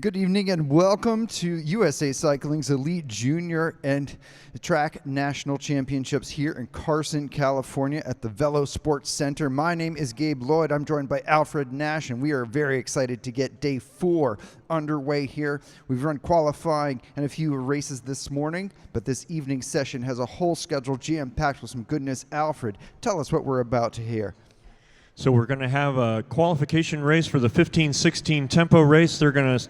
Good evening and welcome to USA Cycling's Elite Junior and Track National Championships here in Carson, California at the VELO Sports Center. My name is Gabe Lloyd. I'm joined by Alfred Nash, and we are very excited to get day 4 underway here. We've run qualifying and a few races this morning, but this evening session has a whole schedule jam-packed with some goodness. Alfred, tell us what we're about to hear. So we're going to have a qualification race for the 15-16 tempo race. They're going to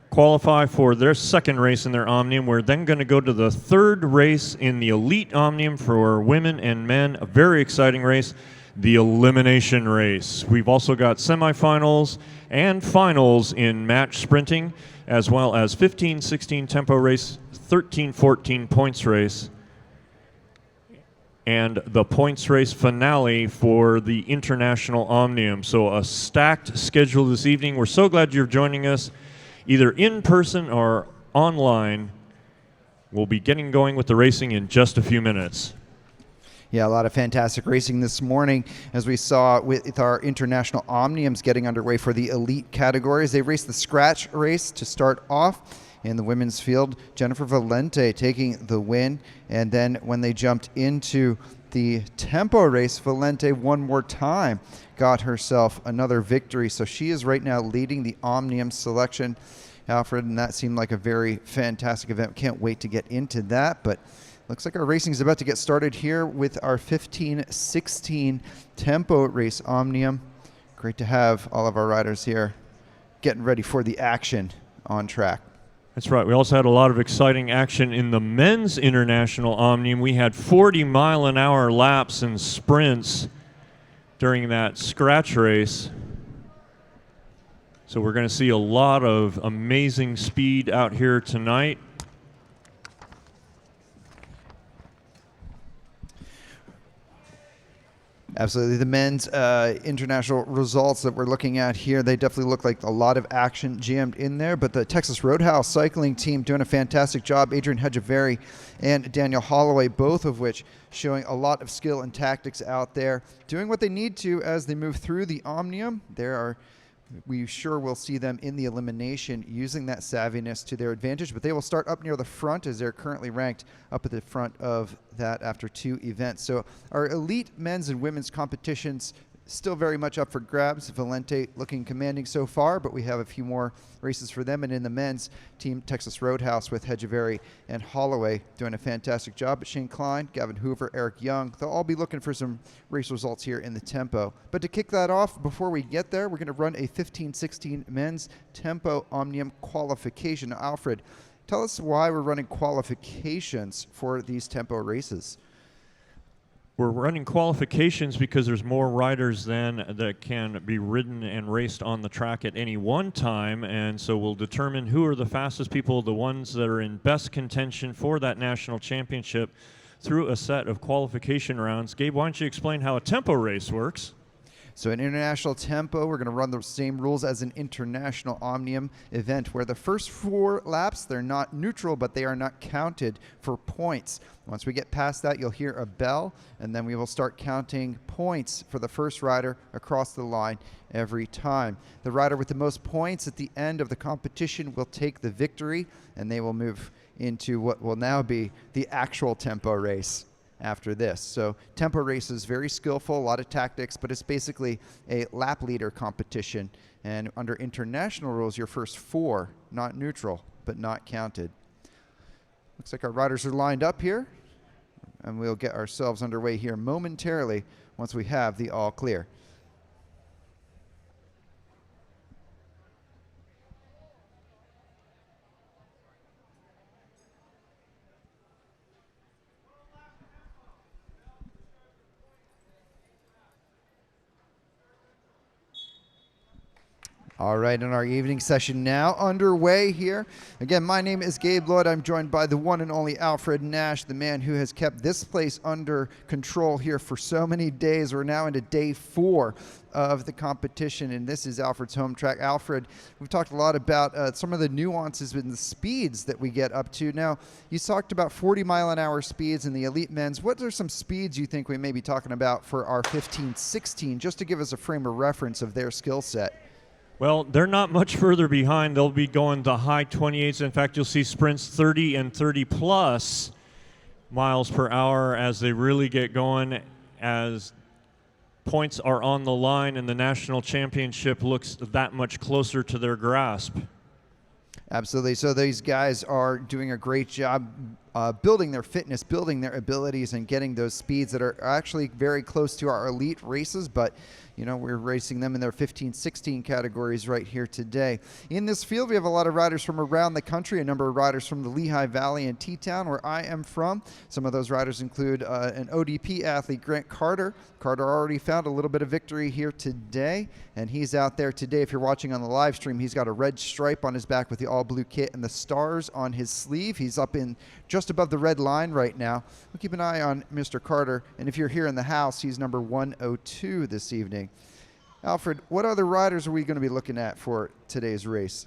qualify for their second race in their Omnium. We're then going to go to the third race in the Elite Omnium for women and men, a very exciting race, the elimination race. We've also got semifinals and finals in match sprinting, as well as 15-16 tempo race, 13-14 points race, and the points race finale for the International Omnium. So a stacked schedule this evening. We're so glad you're joining us, either in person or online. We'll be getting going with the racing in just a few minutes. Yeah, a lot of fantastic racing this morning, as we saw with our international Omniums getting underway for the elite categories. They raced the scratch race to start off. In the women's field, Jennifer Valente taking the win. And then when they jumped into the tempo race, Valente one more time got herself another victory. So she is right now leading the Omnium selection, Alfred, and that seemed like a very fantastic event. Can't wait to get into that, but looks like our racing is about to get started here with our 15-16 tempo race Omnium. Great to have all of our riders here getting ready for the action on track. That's right. We also had a lot of exciting action in the men's international Omnium. We had 40-mile-an-hour laps and sprints during that scratch race. So we're going to see a lot of amazing speed out here tonight. Absolutely. The men's international results that we're looking at here, they definitely look like a lot of action jammed in there, but the Texas Roadhouse cycling team doing a fantastic job. Adrian Hedgevery and Daniel Holloway, both of which showing a lot of skill and tactics out there, doing what they need to as they move through the Omnium. We sure will see them in the elimination using that savviness to their advantage, but they will start up near the front as they're currently ranked up at the front of that after 2 events. So our elite men's and women's competitions still very much up for grabs. Valente looking commanding so far, but we have a few more races for them. And in the men's team, Texas Roadhouse with Hedgevery and Holloway doing a fantastic job. But Shane Klein, Gavin Hoover, Eric Young, they'll all be looking for some race results here in the tempo. But to kick that off, before we get there, we're going to run a 15-16 men's tempo Omnium qualification. Now, Alfred, tell us why we're running qualifications for these tempo races. We're running qualifications because there's more riders than that can be ridden and raced on the track at any one time, and so we'll determine who are the fastest people, the ones that are in best contention for that national championship through a set of qualification rounds. Gabe, why don't you explain how a tempo race works? So in international tempo, we're going to run the same rules as an international Omnium event, where the first 4 laps, they're not neutral, but they are not counted for points. Once we get past that, you'll hear a bell, and then we will start counting points for the first rider across the line every time. The rider with the most points at the end of the competition will take the victory, and they will move into what will now be the actual tempo race after this. So tempo race is very skillful, a lot of tactics, but it's basically a lap leader competition. And under international rules, your first 4, not neutral, but not counted. Looks like our riders are lined up here, and we'll get ourselves underway here momentarily once we have the all clear. All right, in our evening session now underway here. Again, my name is Gabe Lloyd. I'm joined by the one and only Alfred Nash, the man who has kept this place under control here for so many days. We're now into day 4 of the competition, and this is Alfred's home track. Alfred, we've talked a lot about some of the nuances in the speeds that we get up to. Now, you talked about 40-mile-an-hour speeds in the elite men's. What are some speeds you think we may be talking about for our 15-16, just to give us a frame of reference of their skill set? Well, they're not much further behind. They'll be going to high 28s. In fact, you'll see sprints 30 and 30 plus miles per hour as they really get going, as points are on the line and the national championship looks that much closer to their grasp. Absolutely. So these guys are doing a great job building their fitness, building their abilities, and getting those speeds that are actually very close to our elite races. But, you know, we're racing them in their 15, 16 categories right here today. In this field, we have a lot of riders from around the country, a number of riders from the Lehigh Valley and T-Town, where I am from. Some of those riders include an ODP athlete, Grant Carter. Carter already found a little bit of victory here today, and he's out there today. If you're watching on the live stream, he's got a red stripe on his back with the all-blue kit and the stars on his sleeve. He's up in just above the red line right now. We'll keep an eye on Mr. Carter, and if you're here in the house, he's number 102 this evening. Alfred, what other riders are we going to be looking at for today's race?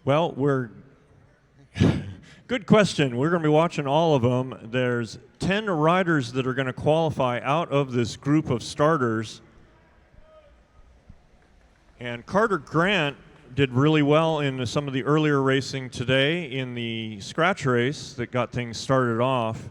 Well, good question. We're going to be watching all of them. There's 10 riders that are going to qualify out of this group of starters. And Carter Grant did really well in some of the earlier racing today in the scratch race that got things started off.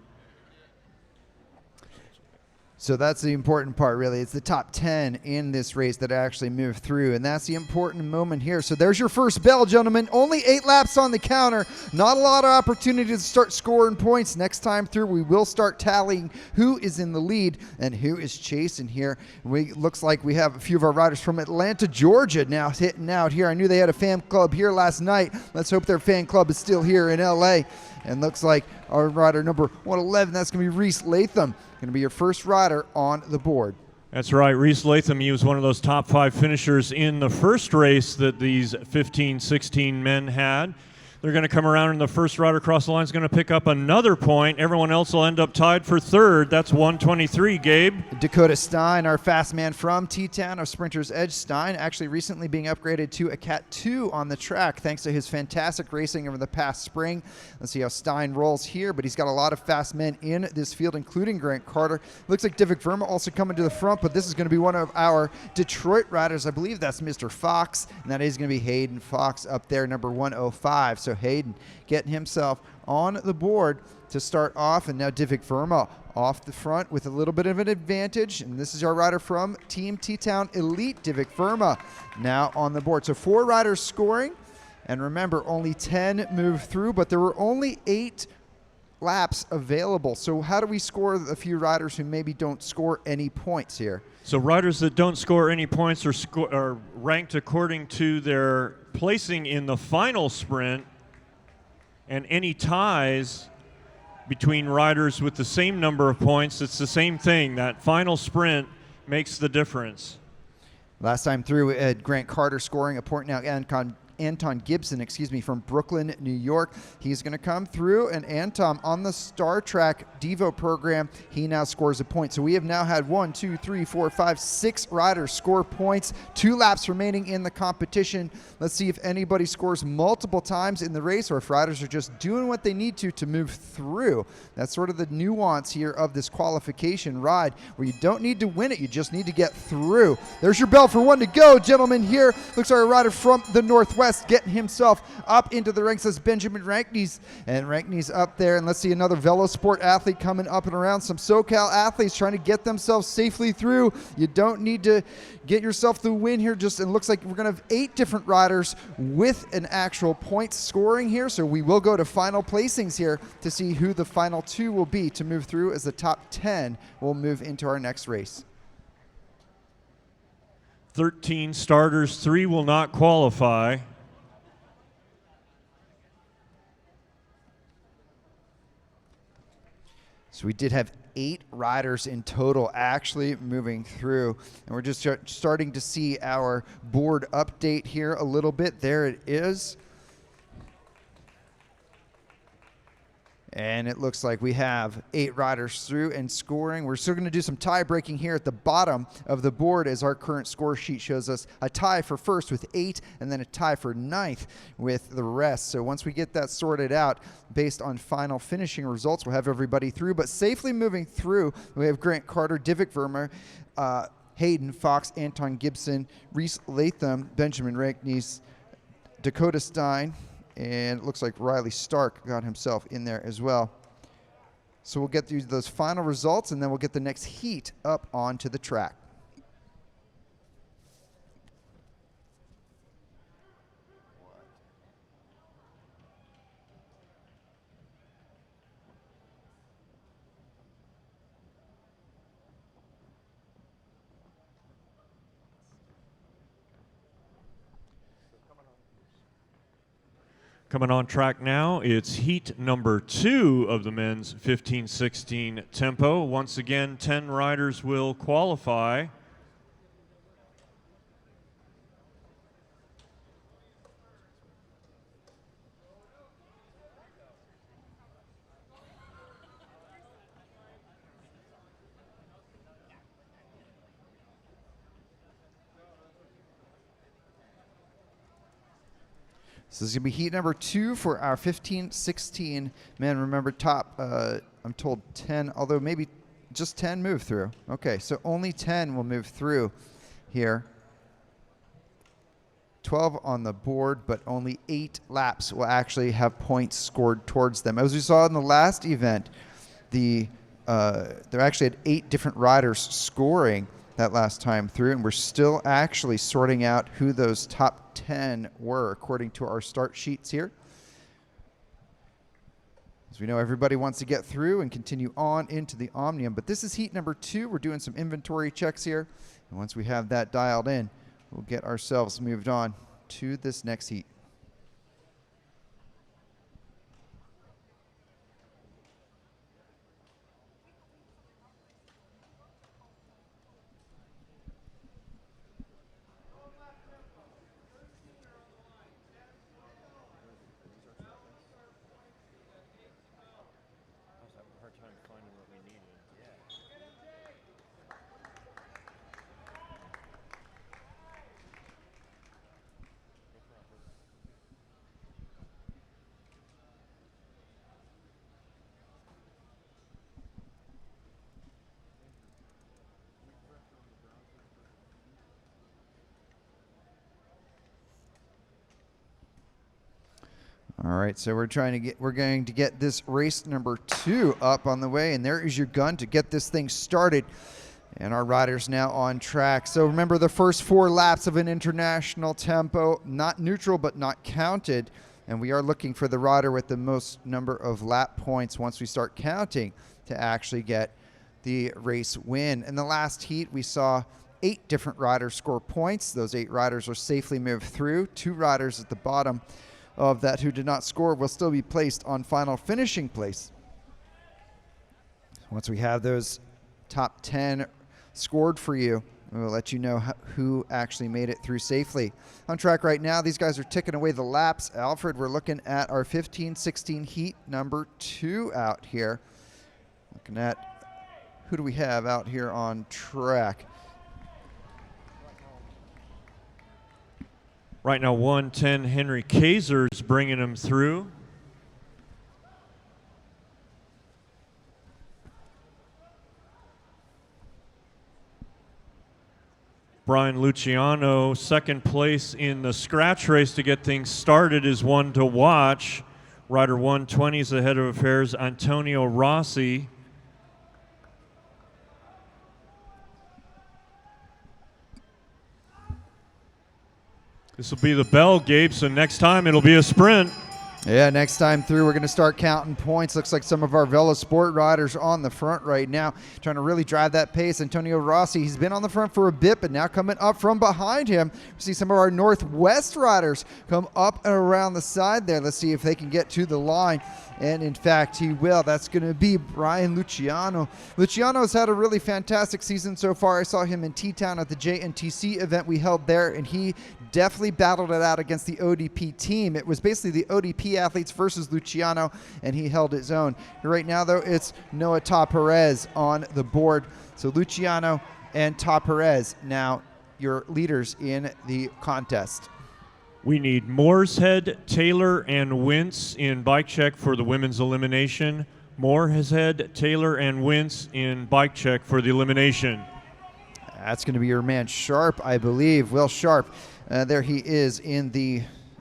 So that's the important part, really. It's the top 10 in this race that actually move through, and that's the important moment here. So there's your first bell, gentlemen. Only 8 laps on the counter. Not a lot of opportunity to start scoring points. Next time through, we will start tallying who is in the lead and who is chasing here. Looks like we have a few of our riders from Atlanta, Georgia now hitting out here. I knew they had a fan club here last night. Let's hope their fan club is still here in LA. And looks like our rider number 111, that's going to be Reese Latham, going to be your first rider on the board. That's right. Reese Latham, he was one of those top 5 finishers in the first race that these 15, 16 men had. They're going to come around, and the first rider across the line is going to pick up another point. Everyone else will end up tied for third. That's 123, Gabe. Dakota Stein, our fast man from T-Town, our Sprinter's Edge. Stein actually recently being upgraded to a Cat 2 on the track thanks to his fantastic racing over the past spring. Let's see how Stein rolls here, but he's got a lot of fast men in this field, including Grant Carter. Looks like Divik Verma also coming to the front, but this is going to be one of our Detroit riders. I believe that's Mr. Fox, and that is going to be Hayden Fox up there, number 105. So Hayden getting himself on the board to start off, and now Divik Verma off the front with a little bit of an advantage, and this is our rider from Team T-Town Elite, Divik Verma, now on the board. So 4 riders scoring, and remember, only 10 move through, but there were only 8 laps available. So how do we score a few riders who maybe don't score any points here? So riders that don't score any points are ranked according to their placing in the final sprint, and any ties between riders with the same number of points, it's the same thing. That final sprint makes the difference. Last time through, we had Grant Carter scoring a point now, Anton Gibson, from Brooklyn, New York. He's going to come through, and Anton on the Star Trek Devo program, he now scores a point. So we have now had 1, 2, 3, 4, 5, 6 riders score points. 2 laps remaining in the competition. Let's see if anybody scores multiple times in the race, or if riders are just doing what they need to move through. That's sort of the nuance here of this qualification ride, where you don't need to win it, you just need to get through. There's your bell for 1 to go, gentlemen. Here looks like a rider from the Northwest getting himself up into the ranks. As Benjamin Rankney's, and Rankney's up there. And let's see another Velo Sport athlete coming up and around. Some SoCal athletes trying to get themselves safely through. You don't need to get yourself the win here. It looks like we're going to have 8 different riders with an actual point scoring here. So we will go to final placings here to see who the final 2 will be to move through, as the top 10 will move into our next race. 13 starters, 3 will not qualify. So we did have 8 riders in total actually moving through, and we're just starting to see our board update here a little bit. There it is. And it looks like we have 8 riders through and scoring. We're still going to do some tie breaking here at the bottom of the board, as our current score sheet shows us a tie for first with 8, and then a tie for 9th with the rest. So once we get that sorted out based on final finishing results, we'll have everybody through. But safely moving through, we have Grant Carter, Divik Verma, Hayden Fox, Anton Gibson, Reese Latham, Benjamin Ranknies, Dakota Stein, and it looks like Riley Stark got himself in there as well. So we'll get through those final results, and then we'll get the next heat up onto the track. Coming on track now, it's heat number 2 of the men's 15-16 tempo. Once again, 10 riders will qualify. So this is going to be heat number 2 for our 15-16 men. Remember, top, I'm told 10, although maybe just 10 move through. Okay, so only 10 will move through here. 12 on the board, but only 8 laps will actually have points scored towards them. As we saw in the last event, they actually had 8 different riders scoring that last time through, and we're still actually sorting out who those top 10 were according to our start sheets here. As we know, everybody wants to get through and continue on into the Omnium, but this is heat number 2. We're doing some inventory checks here, and once we have that dialed in, we'll get ourselves moved on to this next heat. All right, so we're going to get this race number 2 up on the way, and there is your gun to get this thing started. And our riders now on track. So remember, the first 4 laps of an international tempo, not neutral but not counted. And we are looking for the rider with the most number of lap points once we start counting to actually get the race win. In the last heat, we saw 8 different riders score points. Those 8 riders are safely moved through. 2 riders at the bottom of that who did not score will still be placed on final finishing place. Once we have those top 10 scored for you, we'll let you know who actually made it through safely. On track right now, these guys are ticking away the laps. Alfred, we're looking at our 15-16 heat number 2 out here. Looking at who do we have out here on track. Right now, 110 Henry Kaiser's bringing him through. Brian Luciano, second place in the scratch race to get things started, is one to watch. Rider 120 is ahead of affairs, Antonio Rossi. This will be the bell, Gabe, so next time it'll be a sprint. Yeah, next time through, we're going to start counting points. Looks like some of our VELO Sport riders are on the front right now, trying to really drive that pace. Antonio Rossi, he's been on the front for a bit, but now coming up from behind him, we see some of our Northwest riders come up and around the side there. Let's see if they can get to the line. And in fact, he will. That's going to be Brian Luciano. Luciano's had a really fantastic season so far. I saw him in T-Town at the JNTC event we held there, and he definitely battled it out against the ODP team. It was basically the ODP athletes versus Luciano, and he held his own. Right now, though, it's Noah Ta Perez on the board. So Luciano and Ta Perez now your leaders in the contest. We need Mooreshead, Taylor, and Wentz in bike check for the women's elimination. Mooreshead, Taylor, and Wentz in bike check for the elimination. That's going to be your man Sharp, I believe. Will Sharp, there he is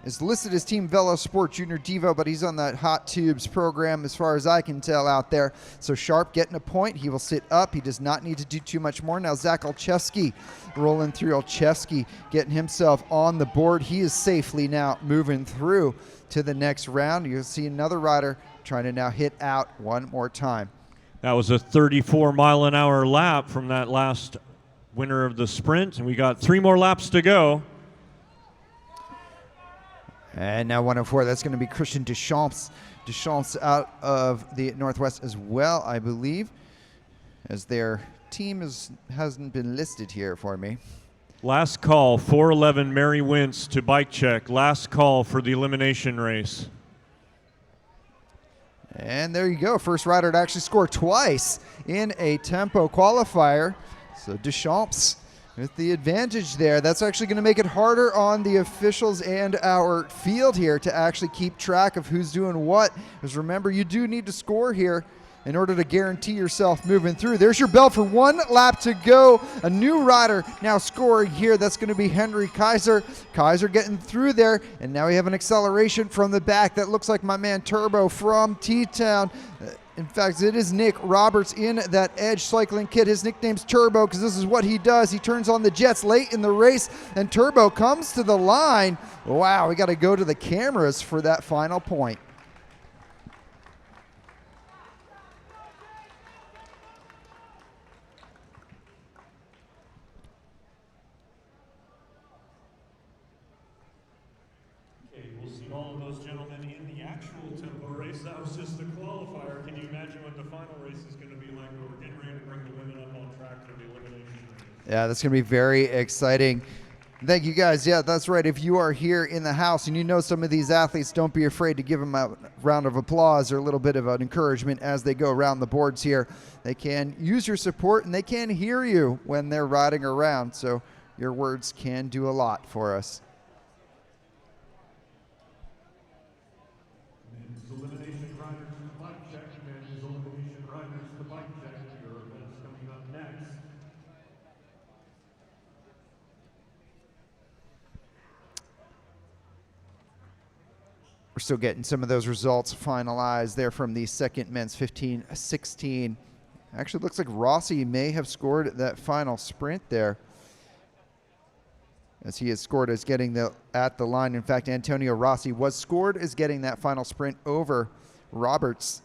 is listed as Team VELO Sport Junior Devo, but he's on that Hot Tubes program as far as I can tell out there. So Sharp getting a point. He will sit up. He does not need to do too much more. Now Zach Olszewski rolling through. Olszewski getting himself on the board. He is safely now moving through to the next round. You'll see another rider trying to now hit out one more time. That was a 34-mile-an-hour lap from that last winner of the sprint, and we got 3 more laps to go. And now 104, that's going to be Christian Deschamps. Deschamps out of the Northwest as well, I believe, as their team hasn't been listed here for me. Last call, 411 Mary Wentz to bike check. Last call for the elimination race. And there you go, first rider to actually score twice in a tempo qualifier. So Deschamps with the advantage there. That's actually going to make it harder on the officials and our field here to actually keep track of who's doing what. Because remember, you do need to score here in order to guarantee yourself moving through. There's your bell for 1 lap to go. A new rider now scoring here. That's going to be Henry Kaiser. Kaiser getting through there, and now we have an acceleration from the back. That looks like my man Turbo from T-Town. In fact, it is Nick Roberts in that Edge cycling kit. His nickname's Turbo because this is what he does. He turns on the jets late in the race, and Turbo comes to the line. Wow, we got to go to the cameras for that final point. All of those gentlemen in the actual tempo race. That was just the qualifier. Can you imagine what the final race is going to be like? We're getting ready to bring the women up on track for the elimination race. Yeah, that's going to be very exciting. Thank you, guys. Yeah, that's right. If you are here in the house and you know some of these athletes, don't be afraid to give them a round of applause or a little bit of an encouragement as they go around the boards here. They can use your support, and they can hear you when they're riding around, so your words can do a lot for us. Elimination riders to the bike check. Men's elimination riders to the bike check. Your event's coming up next. We're still getting some of those results finalized there from the second men's 15-16. Actually looks like Rossi may have scored that final sprint there, as he is scored as getting at the line. In fact, Antonio Rossi was scored as getting that final sprint over Roberts.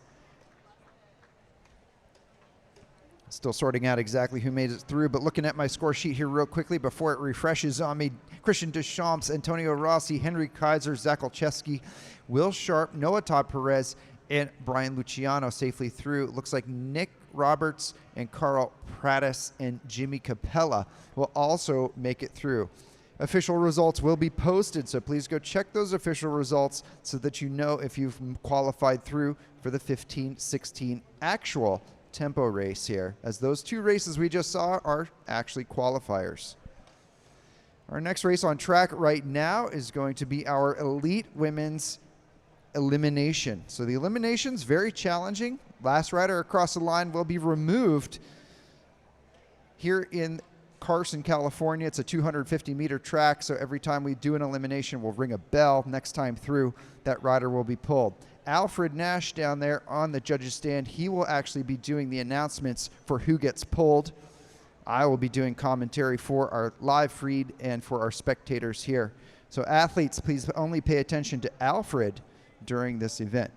Still sorting out exactly who made it through, but looking at my score sheet here real quickly before it refreshes on me: Christian Deschamps, Antonio Rossi, Henry Kaiser, Zach Olszewski, Will Sharp, Noah Todd Perez, and Brian Luciano safely through. It looks like Nick Roberts and Carl Prattis and Jimmy Capella will also make it through. Official results will be posted, so please go check those official results so that you know if you've qualified through for the 15-16 actual tempo race here, as those two races we just saw are actually qualifiers. Our next race on track right now is going to be our elite women's elimination. So the elimination's very challenging. Last rider across the line will be removed here in Carson, California. It's a 250-meter track, so every time we do an elimination, we'll ring a bell. Next time through, that rider will be pulled. Alfred Nash down there on the judges' stand, he will actually be doing the announcements for who gets pulled. I will be doing commentary for our live feed and for our spectators here. So athletes, please only pay attention to Alfred during this event.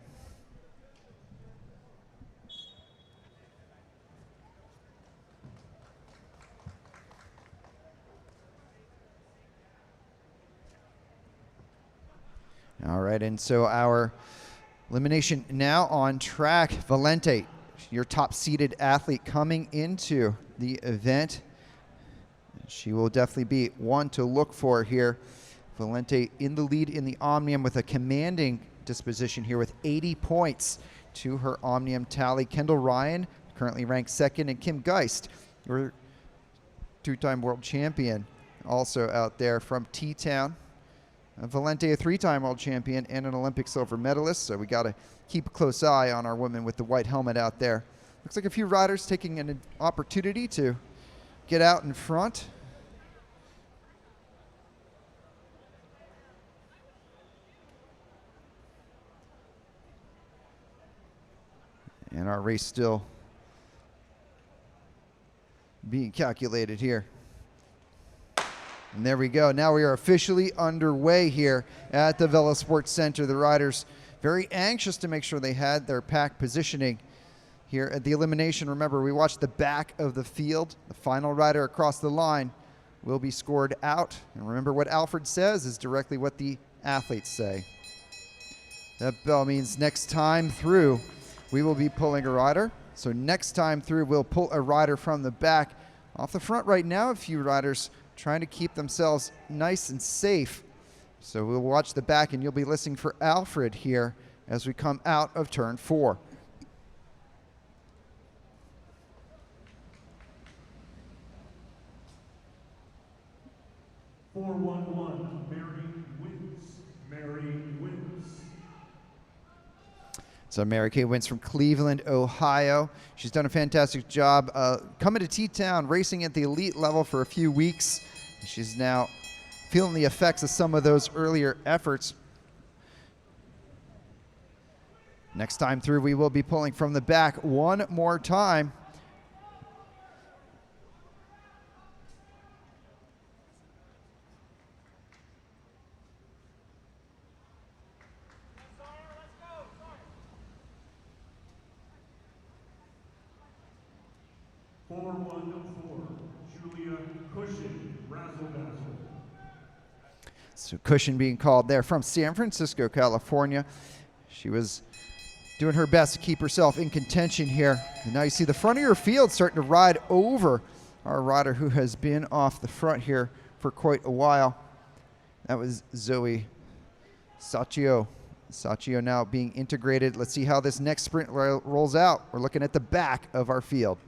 All right, and so our elimination now on track. Valente, your top-seeded athlete coming into the event. She will definitely be one to look for here. Valente in the lead in the Omnium with a commanding disposition here with 80 points to her Omnium tally. Kendall Ryan currently ranked second, and Kim Geist, your two-time world champion, also out there from T-Town. Valente, a three-time world champion and an Olympic silver medalist, so we got to keep a close eye on our woman with the white helmet out there. Looks like a few riders taking an opportunity to get out in front. And our race still being calculated here. And there we go. Now we are officially underway here at the VELO Sports Center. The riders very anxious to make sure they had their pack positioning here at the elimination. Remember, we watched the back of the field. The final rider across the line will be scored out. And remember, what Alfred says is directly what the athletes say. That bell means next time through, we will be pulling a rider. So next time through, we'll pull a rider from the back. Off the front right now, a few riders trying to keep themselves nice and safe. So we'll watch the back, and you'll be listening for Alfred here as we come out of turn 4. So Mary Kay wins from Cleveland, Ohio. She's done a fantastic job coming to T-Town, racing at the elite level for a few weeks. She's now feeling the effects of some of those earlier efforts. Next time through, we will be pulling from the back one more time. So Cushion being called there from San Francisco, California. She was doing her best to keep herself in contention here. And now you see the front of your field starting to ride over our rider who has been off the front here for quite a while. That was Zoe Sacchio. Sacchio now being integrated. Let's see how this next sprint rolls out. We're looking at the back of our field.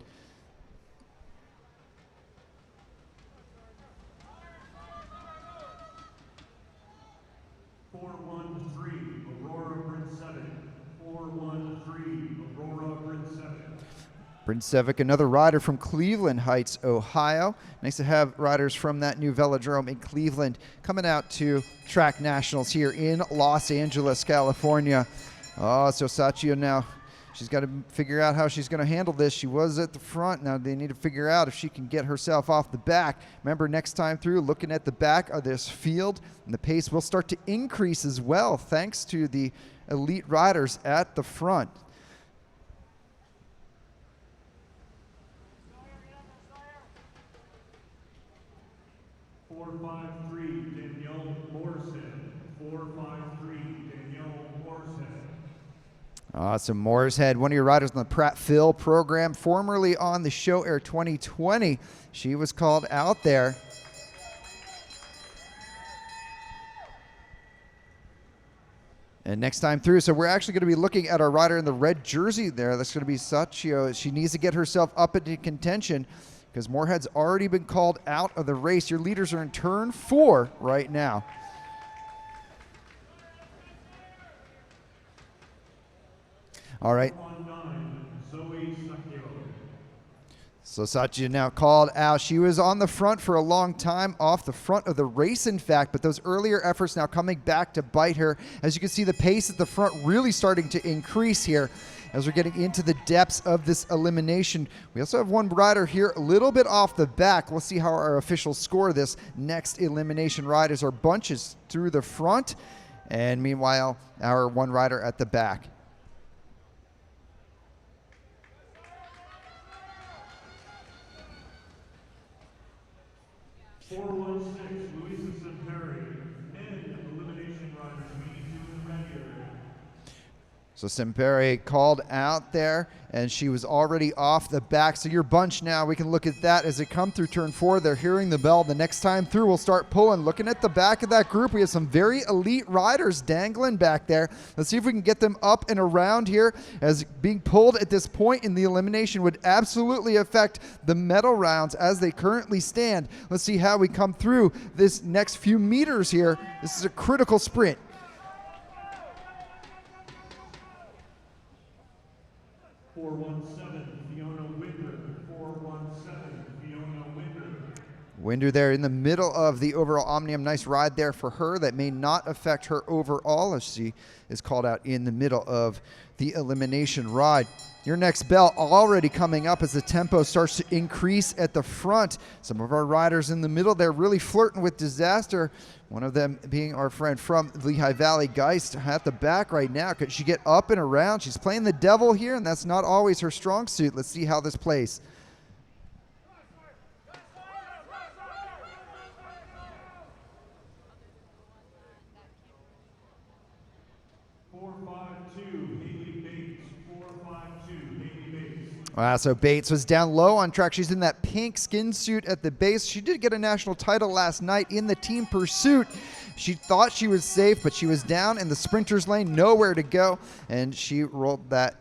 Brincevic, another rider from Cleveland Heights, Ohio. Nice to have riders from that new velodrome in Cleveland coming out to track nationals here in Los Angeles, California. Oh, so Sacchio now, she's got to figure out how she's going to handle this. She was at the front. Now they need to figure out if she can get herself off the back. Remember, next time through, looking at the back of this field, and the pace will start to increase as well, thanks to the elite riders at the front. Awesome. Mooreshead, one of your riders on the Pratt-Fill program, formerly on the Show Air 2020. She was called out there. And next time through, so we're actually going to be looking at our rider in the red jersey there. That's going to be Sacchio. She needs to get herself up into contention because Moorehead's already been called out of the race. Your leaders are in turn 4 right now. All right. So Sacchio now called out. She was on the front for a long time, off the front of the race, in fact, but those earlier efforts now coming back to bite her. As you can see, the pace at the front really starting to increase here as we're getting into the depths of this elimination. We also have one rider here a little bit off the back. Let's see how our officials score this next elimination ride as our bunches through the front, and meanwhile, our one rider at the back. So Semperi called out there, and she was already off the back. So your bunch now, we can look at that as they come through turn 4. They're hearing the bell. The next time through, we'll start pulling. Looking at the back of that group, we have some very elite riders dangling back there. Let's see if we can get them up and around here, as being pulled at this point in the elimination would absolutely affect the medal rounds as they currently stand. Let's see how we come through this next few meters here. This is a critical sprint. 417, Fiona Winder. 417, Fiona Winder. Winder there in the middle of the overall Omnium. Nice ride there for her. That may not affect her overall as she is called out in the middle of the elimination ride. Your next bell already coming up as the tempo starts to increase at the front. Some of our riders in the middle there really flirting with disaster. One of them being our friend from Lehigh Valley, Geist, at the back right now. Could she get up and around? She's playing the devil here, and that's not always her strong suit. Let's see how this plays. 452, Haley Bates. 452, Haley Bates. Wow, so Bates was down low on track. She's in that pink skin suit at the base. She did get a national title last night in the team pursuit. She thought she was safe, but she was down in the sprinter's lane, nowhere to go, and she rolled that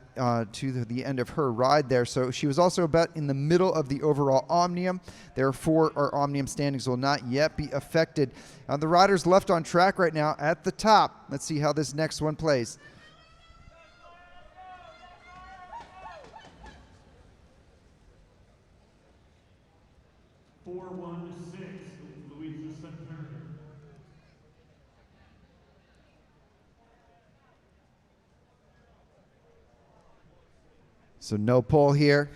to the end of her ride there. So she was also about in the middle of the overall Omnium. Therefore, our Omnium standings will not yet be affected. The riders left on track right now at the top. Let's see how this next one plays. Louisa Centurion. So no pull here.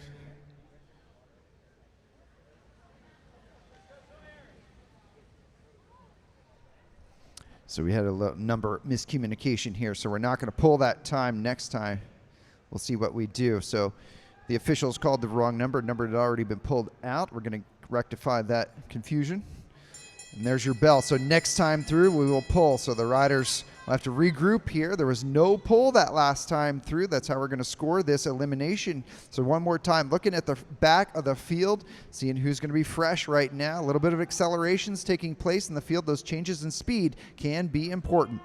So we had a number of miscommunication here, so we're not going to pull that time next time. We'll see what we do. So the officials called the wrong number. Number had already been pulled out. We're going to rectify that confusion. And there's your bell. So next time through, we will pull. So the riders will have to regroup here. There was no pull that last time through. That's how we're going to score this elimination. So one more time, looking at the back of the field, seeing who's going to be fresh right now. A little bit of accelerations taking place in the field. Those changes in speed can be important.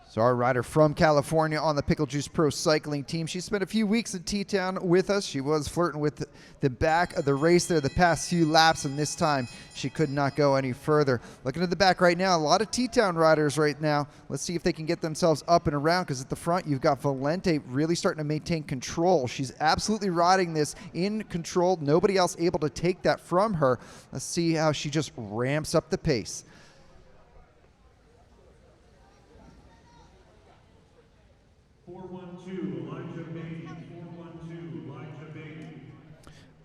So our rider from California on the Pickle Juice Pro Cycling team. She spent a few weeks in T-Town with us. She was flirting with the back of the race there the past few laps, and this time she could not go any further. Looking at the back right now, a lot of T-Town riders right now. Let's see if they can get themselves up and around, because at the front you've got Valente really starting to maintain control. She's absolutely riding this in control. Nobody else able to take that from her. Let's see how she just ramps up the pace. 412, Elijah Beatty. 412, Elijah Beatty.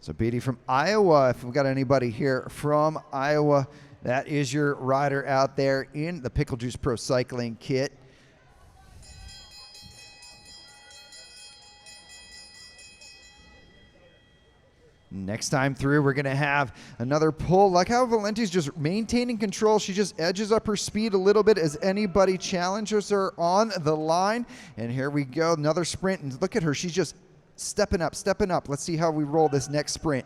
So Beatty from Iowa. If we've got anybody here from Iowa, that is your rider out there in the Pickle Juice Pro Cycling kit. Next time through, we're going to have another pull. Like how Valenti's just maintaining control. She just edges up her speed a little bit as anybody challenges her on the line. And here we go, another sprint. And look at her. She's just stepping up, stepping up. Let's see how we roll this next sprint.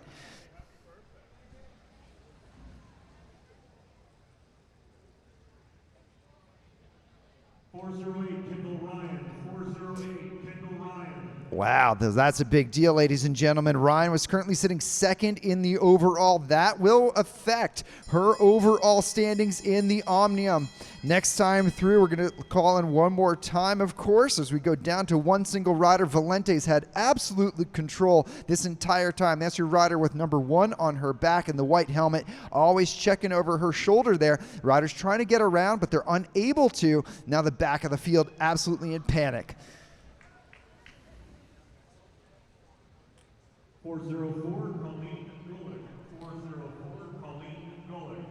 Wow, that's a big deal, ladies and gentlemen. Ryan was currently sitting second in the overall. That will affect her overall standings in the Omnium. Next time through, we're going to call in one more time, of course, as we go down to one single rider. Valente's had absolute control this entire time. That's your rider with number 1 on her back in the white helmet, always checking over her shoulder there. Riders trying to get around, but they're unable to. Now the back of the field absolutely in panic. 404, Colleen Gulick. 404, Colleen Gulick.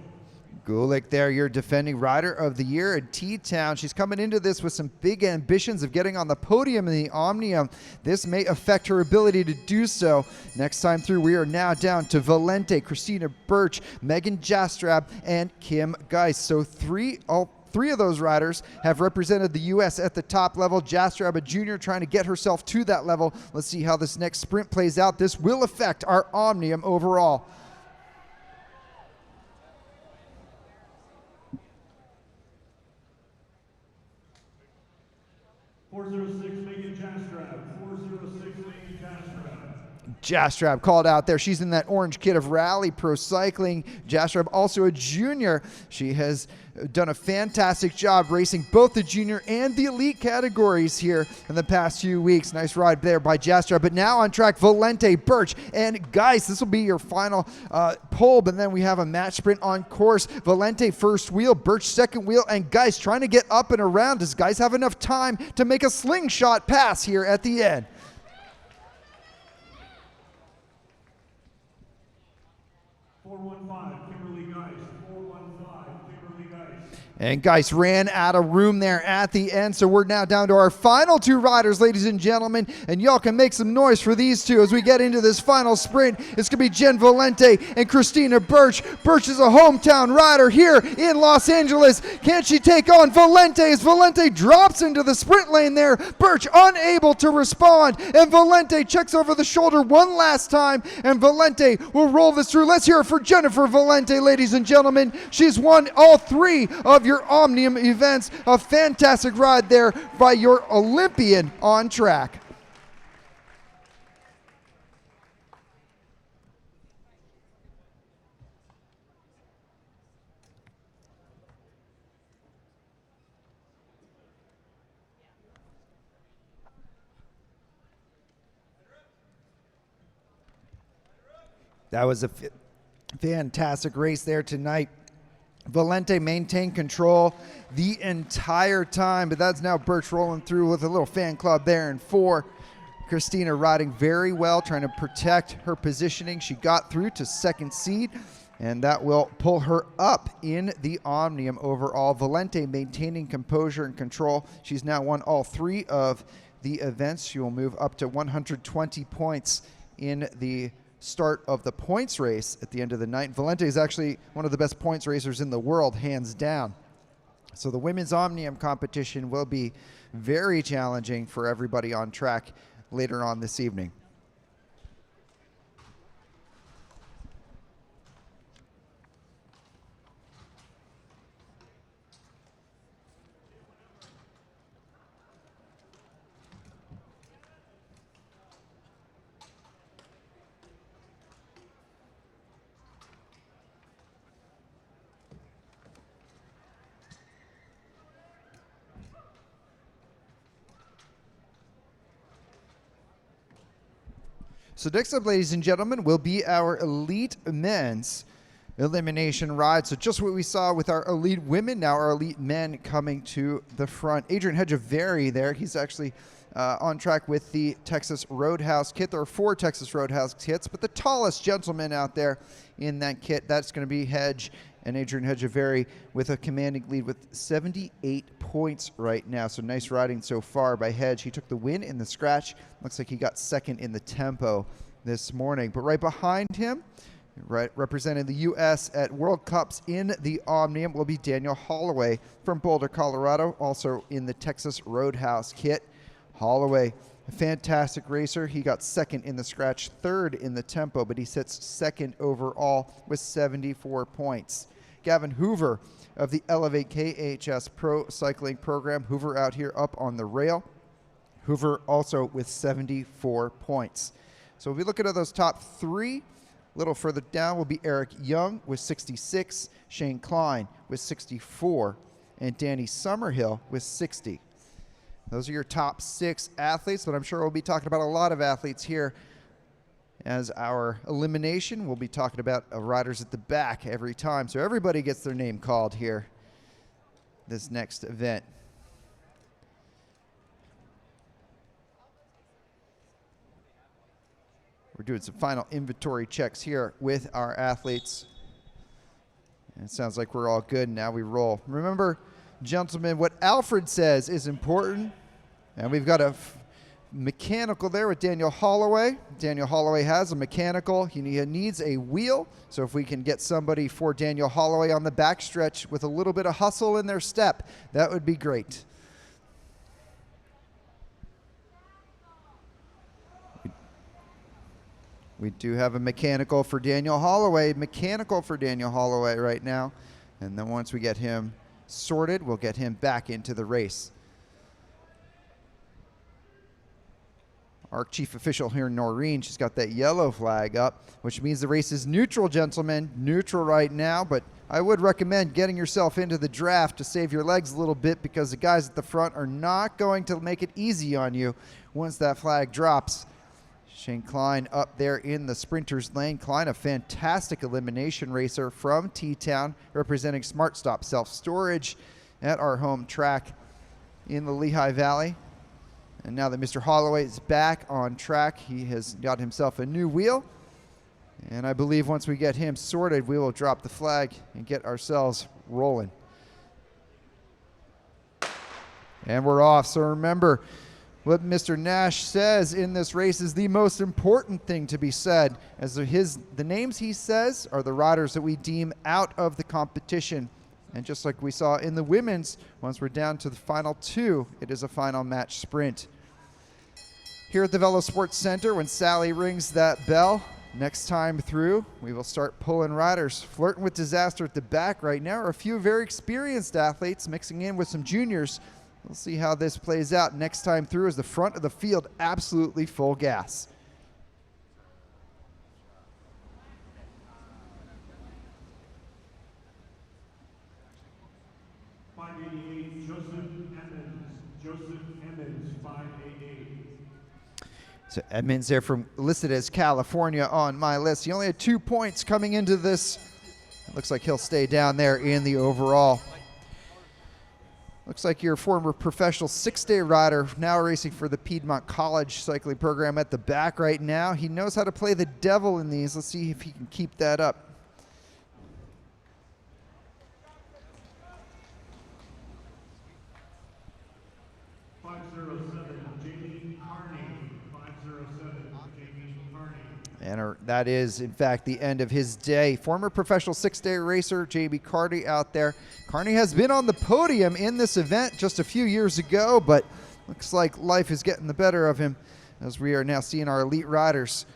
Gulick there, your defending rider of the year at T-Town. She's coming into this with some big ambitions of getting on the podium in the Omnium. This may affect her ability to do so. Next time through, we are now down to Valente, Christina Birch, Megan Jastrab, and Kim Geist. So three of those riders have represented the U.S. at the top level. Jastrab, a junior, trying to get herself to that level. Let's see how this next sprint plays out. This will affect our Omnium overall. Jastrab called out there. She's in that orange kit of Rally Pro Cycling. Jastrab, also a junior. She has done a fantastic job racing both the junior and the elite categories here in the past few weeks. Nice ride there by Jastrab. But now on track, Valente, Birch, and Geis. This will be your final pole, but then we have a match sprint on course. Valente first wheel, Birch second wheel, and Geis trying to get up and around. Does Geis have enough time to make a slingshot pass here at the end? And Geis ran out of room there at the end, so we're now down to our final two riders, ladies and gentlemen, and y'all can make some noise for these two as we get into this final sprint. It's going to be Jen Valente and Christina Birch. Birch is a hometown rider here in Los Angeles. Can she take on Valente as Valente drops into the sprint lane there? Birch unable to respond, and Valente checks over the shoulder one last time, and Valente will roll this through. Let's hear it for Jennifer Valente, ladies and gentlemen. She's won all three of your Omnium events. A fantastic ride there by your Olympian on track. That was a fantastic race there tonight. Valente maintained control the entire time, but that's now Birch rolling through with a little fan club there in 4. Christina riding very well, trying to protect her positioning. She got through to second seed, and that will pull her up in the Omnium overall. Valente maintaining composure and control. She's now won all 3 of the events. She will move up to 120 points in the start of the points race at the end of the night. Valente is actually one of the best points racers in the world, hands down. So the women's Omnium competition will be very challenging for everybody on track later on this evening. So next up, ladies and gentlemen, will be our elite men's elimination ride. So just what we saw with our elite women, now our elite men coming to the front. Adrian Hedgevery there, he's actually on track with the Texas Roadhouse kit. There are 4 Texas Roadhouse kits, but the tallest gentleman out there in that kit, that's going to be Hedge and Adrian Hedgevery with a commanding lead with 78 points right now. So nice riding so far by Hedge. He took the win in the scratch. Looks like he got second in the tempo this morning. But right behind him, right, representing the U.S. at World Cups in the Omnium, will be Daniel Holloway from Boulder, Colorado, also in the Texas Roadhouse kit. Holloway, a fantastic racer. He got second in the scratch, third in the tempo, but he sits second overall with 74 points. Gavin Hoover of the Elevate KHS Pro Cycling Program. Hoover out here up on the rail. Hoover also with 74 points. So if we look at those top 3, a little further down will be Eric Young with 66, Shane Klein with 64, and Danny Summerhill with 60. Those are your top 6 athletes, but I'm sure we'll be talking about a lot of athletes here as our elimination. We'll be talking about riders at the back every time, so everybody gets their name called here this next event. We're doing some final inventory checks here with our athletes. And it sounds like we're all good. Now we roll. Remember, gentlemen, what Alfred says is important. And we've got a mechanical there with Daniel Holloway. Daniel Holloway has a mechanical. He needs a wheel. So if we can get somebody for Daniel Holloway on the backstretch with a little bit of hustle in their step, that would be great. We do have a mechanical for Daniel Holloway right now. And then once we get him sorted, we'll get him back into the race. our chief official here, Noreen. She's got that yellow flag up, which means the race is neutral, gentlemen. Neutral right now, but I would recommend getting yourself into the draft to save your legs a little bit, because the guys at the front are not going to make it easy on you once that flag drops. Shane Klein up there in the sprinter's lane. Klein, a fantastic elimination racer from T-Town, representing Smart Stop Self-Storage at our home track in the Lehigh Valley. And now that Mr. Holloway is back on track, he has got himself a new wheel. And I believe once we get him sorted, we will drop the flag and get ourselves rolling. And we're off. So remember, what Mr. Nash says in this race is the most important thing to be said, as the names he says are the riders that we deem out of the competition. And just like we saw in the women's, once we're down to the final two, it is a final match sprint. Here at the VELO Sports Center, when Sally rings that bell, next time through, we will start pulling riders. Flirting with disaster at the back right now are a few very experienced athletes mixing in with some juniors. We'll see how this plays out next time through, as the front of the field absolutely full gas. Joseph Emmons, 588. So Edmonds there, from listed as California on my list. He only had 2 points coming into this. It looks like he'll stay down there in the overall. Looks like your former professional 6-day rider, now racing for the Piedmont College cycling program at the back right now. He knows how to play the devil in these. Let's see if he can keep that up. And that is, in fact, the end of his day. Former professional 6-day racer, J.B. Carney out there. Carney has been on the podium in this event just a few years ago, but looks like life is getting the better of him, as we are now seeing our elite riders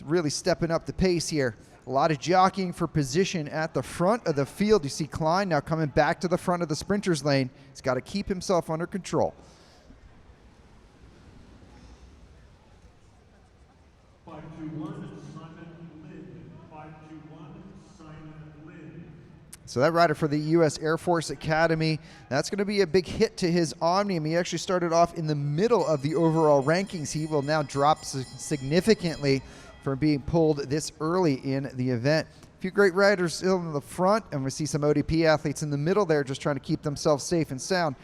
really stepping up the pace here. A lot of jockeying for position at the front of the field. You see Klein now coming back to the front of the sprinter's lane. He's got to keep himself under control. So that rider for the U.S. Air Force Academy, that's going to be a big hit to his Omnium. He actually started off in the middle of the overall rankings. He will now drop significantly from being pulled this early in the event. A few great riders still in the front, and we see some ODP athletes in the middle there just trying to keep themselves safe and sound.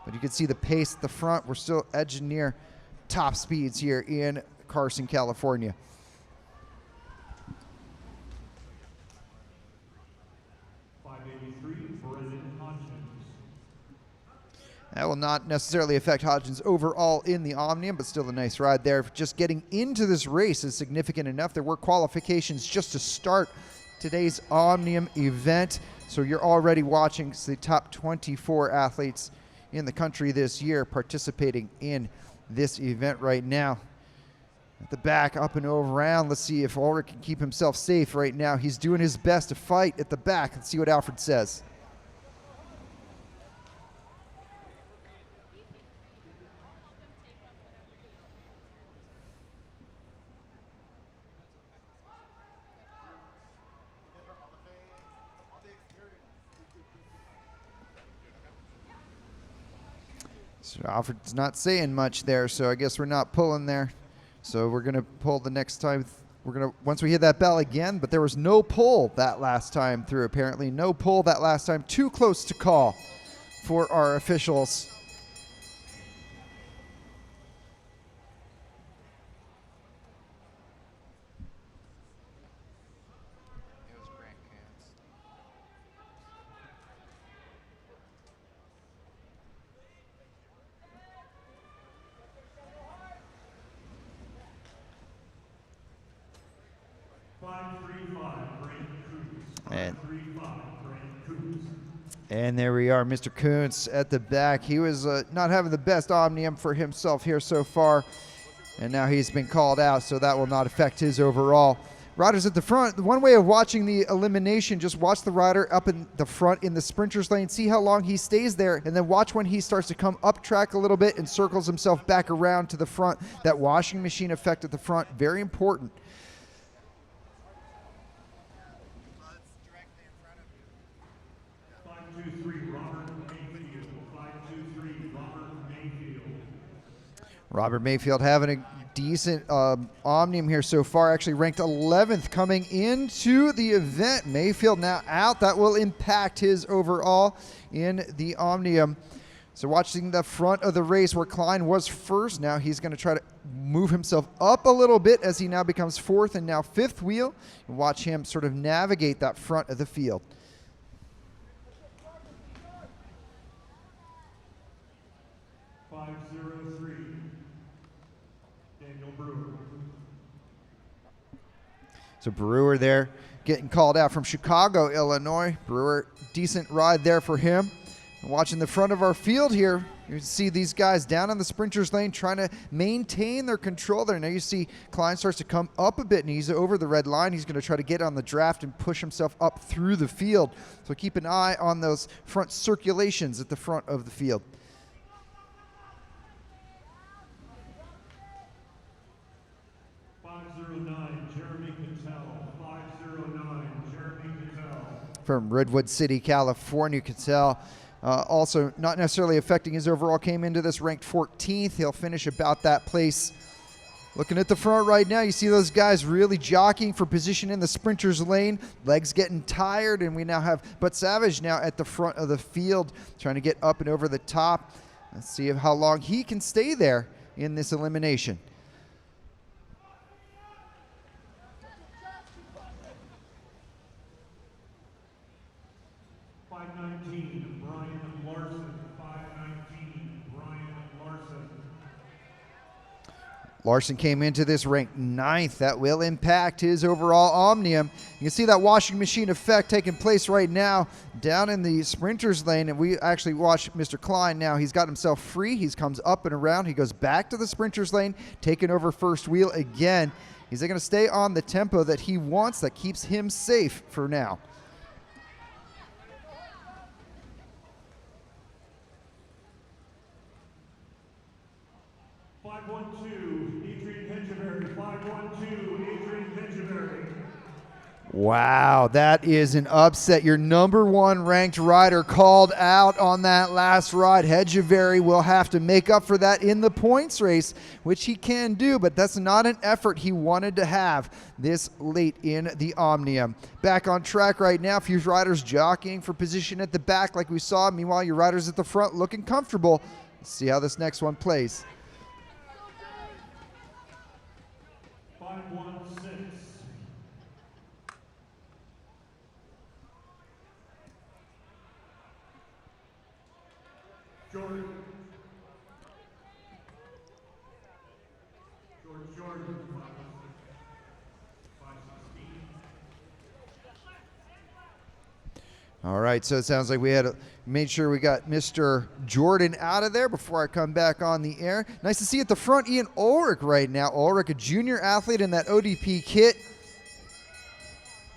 But you can see the pace at the front. We're still edging near top speeds here in Carson, California. That will not necessarily affect Hodgins overall in the Omnium, but still a nice ride there. Just getting into this race is significant enough. There were qualifications just to start today's Omnium event. So you're already watching the top 24 athletes in the country this year participating in this event right now. At the back, up and over around. Let's see if Ulrich can keep himself safe right now. He's doing his best to fight at the back. Let's see what Alfred says. So Alfred's not saying much there, so I guess we're not pulling there. So we're going to pull the next time. Once we hit that bell again, but there was no pull that last time through, apparently. No pull that last time. Too close to call for our officials. And there we are, Mr. Kuntz at the back. He was not having the best Omnium for himself here so far, and now he's been called out, so that will not affect his overall. Riders at the front, one way of watching the elimination, just watch the rider up in the front in the sprinter's lane, see how long he stays there, and then watch when he starts to come up track a little bit and circles himself back around to the front. That washing machine effect at the front, very important. Robert Mayfield having a decent Omnium here so far, actually ranked 11th coming into the event. Mayfield now out. That will impact his overall in the Omnium. So watching the front of the race where Klein was first, now he's going to try to move himself up a little bit as he now becomes fourth and now fifth wheel. And watch him sort of navigate that front of the field. So Brewer there getting called out from Chicago, Illinois. Brewer, decent ride there for him. And watching the front of our field here, you see these guys down in the sprinter's lane trying to maintain their control there. Now you see Klein starts to come up a bit and he's over the red line. He's going to try to get on the draft and push himself up through the field. So keep an eye on those front circulations at the front of the field. From Redwood City, California, Cattell. Also not necessarily affecting his overall, came into this ranked 14th. He'll finish about that place. Looking at the front right now, you see those guys really jockeying for position in the sprinter's lane. Legs getting tired, and we now have But Savage now at the front of the field trying to get up and over the top. Let's see how long he can stay there in this elimination. Larson came into this ranked 9th. That will impact his overall Omnium. You can see that washing machine effect taking place right now down in the sprinter's lane, and we actually watch Mr. Klein now. He's got himself free. He comes up and around. He goes back to the sprinter's lane, taking over first wheel again. He's going to stay on the tempo that he wants, that keeps him safe for now. Wow, that is an upset. Your number 1 ranked rider called out on that last ride. Hedgeberry will have to make up for that in the points race, which he can do, but that's not an effort he wanted to have this late in the Omnium. Back on track right now, a few riders jockeying for position at the back like we saw. Meanwhile, your riders at the front looking comfortable. Let's see how this next one plays. 5-1-6. Jordan. Jordan. 5-16. All right, so it sounds like we had made sure we got Mr. Jordan out of there before I come back on the air. Nice to see at the front Ian Ulrich right now. Ulrich, a junior athlete in that ODP kit.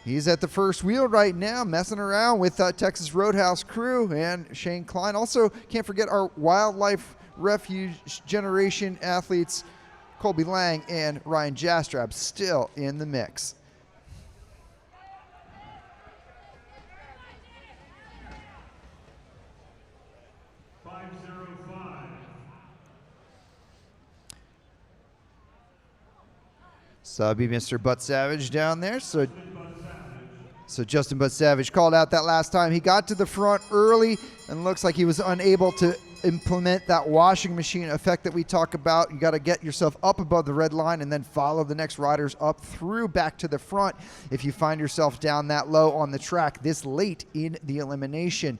He's at the first wheel right now, messing around with Texas Roadhouse crew and Shane Klein. Also, can't forget our Wildlife Refuge Generation athletes, Colby Lang and Ryan Jastrab, still in the mix. Subby Mr. But Savage down there. So Justin But Savage called out that last time. He got to the front early and looks like he was unable to implement that washing machine effect that we talk about. You got to get yourself up above the red line and then follow the next riders up through back to the front if you find yourself down that low on the track this late in the elimination.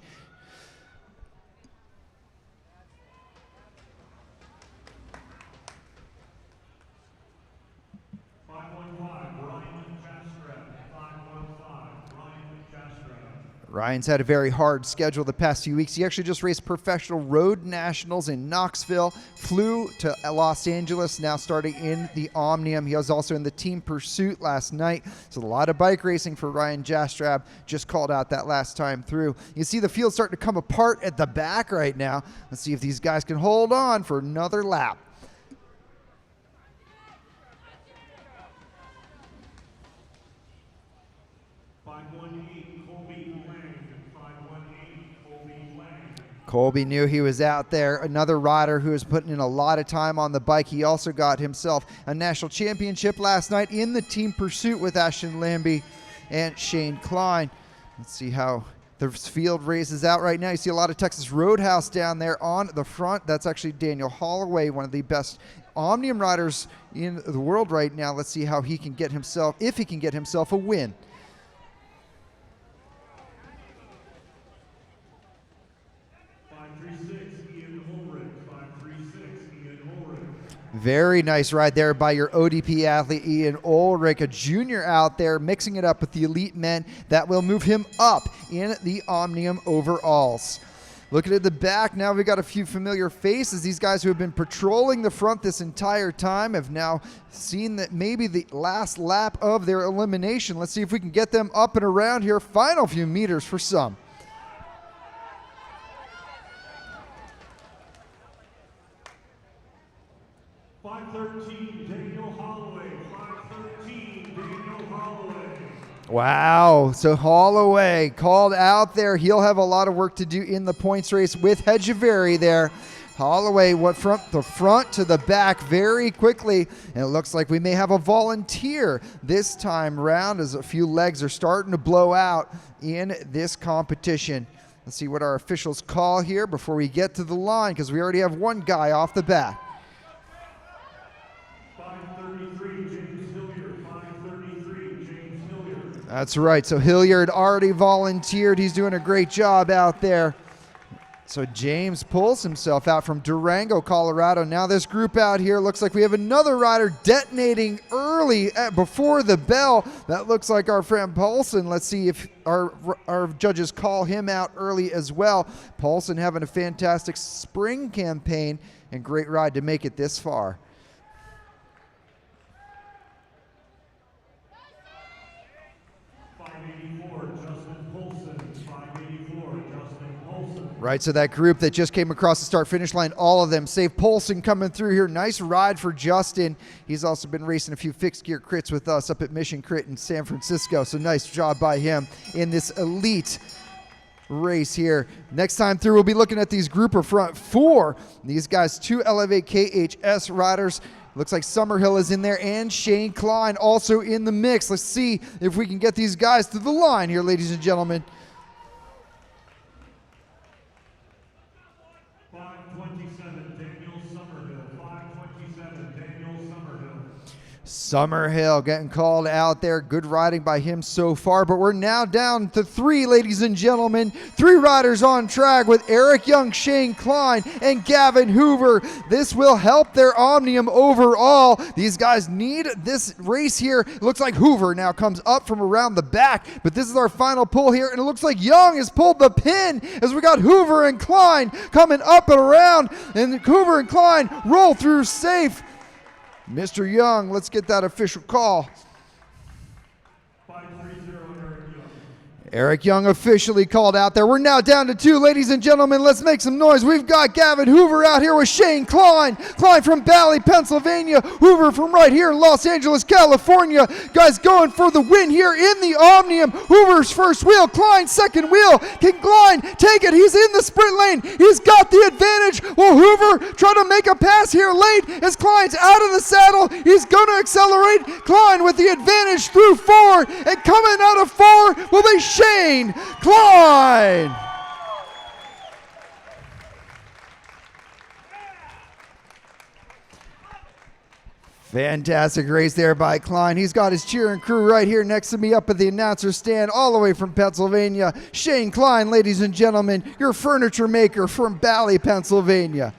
Ryan's had a very hard schedule the past few weeks. He actually just raced professional road nationals in Knoxville, flew to Los Angeles, now starting in the Omnium. He was also in the team pursuit last night. So a lot of bike racing for Ryan Jastrab, just called out that last time through. You see the field starting to come apart at the back right now. Let's see if these guys can hold on for another lap. Colby knew he was out there. Another rider who is putting in a lot of time on the bike. He also got himself a national championship last night in the team pursuit with Ashton Lambie and Shane Klein. Let's see how the field races out right now. You see a lot of Texas Roadhouse down there on the front. That's actually Daniel Holloway, one of the best Omnium riders in the world right now. Let's see how he can get himself, if he can get himself a win. Very nice ride there by your ODP athlete, Ian Ulrich, a junior out there, mixing it up with the elite men. That will move him up in the Omnium overalls. Looking at the back, now we've got a few familiar faces. These guys who have been patrolling the front this entire time have now seen that maybe the last lap of their elimination. Let's see if we can get them up and around here. Final few meters for some. Wow, so Holloway called out there. He'll have a lot of work to do in the points race with Hedgeberry there. Holloway went from the front to the back very quickly, and it looks like we may have a volunteer this time round as a few legs are starting to blow out in this competition. Let's see what our officials call here before we get to the line, because we already have one guy off the bat. That's right, so Hilliard already volunteered. He's doing a great job out there. So James pulls himself out from Durango, Colorado. Now this group out here looks like we have another rider detonating early before the bell. That looks like our friend Paulson. Let's see if our judges call him out early as well. Paulson having a fantastic spring campaign and great ride to make it this far. Right, so that group that just came across the start-finish line, all of them, save Polson coming through here. Nice ride for Justin. He's also been racing a few fixed gear crits with us up at Mission Crit in San Francisco, so nice job by him in this elite race here. Next time through, we'll be looking at these grouper front four. These guys, 2 Elevate KHS riders. Looks like Summerhill is in there and Shane Klein also in the mix. Let's see if we can get these guys to the line here, ladies and gentlemen. Summerhill getting called out there. Good riding by him so far, but we're now down to 3, ladies and gentlemen. 3 riders on track with Eric Young, Shane Klein, and Gavin Hoover. This will help their Omnium overall. These guys need this race here. It looks like Hoover now comes up from around the back, but this is our final pull here, and it looks like Young has pulled the pin as we got Hoover and Klein coming up and around, and Hoover and Klein roll through safe. Mr. Young, let's get that official call. 530 Eric Young officially called out there. We're now down to 2, ladies and gentlemen. Let's make some noise. We've got Gavin Hoover out here with Shane Klein. Klein from Bally, Pennsylvania. Hoover from right here in Los Angeles, California. Guys going for the win here in the Omnium. Hoover's first wheel, Klein second wheel. Can Klein take it? He's in the sprint lane. He's got the advantage. Will Hoover try to make a pass here late as Klein's out of the saddle? He's going to accelerate. Klein with the advantage through 4, and coming out of 4 will be Shane Klein. Fantastic race there by Klein. He's got his cheering crew right here next to me up at the announcer stand all the way from Pennsylvania. Shane Klein, ladies and gentlemen, your furniture maker from Bally, Pennsylvania.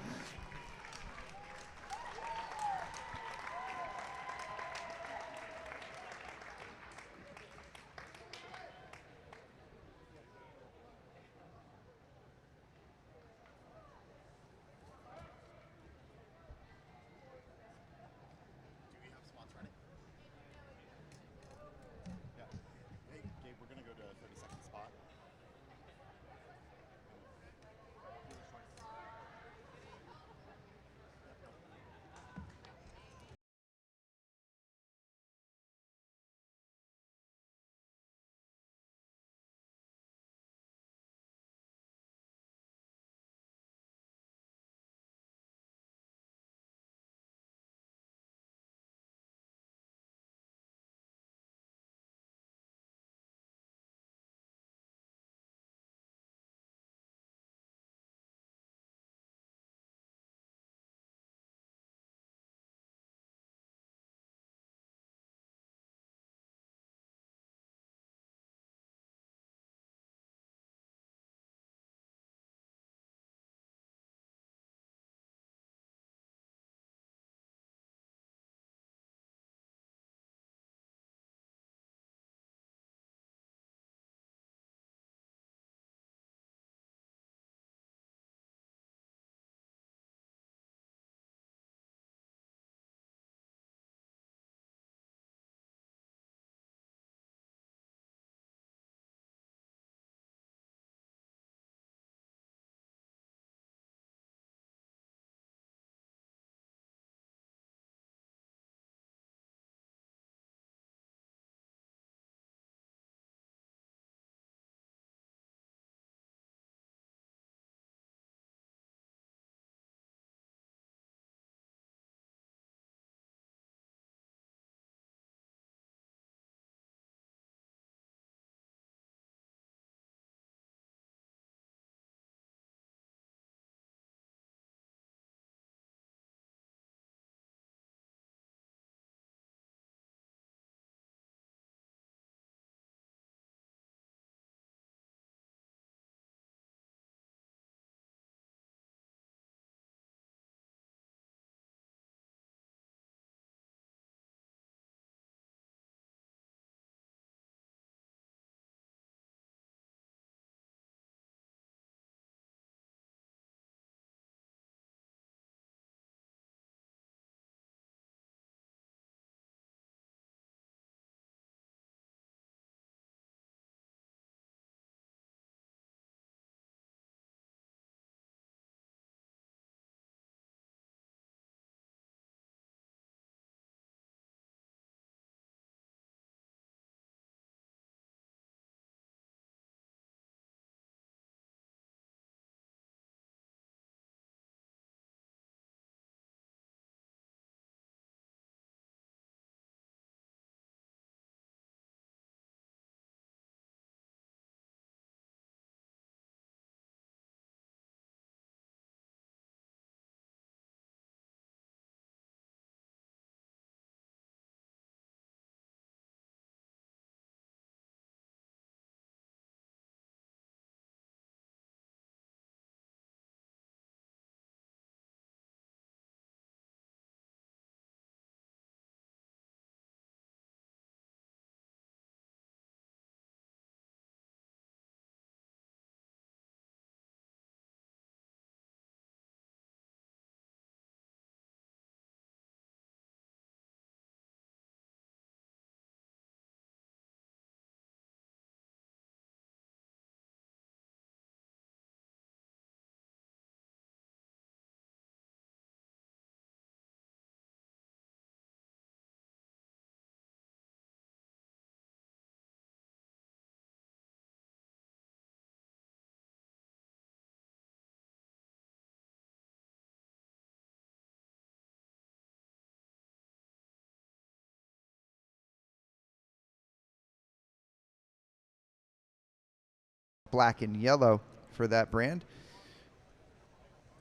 black and yellow for that brand.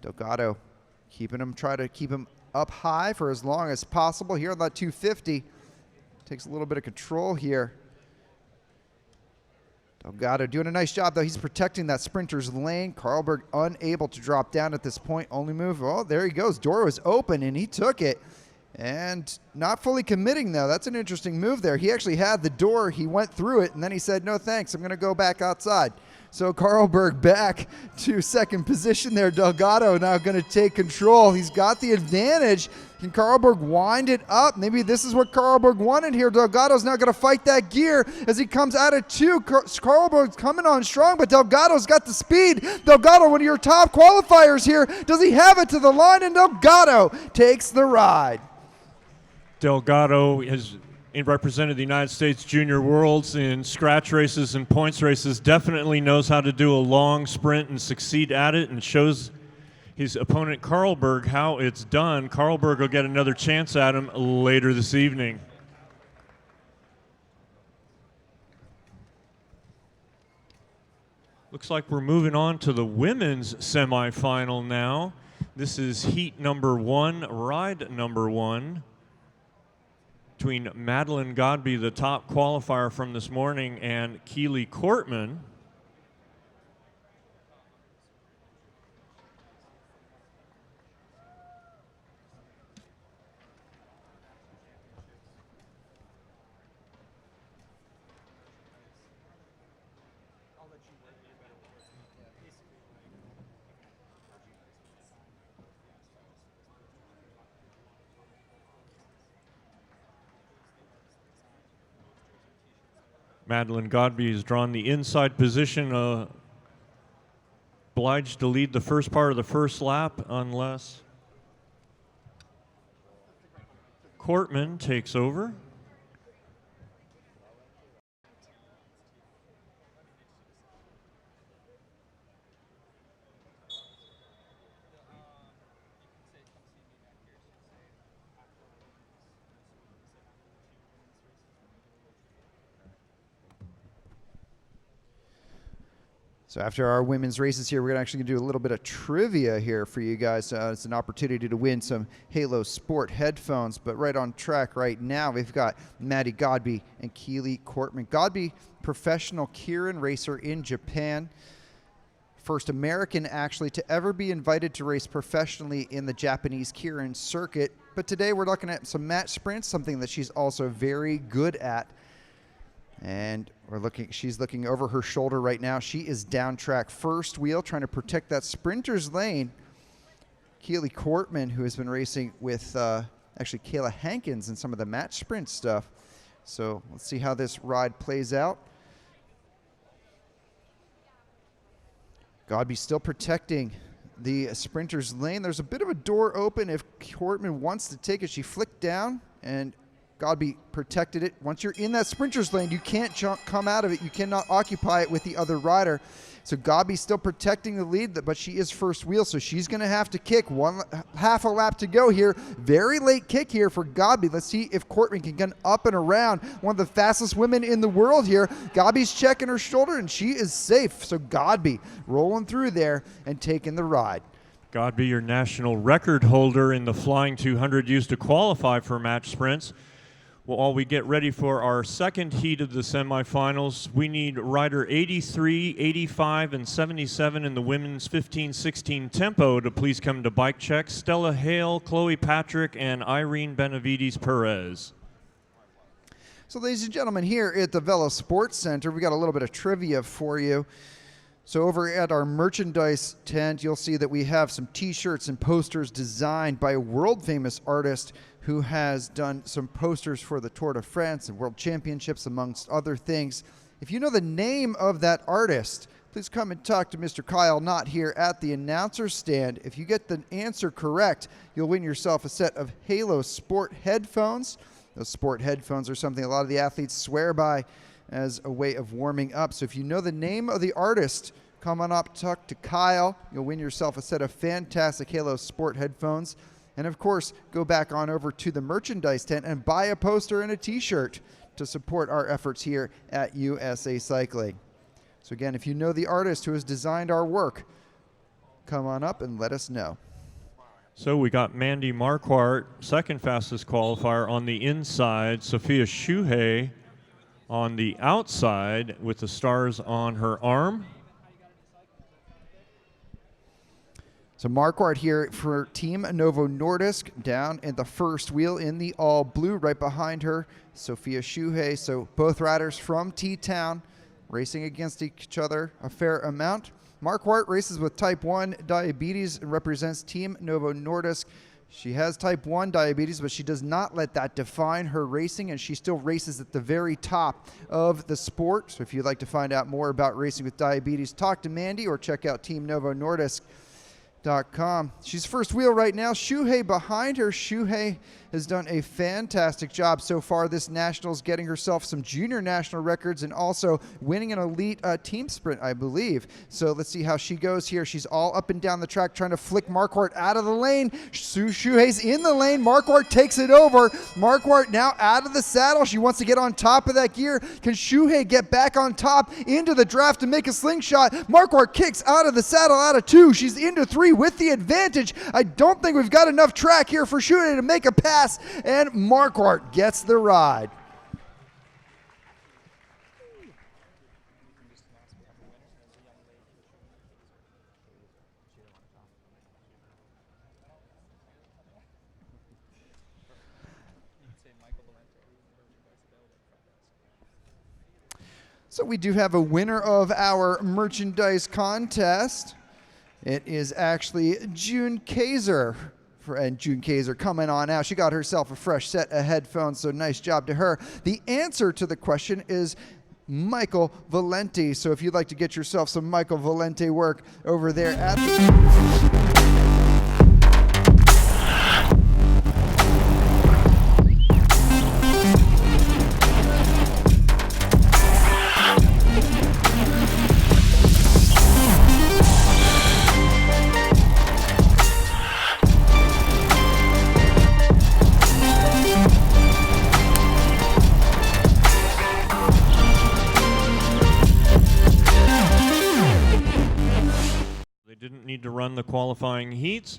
Delgado try to keep him up high for as long as possible here on that 250. Takes a little bit of control here. Delgado doing a nice job, though. He's protecting that sprinter's lane. Karlberg unable to drop down at this point. Only move. Oh, there he goes. Door was open, and he took it. And not fully committing, though. That's an interesting move there. He actually had the door. He went through it, and then he said, no thanks, I'm going to go back outside. So Karlberg back to second position there. Delgado now going to take control. He's got the advantage. Can Karlberg wind it up? Maybe this is what Karlberg wanted here. Delgado's now going to fight that gear as he comes out of two. Karlberg's coming on strong, but Delgado's got the speed. Delgado, one of your top qualifiers here. Does he have it to the line? And Delgado takes the ride. Delgado has represented the United States Junior Worlds in scratch races and points races, definitely knows how to do a long sprint and succeed at it, and shows his opponent Karlberg how it's done. Karlberg will get another chance at him later this evening. Looks like we're moving on to the women's semifinal now. This is heat number 1, ride number 1. Between Madeline Godby, the top qualifier from this morning, and Keely Courtman. Madeline Godby has drawn the inside position, obliged to lead the first part of the first lap unless Courtman takes over. So after our women's races here, we're actually going to do a little bit of trivia here for you guys. It's an opportunity to win some Halo Sport headphones. But right on track right now, we've got Maddie Godby and Keely Courtman. Godby, professional Keirin racer in Japan. First American, actually, to ever be invited to race professionally in the Japanese Keirin circuit. But today we're looking at some match sprints, something that she's also very good at. And she's looking over her shoulder right now. She is down track first wheel, trying to protect that sprinter's lane. Keely Courtman, who has been racing with actually Kayla Hankins in some of the match sprint stuff. So let's see how this ride plays out. Godby still protecting the sprinter's lane. There's a bit of a door open if Courtman wants to take it. She flicked down, and Godby protected it. Once you're in that sprinter's lane, you can't come out of it. You cannot occupy it with the other rider. So Godby's still protecting the lead, but she is first wheel, so she's going to have to kick. Half a lap to go here. Very late kick here for Godby. Let's see if Courtman can get up and around. One of the fastest women in the world here. Godby's checking her shoulder, and she is safe. So Godby rolling through there and taking the ride. Godby, your national record holder in the flying 200 used to qualify for match sprints. Well, while we get ready for our second heat of the semifinals, we need rider 83, 85, and 77 in the women's 15-16 tempo to please come to bike check. Stella Hale, Chloe Patrick, and Irene Benavides Perez. So ladies and gentlemen, here at the VELO Sports Center, we got a little bit of trivia for you. So over at our merchandise tent, you'll see that we have some t-shirts and posters designed by a world-famous artist who has done some posters for the Tour de France and World Championships, amongst other things. If you know the name of that artist, please come and talk to Mr. Kyle Knott here at the announcer stand. If you get the answer correct, you'll win yourself a set of Halo Sport headphones. Those sport headphones are something a lot of the athletes swear by as a way of warming up. So if you know the name of the artist, come on up, talk to Kyle. You'll win yourself a set of fantastic Halo Sport headphones. And of course, go back on over to the merchandise tent and buy a poster and a t-shirt to support our efforts here at USA Cycling. So again, if you know the artist who has designed our work, come on up and let us know. So we got Mandy Marquardt, second fastest qualifier on the inside. Sophia Shuhei on the outside with the stars on her arm. So Marquardt here for Team Novo Nordisk down in the first wheel in the all blue. Right behind her, Sophia Shuhei. So both riders from T-Town racing against each other a fair amount. Marquardt races with type 1 diabetes and represents Team Novo Nordisk. She has type 1 diabetes, but she does not let that define her racing, and she still races at the very top of the sport. So if you'd like to find out more about racing with diabetes, talk to Mandy or check out Team Novo Nordisk.com. She's first wheel right now. Shuhei behind her. Shuhei has done a fantastic job so far this Nationals, getting herself some junior national records and also winning an elite team sprint, I believe. So let's see how she goes here. She's all up and down the track trying to flick Marquardt out of the lane. Shuhei's in the lane. Marquardt takes it over. Marquardt now out of the saddle. She wants to get on top of that gear. Can Shuhei get back on top into the draft to make a slingshot? Marquardt kicks out of the saddle out of 2. She's into 3 with the advantage. I don't think we've got enough track here for Shuhei to make a pass, and Marquardt gets the ride. So we do have a winner of our merchandise contest. It is actually June Kaiser. And June Kaiser coming on out. She got herself a fresh set of headphones, so nice job to her. The answer to the question is Michael Valenti. So if you'd like to get yourself some Michael Valenti work over there at the... To run the qualifying heats,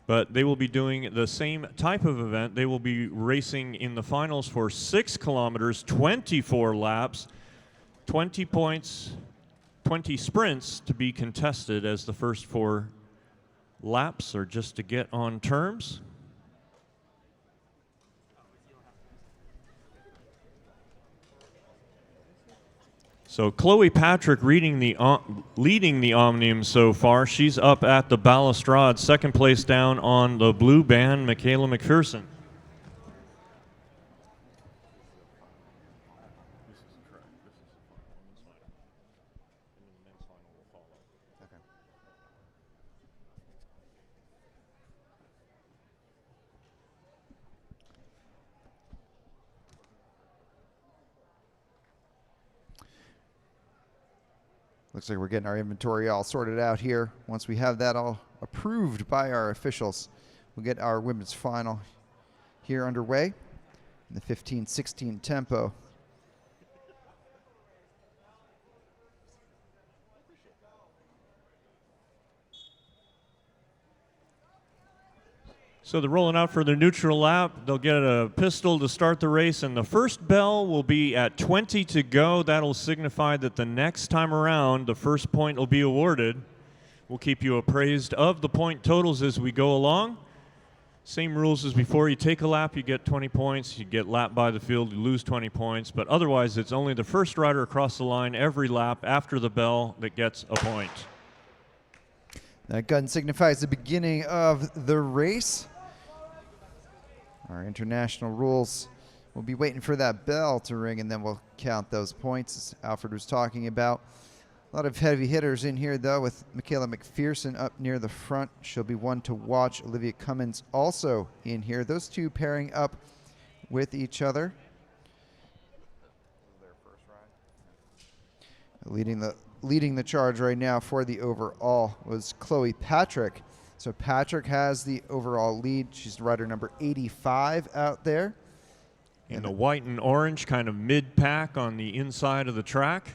but they will be doing the same type of event. They will be racing in the finals for 6 kilometers, 24 laps, 20 points, 20 sprints to be contested, as the first 4 laps are just to get on terms. So Chloe Patrick leading the Omnium so far. She's up at the balustrade, second place down on the blue band, Michaela McPherson. Looks like we're getting our inventory all sorted out here. Once we have that all approved by our officials, we'll get our women's final here underway in the 15-16 tempo. So they're rolling out for the neutral lap. They'll get a pistol to start the race, and the first bell will be at 20 to go. That'll signify that the next time around, the first point will be awarded. We'll keep you appraised of the point totals as we go along. Same rules as before. You take a lap, you get 20 points. You get lapped by the field, you lose 20 points. But otherwise, it's only the first rider across the line every lap after the bell that gets a point. That gun signifies the beginning of the race. Our international rules, we'll be waiting for that bell to ring, and then we'll count those points, as Alfred was talking about. A lot of heavy hitters in here, though, with Michaela McPherson up near the front. She'll be one to watch. Olivia Cummins also in here. Those two pairing up with each other. Leading the charge right now for the overall was Chloe Patrick. So Patrick has the overall lead. She's rider number 85 out there. In the white and orange, kind of mid-pack on the inside of the track.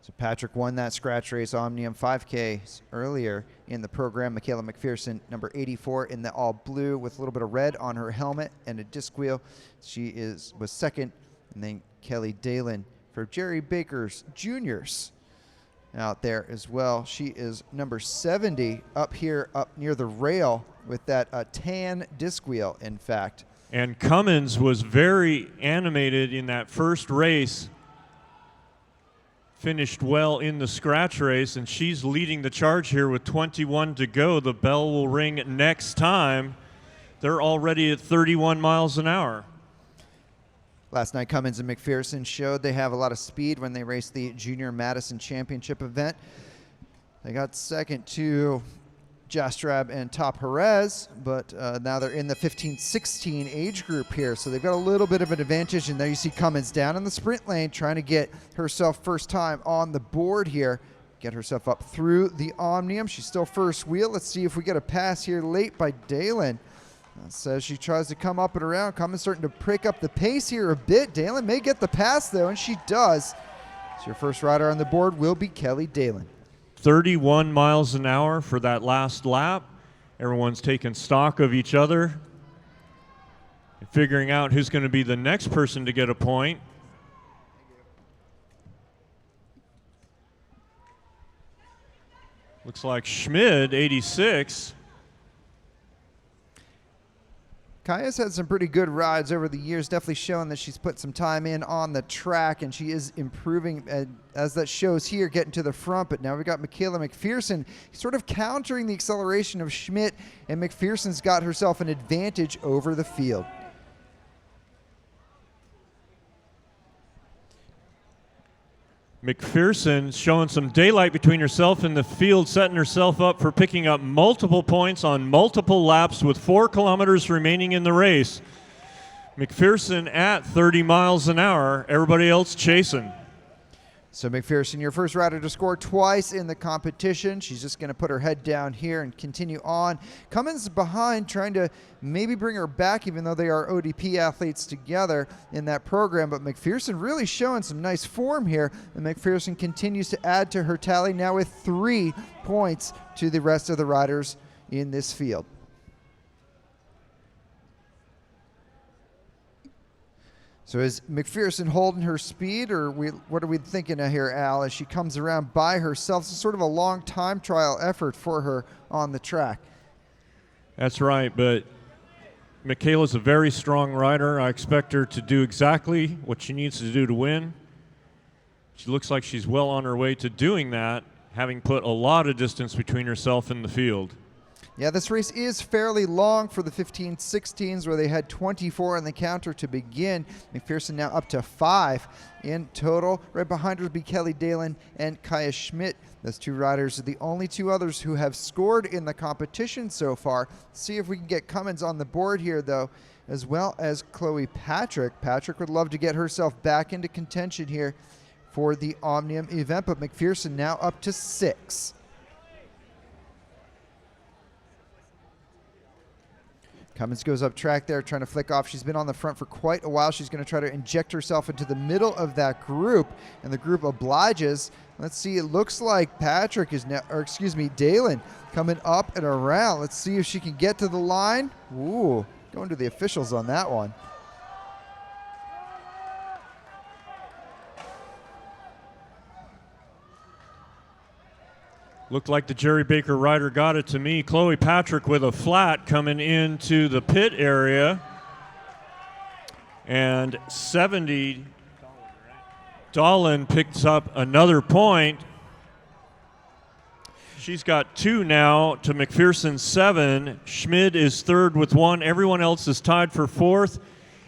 So Patrick won that scratch race Omnium 5K earlier in the program. Michaela McPherson, number 84 in the all blue with a little bit of red on her helmet and a disc wheel. She was second. And then Kelly Dalen for Jerry Baker's Juniors out there as well. She is number 70 up here, up near the rail with that tan disc wheel, in fact. And Cummins was very animated in that first race. Finished well in the scratch race, and she's leading the charge here with 21 to go. The bell will ring next time. They're already at 31 miles an hour. Last night, Cummins and McPherson showed they have a lot of speed when they raced the Junior Madison Championship event. They got second to Jastrab and Top Jerez, but now they're in the 15-16 age group here, so they've got a little bit of an advantage. And there you see Cummins down in the sprint lane trying to get herself first time on the board here, get herself up through the Omnium. She's still first wheel. Let's see if we get a pass here late by Dalen. Says she tries to come up and around. Cummins starting to pick up the pace here a bit. Dalen may get the pass though, and she does. So your first rider on the board will be Kelly Dalen. 31 miles an hour for that last lap. Everyone's taking stock of each other and figuring out who's going to be the next person to get a point. Looks like Schmid, 86. Kaya's had some pretty good rides over the years, definitely showing that she's put some time in on the track, and she is improving as that shows here, getting to the front. But now we've got Michaela McPherson sort of countering the acceleration of Schmidt, and McPherson's got herself an advantage over the field. McPherson showing some daylight between herself and the field, setting herself up for picking up multiple points on multiple laps with 4 kilometers remaining in the race. McPherson at 30 miles an hour, everybody else chasing. So McPherson, your first rider to score twice in the competition. She's just going to put her head down here and continue on. Cummins behind, trying to maybe bring her back, even though they are ODP athletes together in that program. But McPherson really showing some nice form here. And McPherson continues to add to her tally now with 3 points to the rest of the riders in this field. So is McPherson holding her speed, or what are we thinking of here, Al, as she comes around by herself? It's sort of a long time trial effort for her on the track. That's right, but Michaela's a very strong rider. I expect her to do exactly what she needs to do to win. She looks like she's well on her way to doing that, having put a lot of distance between herself and the field. Yeah, this race is fairly long for the 15-16s, where they had 24 on the counter to begin. McPherson now up to 5 in total. Right behind her will be Kelly Dalen and Kaya Schmidt. Those 2 riders are the only 2 others who have scored in the competition so far. See if we can get Cummins on the board here, though, as well as Chloe Patrick. Patrick would love to get herself back into contention here for the Omnium event, but McPherson now up to 6. Cummins goes up track there, trying to flick off. She's been on the front for quite a while. She's going to try to inject herself into the middle of that group, and the group obliges. Let's see, it looks like Patrick is now, or excuse me, Dalen coming up and around. Let's see if she can get to the line. Ooh, going to the officials on that one. Looked like the Jerry Baker rider got it to me. Chloe Patrick with a flat coming into the pit area. And 70, Dahlin picks up another point. She's got 2 now to McPherson's 7. Schmid is third with 1. Everyone else is tied for 4th.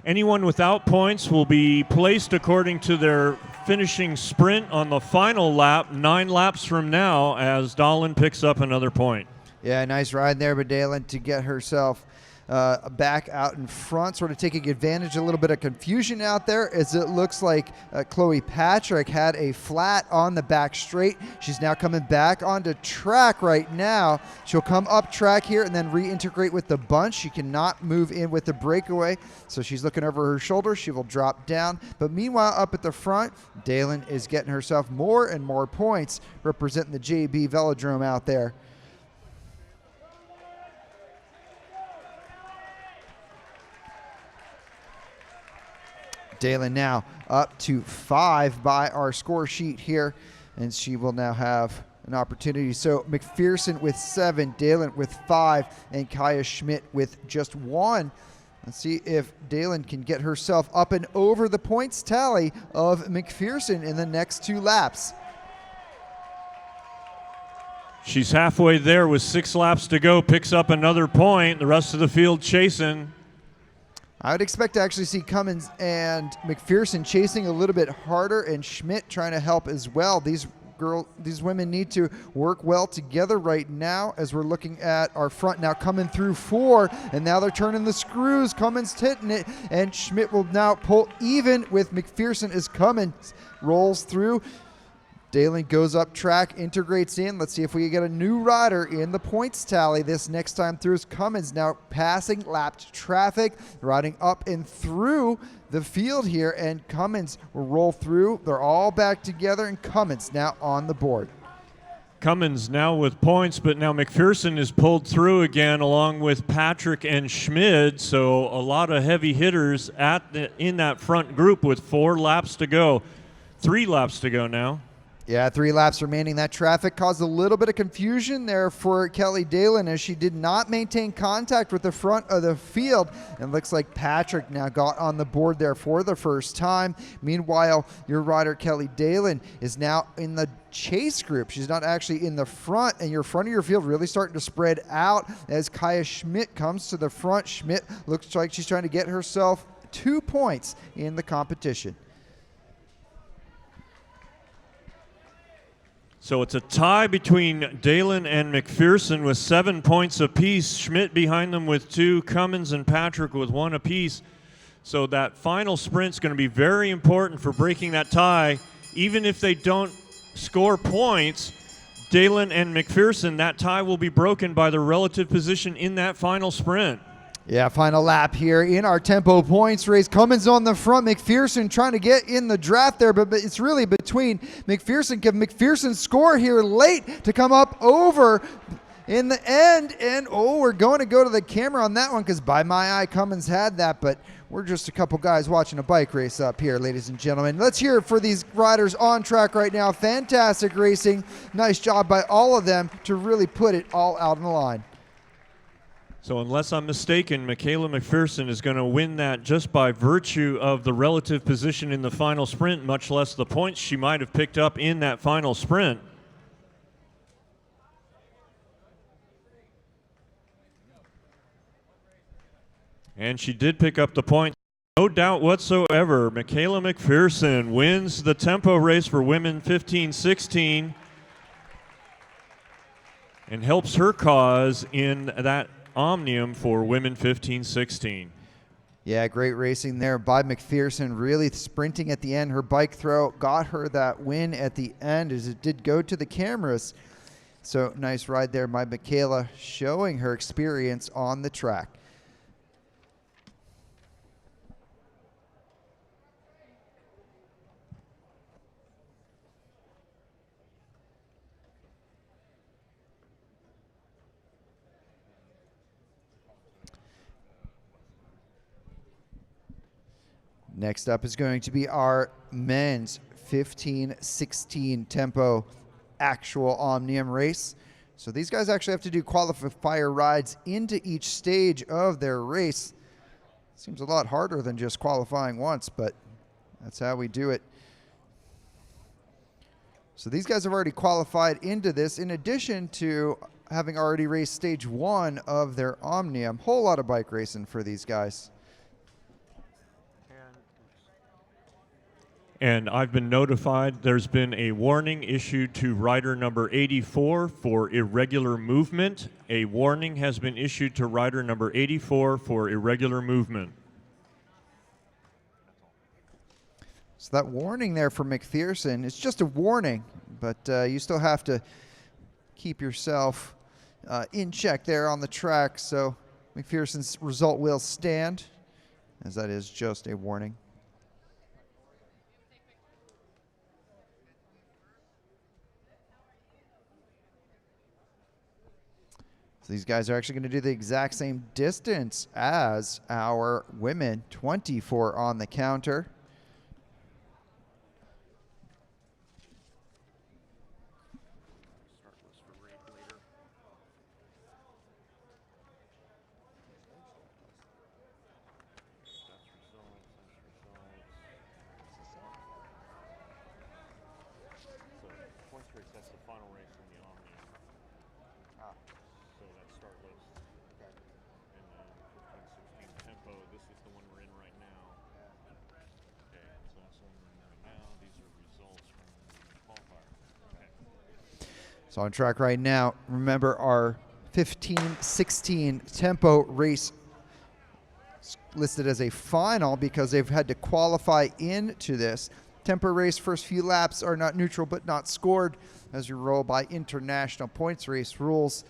Anyone without points will be placed according to their finishing sprint on the final lap, 9 laps from now, as Dahlin picks up another point. Yeah, nice ride there by Dalen to get herself back out in front, sort of taking advantage, a little bit of confusion out there, as it looks like Chloe Patrick had a flat on the back straight. She's now coming back onto track right now. She'll come up track here and then reintegrate with the bunch. She cannot move in with the breakaway, so she's looking over her shoulder. She will drop down. But meanwhile, up at the front, Dalen is getting herself more and more points, representing the JB Velodrome out there. Dalen now up to 5 by our score sheet here, and she will now have an opportunity. So McPherson with 7, Dalen with 5, and Kaya Schmidt with just 1. Let's see if Dalen can get herself up and over the points tally of McPherson in the next 2 laps. She's halfway there with 6 laps to go, picks up another point. The rest of the field chasing. I would expect to actually see Cummins and McPherson chasing a little bit harder, and Schmidt trying to help as well. These women need to work well together right now, as we're looking at our front now coming through 4, and now they're turning the screws. Cummins hitting it, and Schmidt will now pull even with McPherson as Cummins rolls through. Dalen goes up track, integrates in. Let's see if we get a new rider in the points tally this next time through. Is Cummins now passing lapped traffic, riding up and through the field here, and Cummins will roll through. They're all back together, and Cummins now on the board. Cummins now with points, but now McPherson is pulled through again along with Patrick and Schmid. So a lot of heavy hitters in that front group with 4 laps to go. 3 laps to go now. Yeah, 3 laps remaining. That traffic caused a little bit of confusion there for Kelly Dalen, as she did not maintain contact with the front of the field. And looks like Patrick now got on the board there for the first time. Meanwhile, your rider Kelly Dalen is now in the chase group. She's not actually in the front, and your front of your field really starting to spread out as Kaya Schmidt comes to the front. Schmidt looks like she's trying to get herself 2 points in the competition. So it's a tie between Dalen and McPherson with 7 points apiece. Schmidt behind them with 2, Cummins and Patrick with 1 apiece. So that final sprint's going to be very important for breaking that tie. Even if they don't score points, Dalen and McPherson, that tie will be broken by their relative position in that final sprint. Yeah, final lap here in our tempo points race. Cummins on the front. McPherson trying to get in the draft there, but it's really between McPherson. Can McPherson score here late to come up over in the end? And we're going to go to the camera on that one, because by my eye, Cummins had that, but we're just a couple guys watching a bike race up here, ladies and gentlemen. Let's hear it for these riders on track right now. Fantastic racing. Nice job by all of them to really put it all out on the line. So unless I'm mistaken, Michaela McPherson is going to win that just by virtue of the relative position in the final sprint, much less the points she might have picked up in that final sprint. And she did pick up the points. No doubt whatsoever, Michaela McPherson wins the tempo race for women 15-16 and helps her cause in that Omnium for women 15-16. Yeah, great racing there by McPherson, really sprinting at the end. Her bike throw got her that win at the end, as it did go to the cameras. So nice ride there by Michaela, showing her experience on the track. Next up is going to be our men's 15-16 tempo actual Omnium race. So these guys actually have to do qualifier rides into each stage of their race. Seems a lot harder than just qualifying once, but that's how we do it. So these guys have already qualified into this, in addition to having already raced stage 1 of their Omnium. Whole lot of bike racing for these guys. And I've been notified there's been a warning issued to rider number 84 for irregular movement. A warning has been issued to rider number 84 for irregular movement. So that warning there for McPherson, it's just a warning, but you still have to keep yourself in check there on the track. So McPherson's result will stand, as that is just a warning. So these guys are actually going to do the exact same distance as our women, 24 on the counter. That's the final race in the Omnium. So that's start list. Okay. And then 15-16 tempo. This is the one we're in right now. Okay, so that's the one we're in right now. These are results from the qualifier. Okay. So on track right now, remember our 15-16 tempo race listed as a final because they've had to qualify into this. Tempo race first few laps are not neutral but not scored as you roll by international points race rules.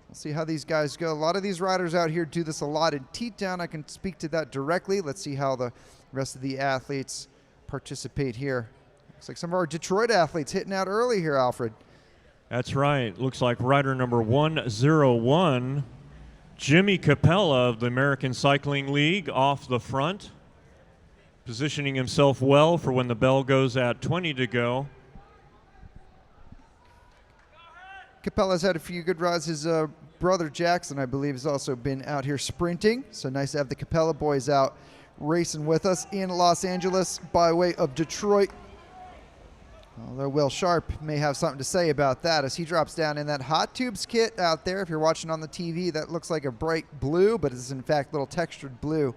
We'll see how these guys go. A lot of these riders out here do this a lot in T-Town. I can speak to that directly. Let's see how the rest of the athletes participate here. Looks like some of our Detroit athletes hitting out early here, Alfred. That's right. Looks like rider number 101, Jimmy Capella of the American Cycling League, off the front, positioning himself well for when the bell goes at 20 to go. Capella's had a few good rides. His brother Jackson, I believe, has also been out here sprinting. So nice to have the Capella boys out racing with us in Los Angeles by way of Detroit. Although Will Sharp may have something to say about that as he drops down in that Hot Tubes kit out there. If you're watching on the TV, that looks like a bright blue, but it's in fact little textured blue.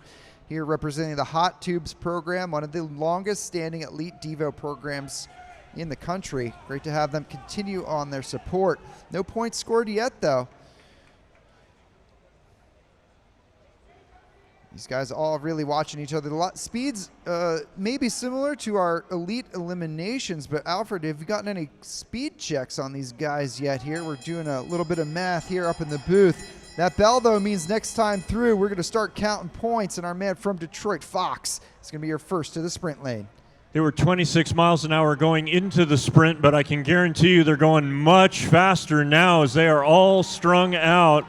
Here representing the Hot Tubes program, one of the longest standing elite Devo programs in the country. Great to have them continue on their support. No points scored yet, though. These guys all really watching each other. Speeds may be similar to our elite eliminations, but Alfred, have you gotten any speed checks on these guys yet here? We're doing a little bit of math here up in the booth. That bell, though, means next time through, we're going to start counting points, and our man from Detroit, Fox, is going to be your first to the sprint lane. They were 26 miles an hour going into the sprint, but I can guarantee you they're going much faster now as they are all strung out.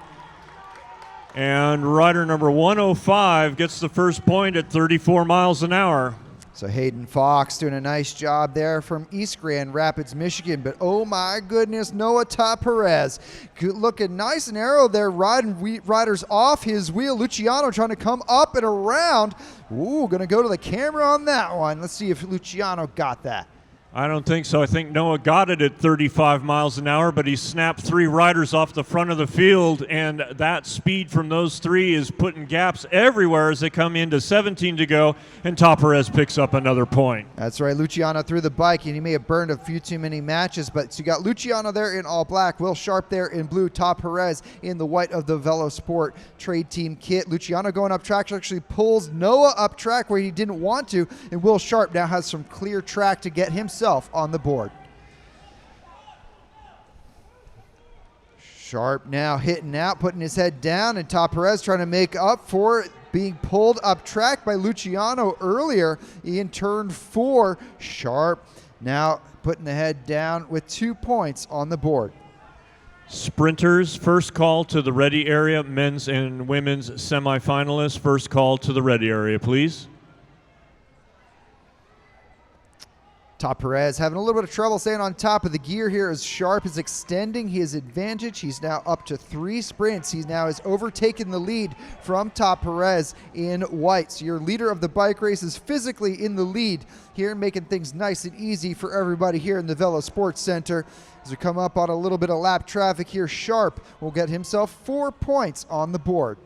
And rider number 105 gets the first point at 34 miles an hour. So Hayden Fox doing a nice job there from East Grand Rapids, Michigan. But oh my goodness, Noah Perez looking nice and arrow there, riding riders off his wheel. Luciano trying to come up and around. Ooh, gonna go to the camera on that one. Let's see if Luciano got that. I don't think so. I think Noah got it at 35 miles an hour, but he snapped 3 riders off the front of the field, and that speed from those 3 is putting gaps everywhere as they come into 17 to go, and Perez picks up another point. That's right. Luciano threw the bike, and he may have burned a few too many matches, but so you got Luciano there in all black, Will Sharp there in blue, Perez in the white of the Velo Sport trade team kit. Luciano going up track actually pulls Noah up track where he didn't want to, and Will Sharp now has some clear track to get himself on the board. Sharp now hitting out, putting his head down, and Perez trying to make up for being pulled up track by Luciano earlier in turn 4. Sharp now putting the head down with 2 points on the board. Sprinters, first call to the ready area. Men's and women's semifinalists, first call to the ready area, please. Perez having a little bit of trouble staying on top of the gear here as Sharp is extending his advantage. He's now up to 3 sprints. He now has overtaken the lead from Perez in white. So your leader of the bike race is physically in the lead here, making things nice and easy for everybody here in the Velo Sports Center. As we come up on a little bit of lap traffic here, Sharp will get himself 4 points on the board.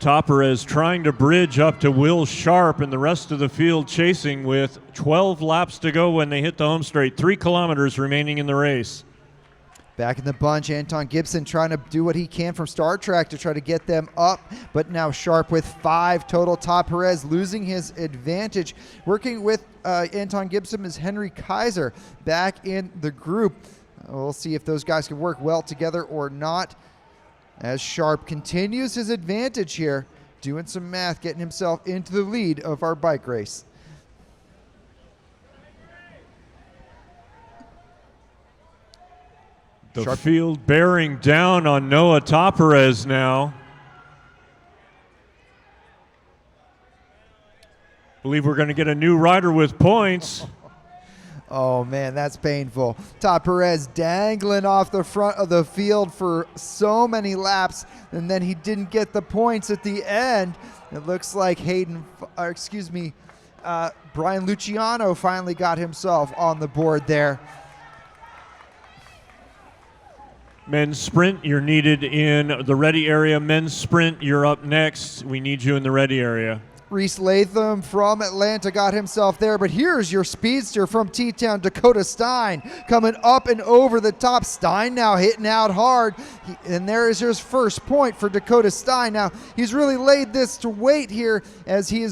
Noah Perez trying to bridge up to Will Sharp and the rest of the field chasing with 12 laps to go when they hit the home straight. 3 kilometers remaining in the race. Back in the bunch, Anton Gibson trying to do what he can from Star Trek to try to get them up, but now Sharp with 5 total. Todd Perez losing his advantage. Working with Anton Gibson is Henry Kaiser back in the group. We'll see if those guys can work well together or not, as Sharp continues his advantage here, doing some math, getting himself into the lead of our bike race. The field bearing down on Noah Perez now. Believe we're going to get a new rider with points. Oh man, that's painful. Todd Perez dangling off the front of the field for so many laps, and then he didn't get the points at the end. It looks like Brian Luciano finally got himself on the board there. Men's sprint, you're needed in the ready area. Men's sprint, you're up next. We need you in the ready area. Reese Latham from Atlanta got himself there, but here's your speedster from T-Town, Dakota Stein, coming up and over the top. Stein now hitting out hard, and there is his first point for Dakota Stein. Now, he's really laid this to wait here, as he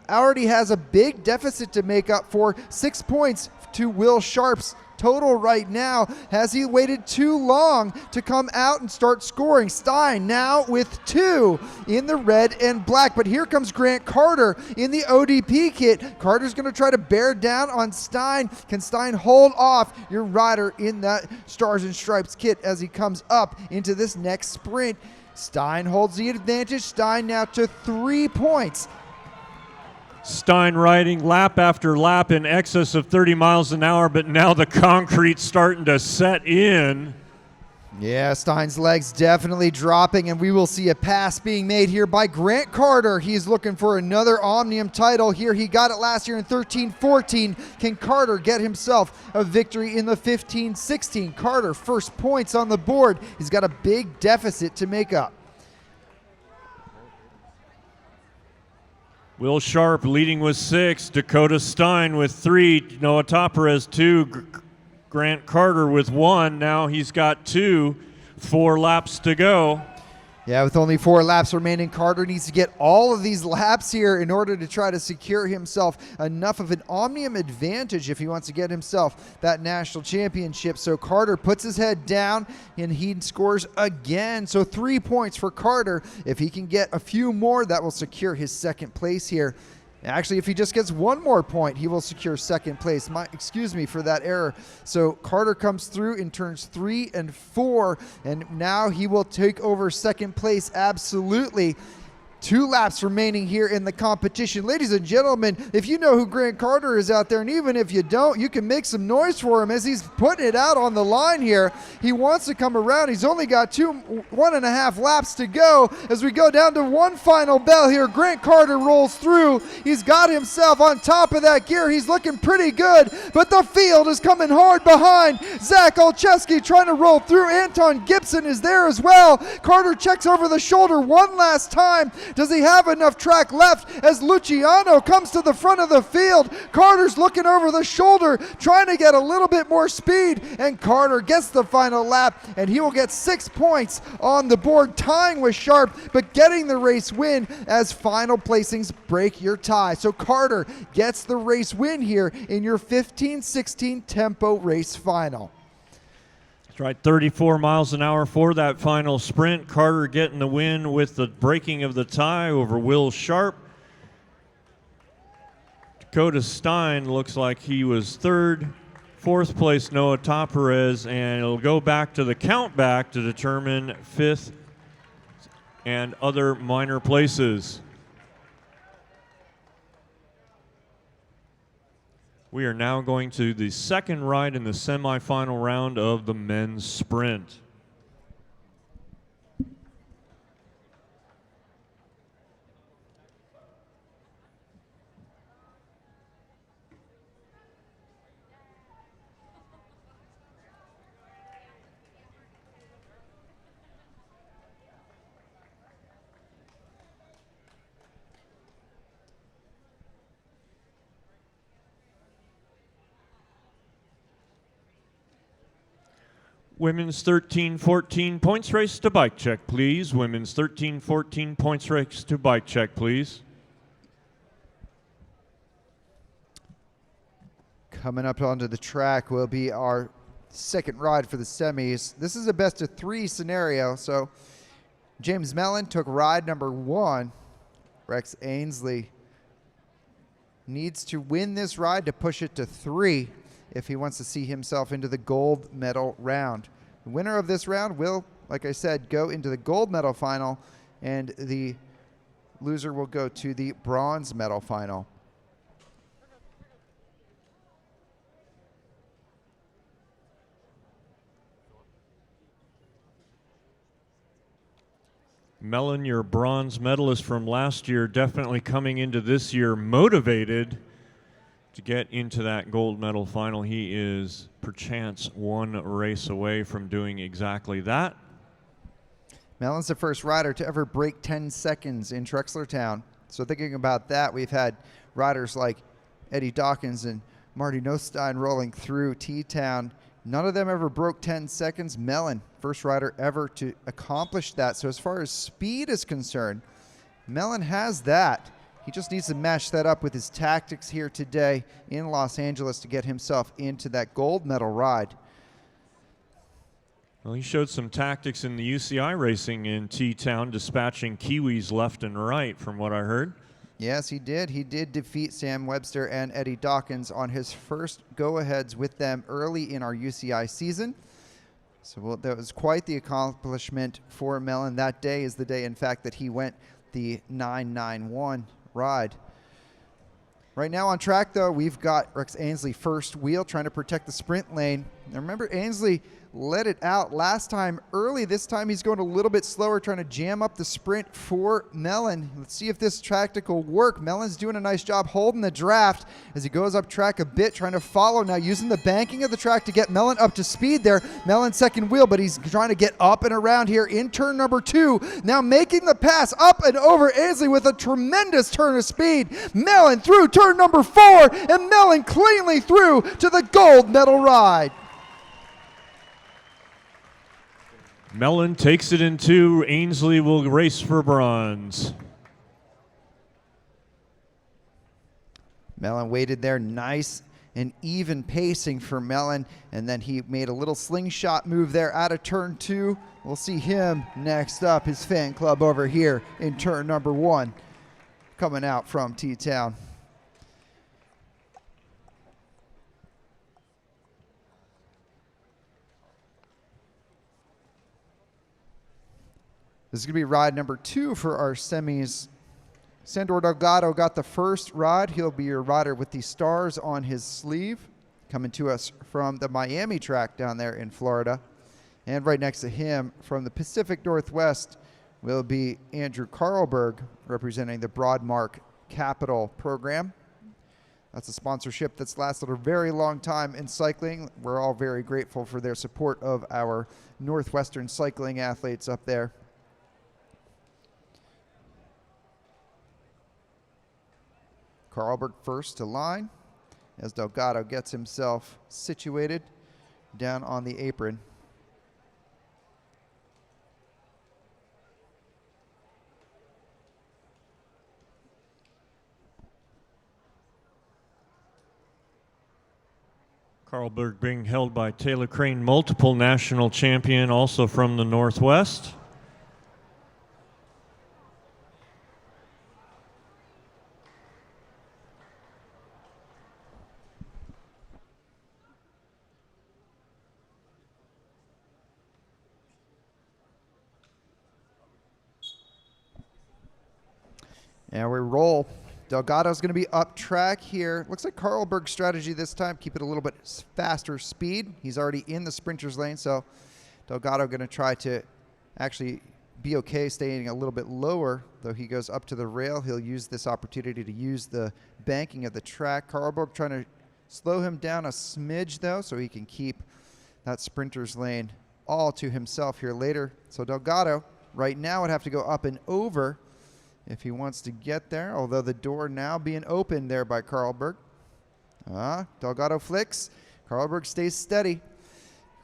already has a big deficit to make up for. 6 points to Will Sharp's total right now. Has he waited too long to come out and start scoring? Stein now with 2 in the red and black, but here comes Grant Carter in the ODP kit. Carter's going to try to bear down on Stein. Can Stein hold off your rider in that Stars and Stripes kit as he comes up into this next sprint? Stein holds the advantage. Stein now to 3 points. Stein riding lap after lap in excess of 30 miles an hour, but now the concrete's starting to set in. Yeah, Stein's legs definitely dropping, and we will see a pass being made here by Grant Carter. He's looking for another Omnium title here. He got it last year in 13-14. Can Carter get himself a victory in the 15-16? Carter, first points on the board. He's got a big deficit to make up. Will Sharp leading with 6, Dakota Stein with 3, Noah Perez 2, Grant Carter with 1. Now he's got 2, 4 laps to go. Yeah, with only 4 laps remaining, Carter needs to get all of these laps here in order to try to secure himself enough of an Omnium advantage if he wants to get himself that national championship. So Carter puts his head down and he scores again. So 3 points for Carter. If he can get a few more, that will secure his second place here. Actually, if he just gets 1 more point, he will secure second place. Excuse me for that error. So Carter comes through in turns 3 and 4, and now he will take over second place absolutely. 2 laps remaining here in the competition. Ladies and gentlemen, if you know who Grant Carter is out there, and even if you don't, you can make some noise for him as he's putting it out on the line here. He wants to come around. He's only got 1.5 laps to go as we go down to one final bell here. Grant Carter rolls through. He's got himself on top of that gear. He's looking pretty good, but the field is coming hard behind. Zach Olszewski trying to roll through. Anton Gibson is there as well. Carter checks over the shoulder one last time. Does he have enough track left as Luciano comes to the front of the field? Carter's looking over the shoulder, trying to get a little bit more speed, and Carter gets the final lap, and he will get 6 points on the board, tying with Sharp, but getting the race win as final placings break your tie. So Carter gets the race win here in your 15-16 tempo race final. That's right, 34 miles an hour for that final sprint. Carter getting the win with the breaking of the tie over Will Sharp. Dakota Stein looks like he was 3rd. 4th place, Noah Perez, and it'll go back to the count back to determine 5th and other minor places. We are now going to the second ride in the semifinal round of the men's sprint. Women's 13-14 points race to bike check, please. Women's 13-14 points race to bike check, please. Coming up onto the track will be our second ride for the semis. This is a best of 3 scenario. So James Mellon took ride number 1. Rex Ainsley needs to win this ride to push it to 3 if he wants to see himself into the gold medal round. The winner of this round will, like I said, go into the gold medal final, and the loser will go to the bronze medal final. Mellon, your bronze medalist from last year, definitely coming into this year motivated to get into that gold medal final. He is perchance 1 race away from doing exactly that. Mellon's the first rider to ever break 10 seconds in Trexlertown. So thinking about that, we've had riders like Eddie Dawkins and Marty Nostein rolling through T-Town. None of them ever broke 10 seconds. Mellon, first rider ever to accomplish that. So as far as speed is concerned, Mellon has that. He just needs to match that up with his tactics here today in Los Angeles to get himself into that gold medal ride. Well, he showed some tactics in the UCI racing in T-Town, dispatching Kiwis left and right, from what I heard. Yes, he did. He did defeat Sam Webster and Eddie Dawkins on his first go-aheads with them early in our UCI season. So that was quite the accomplishment for Mellon. That day is the day, in fact, that he went the 991 ride. Right now on track, though, we've got Rex Ainsley first wheel trying to protect the sprint lane. Now remember, Ainsley let it out last time early. This time he's going a little bit slower, trying to jam up the sprint for Mellon. Let's see if this tactic will work. Mellon's doing a nice job holding the draft as he goes up track a bit, trying to follow now, using the banking of the track to get Mellon up to speed there. Mellon second wheel, but he's trying to get up and around here in turn number 2. Now making the pass up and over Ainsley with a tremendous turn of speed. Mellon through turn number 4, and Mellon cleanly through to the gold medal ride. Mellon takes it in 2. Ainsley will race for bronze. Mellon waited there, nice and even pacing for Mellon, and then he made a little slingshot move there out of turn 2. We'll see him next up, his fan club over here in turn number 1, coming out from T-Town. This is going to be ride number 2 for our semis. Sandor Delgado got the first ride. He'll be your rider with the stars on his sleeve, coming to us from the Miami track down there in Florida. And right next to him from the Pacific Northwest will be Andrew Carlberg, representing the Broadmark Capital program. That's a sponsorship that's lasted a very long time in cycling. We're all very grateful for their support of our Northwestern cycling athletes up there. Carlberg first to line as Delgado gets himself situated down on the apron. Carlberg being held by Taylor Crane, multiple national champion, also from the Northwest. And we roll. Delgado's going to be up track here. Looks like Carlberg's strategy this time, keep it a little bit faster speed. He's already in the sprinter's lane, so Delgado going to try to actually be okay staying a little bit lower. Though he goes up to the rail, he'll use this opportunity to use the banking of the track. Carlberg trying to slow him down a smidge, though, so he can keep that sprinter's lane all to himself here later. So Delgado right now would have to go up and over if he wants to get there, although the door now being opened there by Carlberg. Delgado flicks. Carlberg stays steady.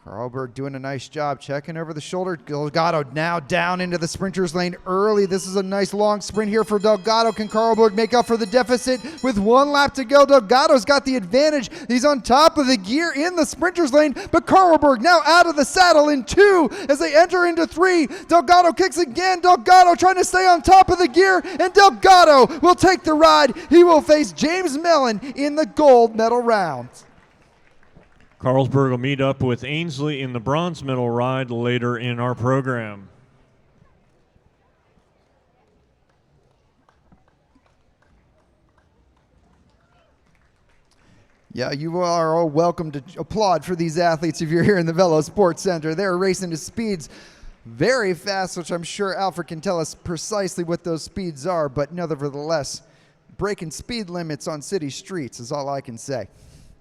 Carlberg doing a nice job checking over the shoulder. Delgado now down into the sprinter's lane early. This is a nice long sprint here for Delgado. Can Carlberg make up for the deficit with 1 lap to go? Delgado's got the advantage. He's on top of the gear in the sprinter's lane, but Carlberg now out of the saddle in 2 as they enter into 3. Delgado kicks again. Delgado trying to stay on top of the gear, and Delgado will take the ride. He will face James Mellon in the gold medal round. Carlsberg will meet up with Ainsley in the bronze medal ride later in our program. Yeah, you are all welcome to applaud for these athletes if you're here in the VELO Sports Center. They're racing to speeds very fast, which I'm sure Alfred can tell us precisely what those speeds are, but nevertheless, breaking speed limits on city streets is all I can say.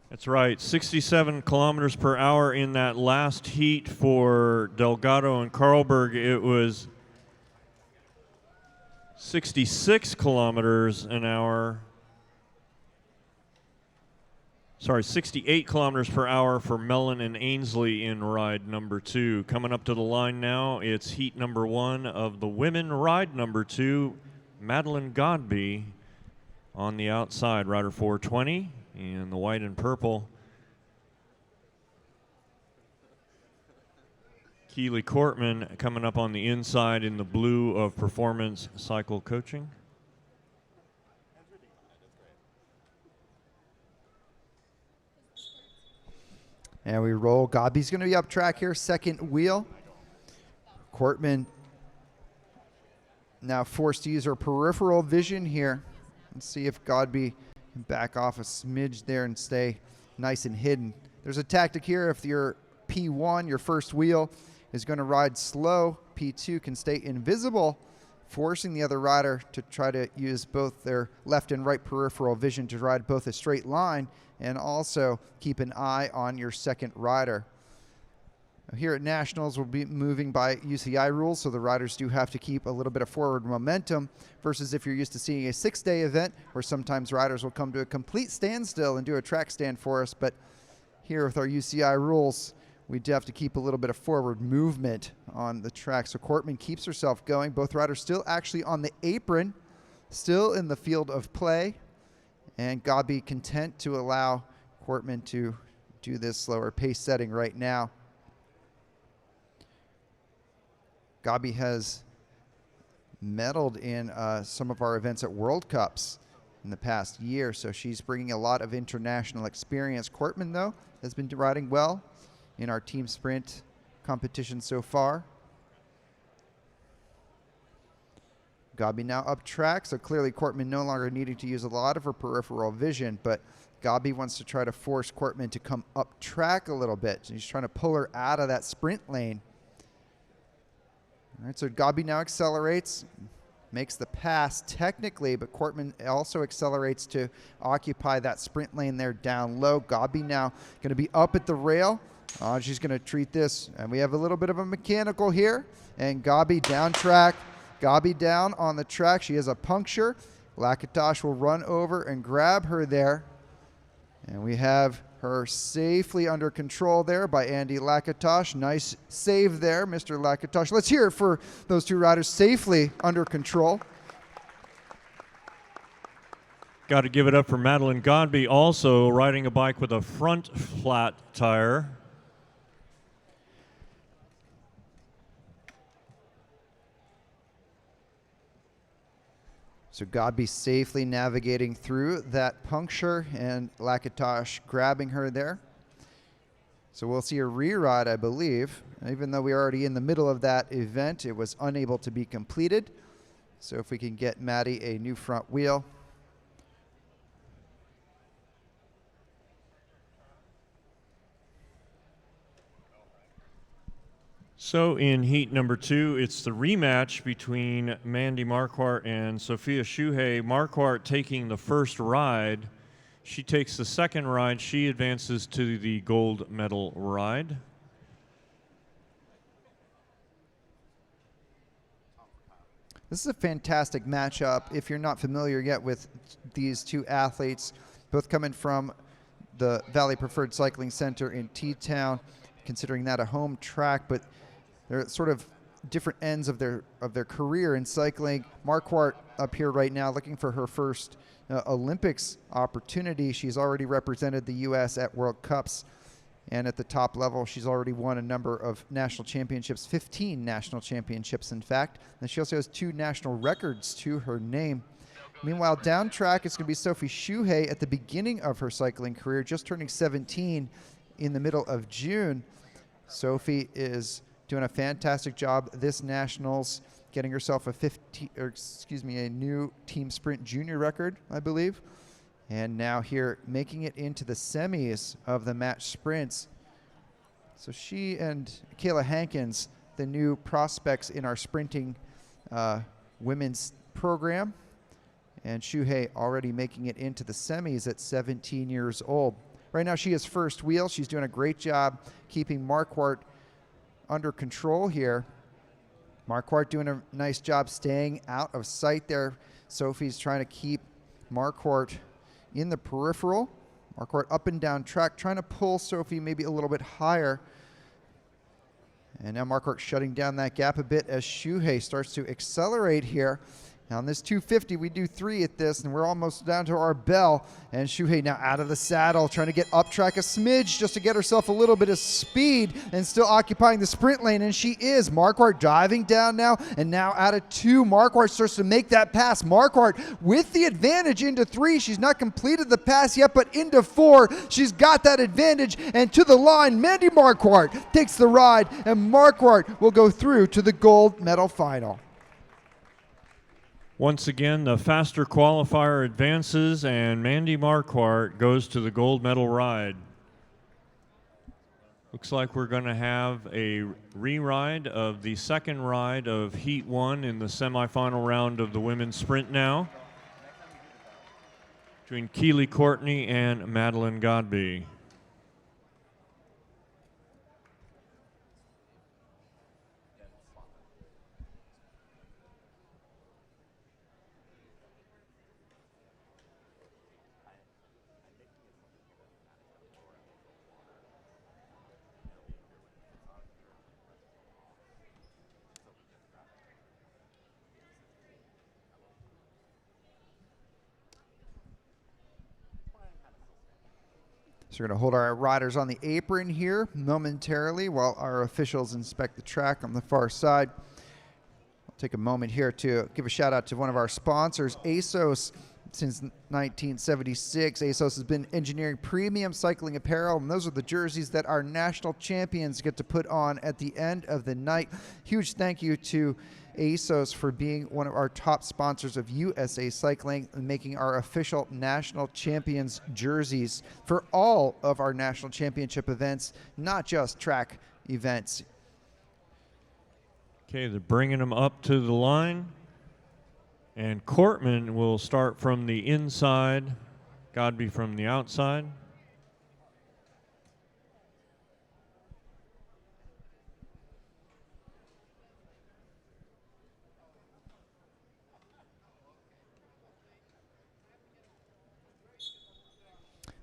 That's right, 67 kilometers per hour in that last heat for Delgado and Carlberg. It was 66 kilometers an hour. Sorry, 68 kilometers per hour for Mellon and Ainsley in ride number 2. Coming up to the line now, it's heat number 1 of the women ride number 2. Madeline Godby on the outside, rider 420 in the white and purple. Keely Cortman coming up on the inside in the blue of Performance Cycle Coaching. And we roll. Godby's going to be up track here, second wheel. Cortman now forced to use her peripheral vision here. Let's see if Godby can back off a smidge there and stay nice and hidden. There's a tactic here. If your P1, your first wheel, is going to ride slow, P2 can stay invisible, forcing the other rider to try to use both their left and right peripheral vision to ride both a straight line and also keep an eye on your second rider. Here at Nationals, we'll be moving by UCI rules, so the riders do have to keep a little bit of forward momentum versus if you're used to seeing a 6-day event where sometimes riders will come to a complete standstill and do a track stand for us. But here with our UCI rules, we do have to keep a little bit of forward movement on the track. So Cortman keeps herself going. Both riders still actually on the apron, still in the field of play. And Godby content to allow Cortman to do this slower pace setting right now. Godby has medaled in some of our events at World Cups in the past year, so she's bringing a lot of international experience. Cortman, though, has been riding well in our team sprint competition so far. Godby now up track, so clearly Cortman no longer needing to use a lot of her peripheral vision, but Godby wants to try to force Cortman to come up track a little bit. So he's trying to pull her out of that sprint lane. All right, so Godby now accelerates, makes the pass technically, but Cortman also accelerates to occupy that sprint lane there down low. Godby now going to be up at the rail. She's going to treat this, and we have a little bit of a mechanical here, and Godby down track. Godby down on the track. She has a puncture. Lakatosh will run over and grab her there, and we have her safely under control there by Andy Lakatosh. Nice save there, Mr. Lakatosh. Let's hear it for those two riders safely under control. Got to give it up for Madeline Godby, also riding a bike with a front flat tire. So Godby safely navigating through that puncture and Lakatosh grabbing her there. So we'll see a re-ride, I believe. Even though we are already in the middle of that event, it was unable to be completed. So if we can get Maddie a new front wheel. So in heat number 2, it's the rematch between Mandy Marquardt and Sophia Shuhei. Marquardt taking the first ride. She takes the second ride. She advances to the gold medal ride. This is a fantastic matchup. If you're not familiar yet with these two athletes, both coming from the Valley Preferred Cycling Center in T-Town, considering that a home track, but they're sort of different ends of their career in cycling. Marquardt up here right now looking for her first Olympics opportunity. She's already represented the U.S. at World Cups, and at the top level she's already won a number of national championships, 15 national championships in fact, and she also has 2 national records to her name. Meanwhile, down track, it's going to be Sophie Shuhei at the beginning of her cycling career, just turning 17 in the middle of June. Sophie is doing a fantastic job this nationals, getting herself a new team sprint junior record, I believe. And now here making it into the semis of the match sprints. So she and Kayla Hankins, the new prospects in our sprinting women's program. And Shuhei already making it into the semis at 17 years old. Right now she is first wheel. She's doing a great job keeping Marquardt under control here. Marquardt doing a nice job staying out of sight there. Sophie's trying to keep Marquardt in the peripheral. Marquardt up and down track, trying to pull Sophie maybe a little bit higher. And now Marquardt shutting down that gap a bit as Shuhei starts to accelerate here. Now on this 250, we do 3 at this, and we're almost down to our bell. And Shuhei now out of the saddle, trying to get up track a smidge just to get herself a little bit of speed and still occupying the sprint lane, and she is. Marquardt diving down now, and now out of 2. Marquardt starts to make that pass. Marquardt with the advantage into 3. She's not completed the pass yet, but into 4. She's got that advantage, and to the line, Mandy Marquardt takes the ride, and Marquardt will go through to the gold medal final. Once again, the faster qualifier advances, and Mandy Marquardt goes to the gold medal ride. Looks like we're going to have a re-ride of the second ride of Heat 1 in the semifinal round of the women's sprint now, between Keely Courtney and Madeline Godby. So we're going to hold our riders on the apron here momentarily while our officials inspect the track on the far side. I'll take a moment here to give a shout out to one of our sponsors, ASOS. Since 1976, ASOS has been engineering premium cycling apparel, and those are the jerseys that our national champions get to put on at the end of the night. Huge thank you to ASOS for being one of our top sponsors of USA Cycling and making our official national champions jerseys for all of our national championship events, not just track events. Okay, they're bringing them up to the line. And Cortman will start from the inside, Godby from the outside.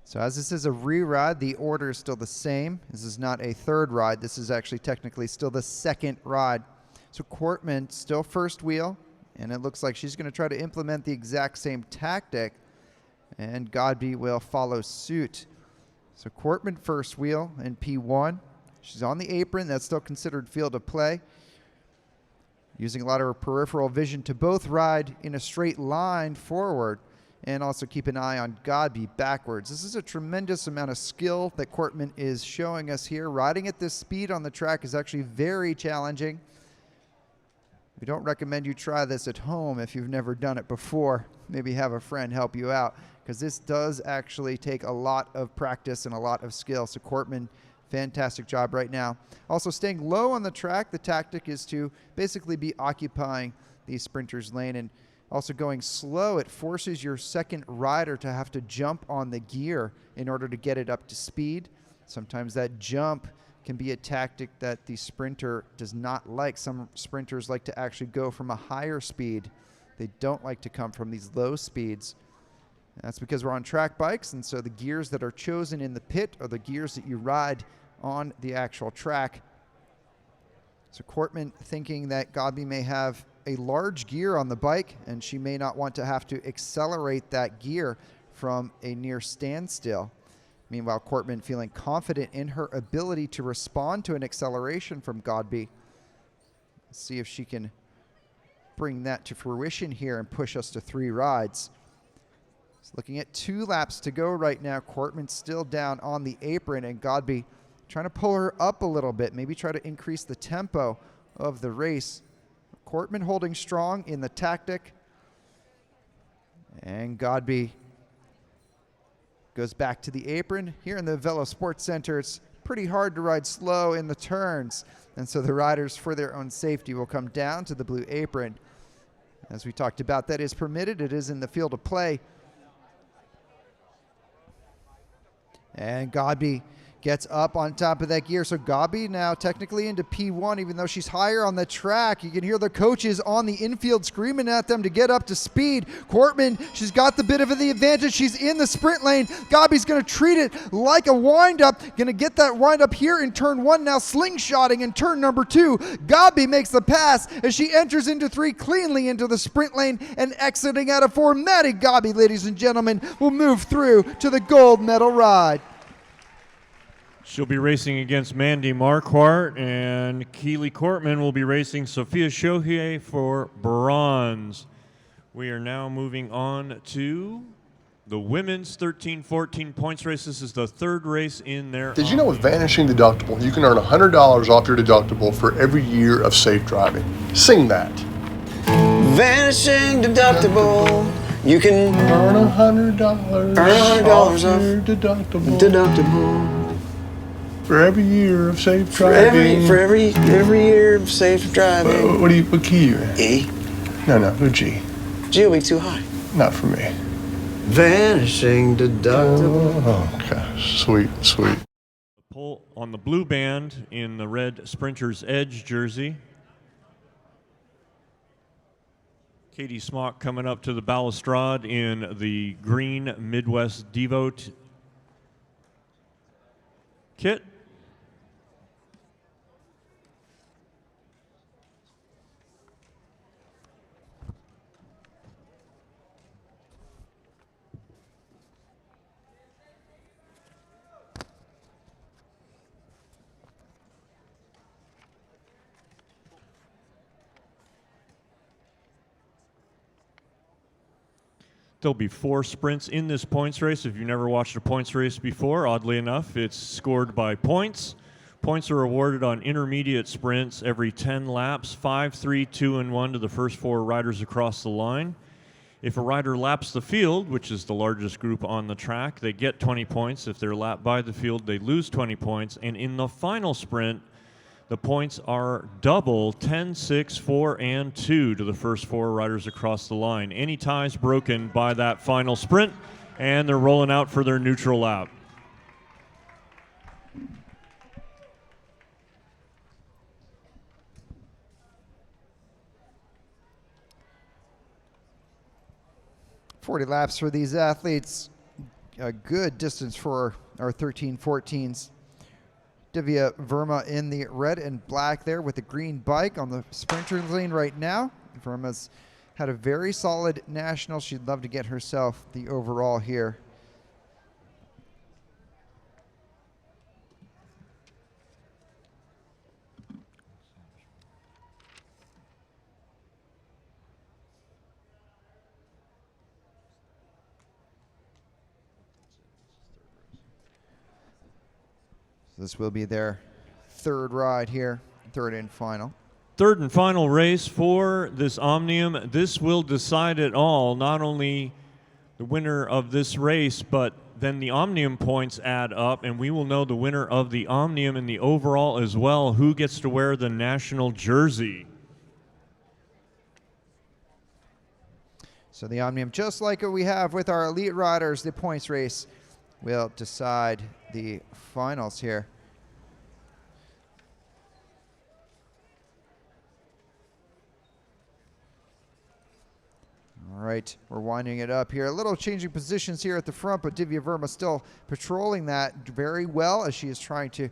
So as this is a re-ride, the order is still the same. This is not a third ride. This is actually technically still the second ride. So Cortman still first wheel. And it looks like she's going to try to implement the exact same tactic, and Godby will follow suit. So Cortman first wheel in P1. She's on the apron. That's still considered field of play. Using a lot of her peripheral vision to both ride in a straight line forward and also keep an eye on Godby backwards. This is a tremendous amount of skill that Cortman is showing us here. Riding at this speed on the track is actually very challenging. We don't recommend you try this at home if you've never done it before. Maybe have a friend help you out, because this does actually take a lot of practice and a lot of skill. So Cortman, fantastic job right now. Also staying low on the track. The tactic is to basically be occupying the sprinter's lane, and also going slow. It forces your second rider to have to jump on the gear in order to get it up to speed. Sometimes that jump can be a tactic that the sprinter does not like. Some sprinters like to actually go from a higher speed. They don't like to come from these low speeds. That's because we're on track bikes, and so the gears that are chosen in the pit are the gears that you ride on the actual track. So Cortman thinking that Godby may have a large gear on the bike, and she may not want to have to accelerate that gear from a near standstill. Meanwhile, Cortman feeling confident in her ability to respond to an acceleration from Godby. Let's see if she can bring that to fruition here and push us to 3 rides. So looking at 2 laps to go right now. Cortman still down on the apron, and Godby trying to pull her up a little bit, maybe try to increase the tempo of the race. Cortman holding strong in the tactic, and Godby goes back to the apron. Here in the VELO Sports Center, it's pretty hard to ride slow in the turns, and so the riders, for their own safety, will come down to the blue apron. As we talked about, that is permitted. It is in the field of play. And Godby gets up on top of that gear. So Godby now technically into P1, even though she's higher on the track. You can hear the coaches on the infield screaming at them to get up to speed. Cortman, she's got the bit of the advantage. She's in the sprint lane. Godby's going to treat it like a windup. Going to get that windup here in turn 1. Now slingshotting in turn number 2. Godby makes the pass as she enters into 3 cleanly into the sprint lane and exiting out of 4. Maddie Godby, ladies and gentlemen, will move through to the gold medal ride. She'll be racing against Mandy Marquardt, and Keely Cortman will be racing Sophia Shohei for bronze. We are now moving on to the women's 13-14 points race. This is the 3rd race in their Did you know with Vanishing Deductible, you can earn $100 off your deductible for every year of safe driving? Sing that. Vanishing Deductible, you can Earn $100 off your deductible deductible. for every year of safe For driving. every year of safe driving. What key you in? E. No, G. G will be too high. Not for me. Vanishing Deductible. Oh, okay. Sweet. Pull on the blue band in the red Sprinter's Edge jersey. Katie Smock coming up to the balustrade in the green Midwest Devo kit. There'll be 4 sprints in this points race. If you've never watched a points race before, oddly enough, it's scored by points. Points are awarded on intermediate sprints every 10 laps, 5, 3, 2, and 1 to the first 4 riders across the line. If a rider laps the field, which is the largest group on the track, they get 20 points. If they're lapped by the field, they lose 20 points. And in the final sprint, the points are double, 10, 6, 4, and 2 to the first 4 riders across the line. Any ties broken by that final sprint, and they're rolling out for their neutral lap. .40 laps for these athletes. A good distance for our 13-14s. Divya Verma in the red and black there with the green bike on the sprinter lane right now. Verma's had a very solid national. She'd love to get herself the overall here. This will be their 3rd ride here, 3rd and final. 3rd and final race for this Omnium. This will decide it all, not only the winner of this race, but then the Omnium points add up, and we will know the winner of the Omnium and the overall as well, who gets to wear the national jersey. So the Omnium, just like we have with our elite riders, the points race will decide the finals here. All right, we're winding it up here. A little changing positions here at the front, but Divya Verma still patrolling that very well as she is trying to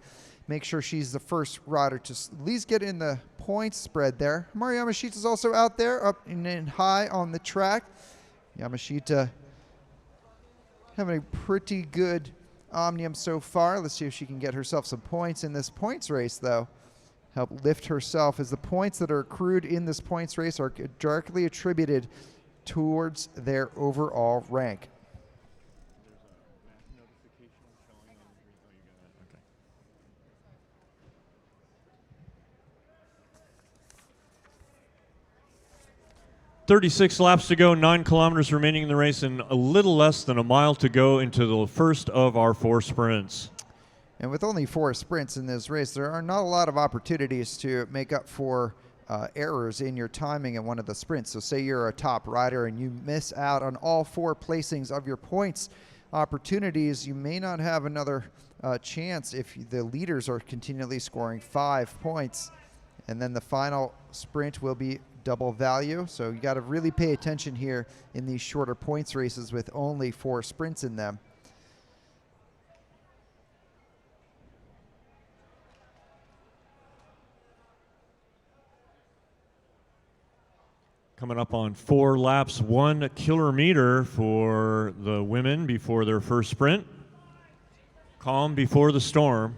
make sure she's the first rider to at least get in the points spread there. Himari Yamashita's also out there, up and high on the track. Yamashita having a pretty good Omnium so far. Let's see if she can get herself some points in this points race, though. Help lift herself, as the points that are accrued in this points race are directly attributed towards their overall rank. 36 laps to go, 9 kilometers remaining in the race, and a little less than a mile to go into the first of our 4 sprints. And with only 4 sprints in this race, there are not a lot of opportunities to make up for errors in your timing in one of the sprints. So say you're a top rider and you miss out on all 4 placings of your points opportunities, you may not have another chance if the leaders are continually scoring 5 points. And then the final sprint will be double value. So you got to really pay attention here in these shorter points races with only 4 sprints in them. Coming up on 4 laps, 1 kilometer for the women before their first sprint. Calm before the storm.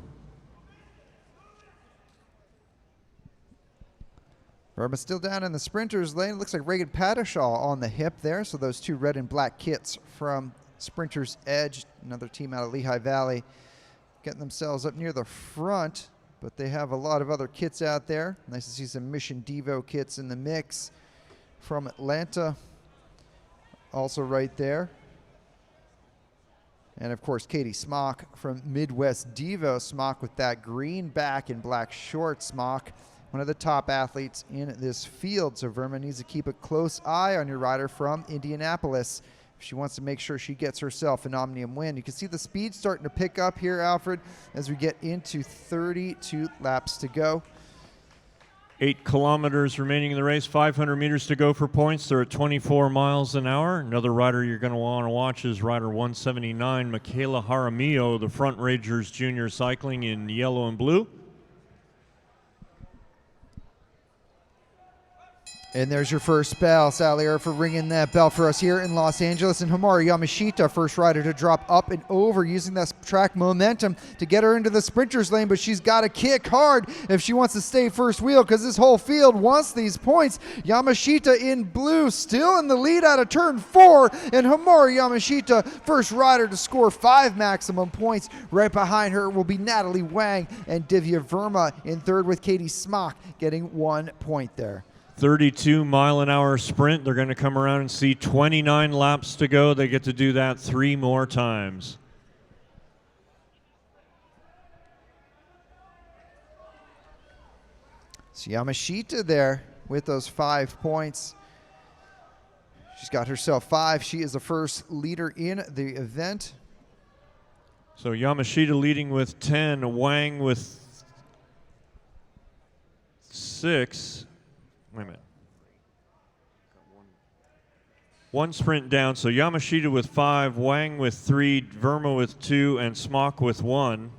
Verma still down in the sprinters lane. It looks like Reagan Padishaw on the hip there. So those 2 red and black kits from Sprinters Edge, another team out of Lehigh Valley, getting themselves up near the front. But they have a lot of other kits out there. Nice to see some Mission Devo kits in the mix from Atlanta, also right there. And of course, Katie Smock from Midwest Devo. Smock with that green back and black shorts. Smock, one of the top athletes in this field. So Verma needs to keep a close eye on your rider from Indianapolis if she wants to make sure she gets herself an Omnium win. You can see the speed starting to pick up here, Alfred, as we get into 32 laps to go. 8 kilometers remaining in the race, 500 meters to go for points. They're at 24 miles an hour. Another rider you're going to want to watch is rider 179, Michaela Jaramillo, the Front Rangers Junior Cycling in yellow and blue. And there's your first bell. Sally Earth for ringing that bell for us here in Los Angeles. And Himari Yamashita, first rider to drop up and over, using that track momentum to get her into the sprinters lane. But she's got to kick hard if she wants to stay first wheel, because this whole field wants these points. Yamashita in blue, still in the lead out of turn 4. And Himari Yamashita, first rider to score 5 maximum points. Right behind her will be Natalie Wang and Divya Verma in third, with Katie Smock getting 1 point there. 32-mile-an-hour sprint. They're going to come around and see 29 laps to go. They get to do that 3 more times. So Yamashita there with those 5 points. She's got herself 5. She is the first leader in the event. So Yamashita leading with 10, Wang with 6. Wait a minute. 1 sprint down. So Yamashita with 5, Wang with 3, Verma with 2, and Smock with 1.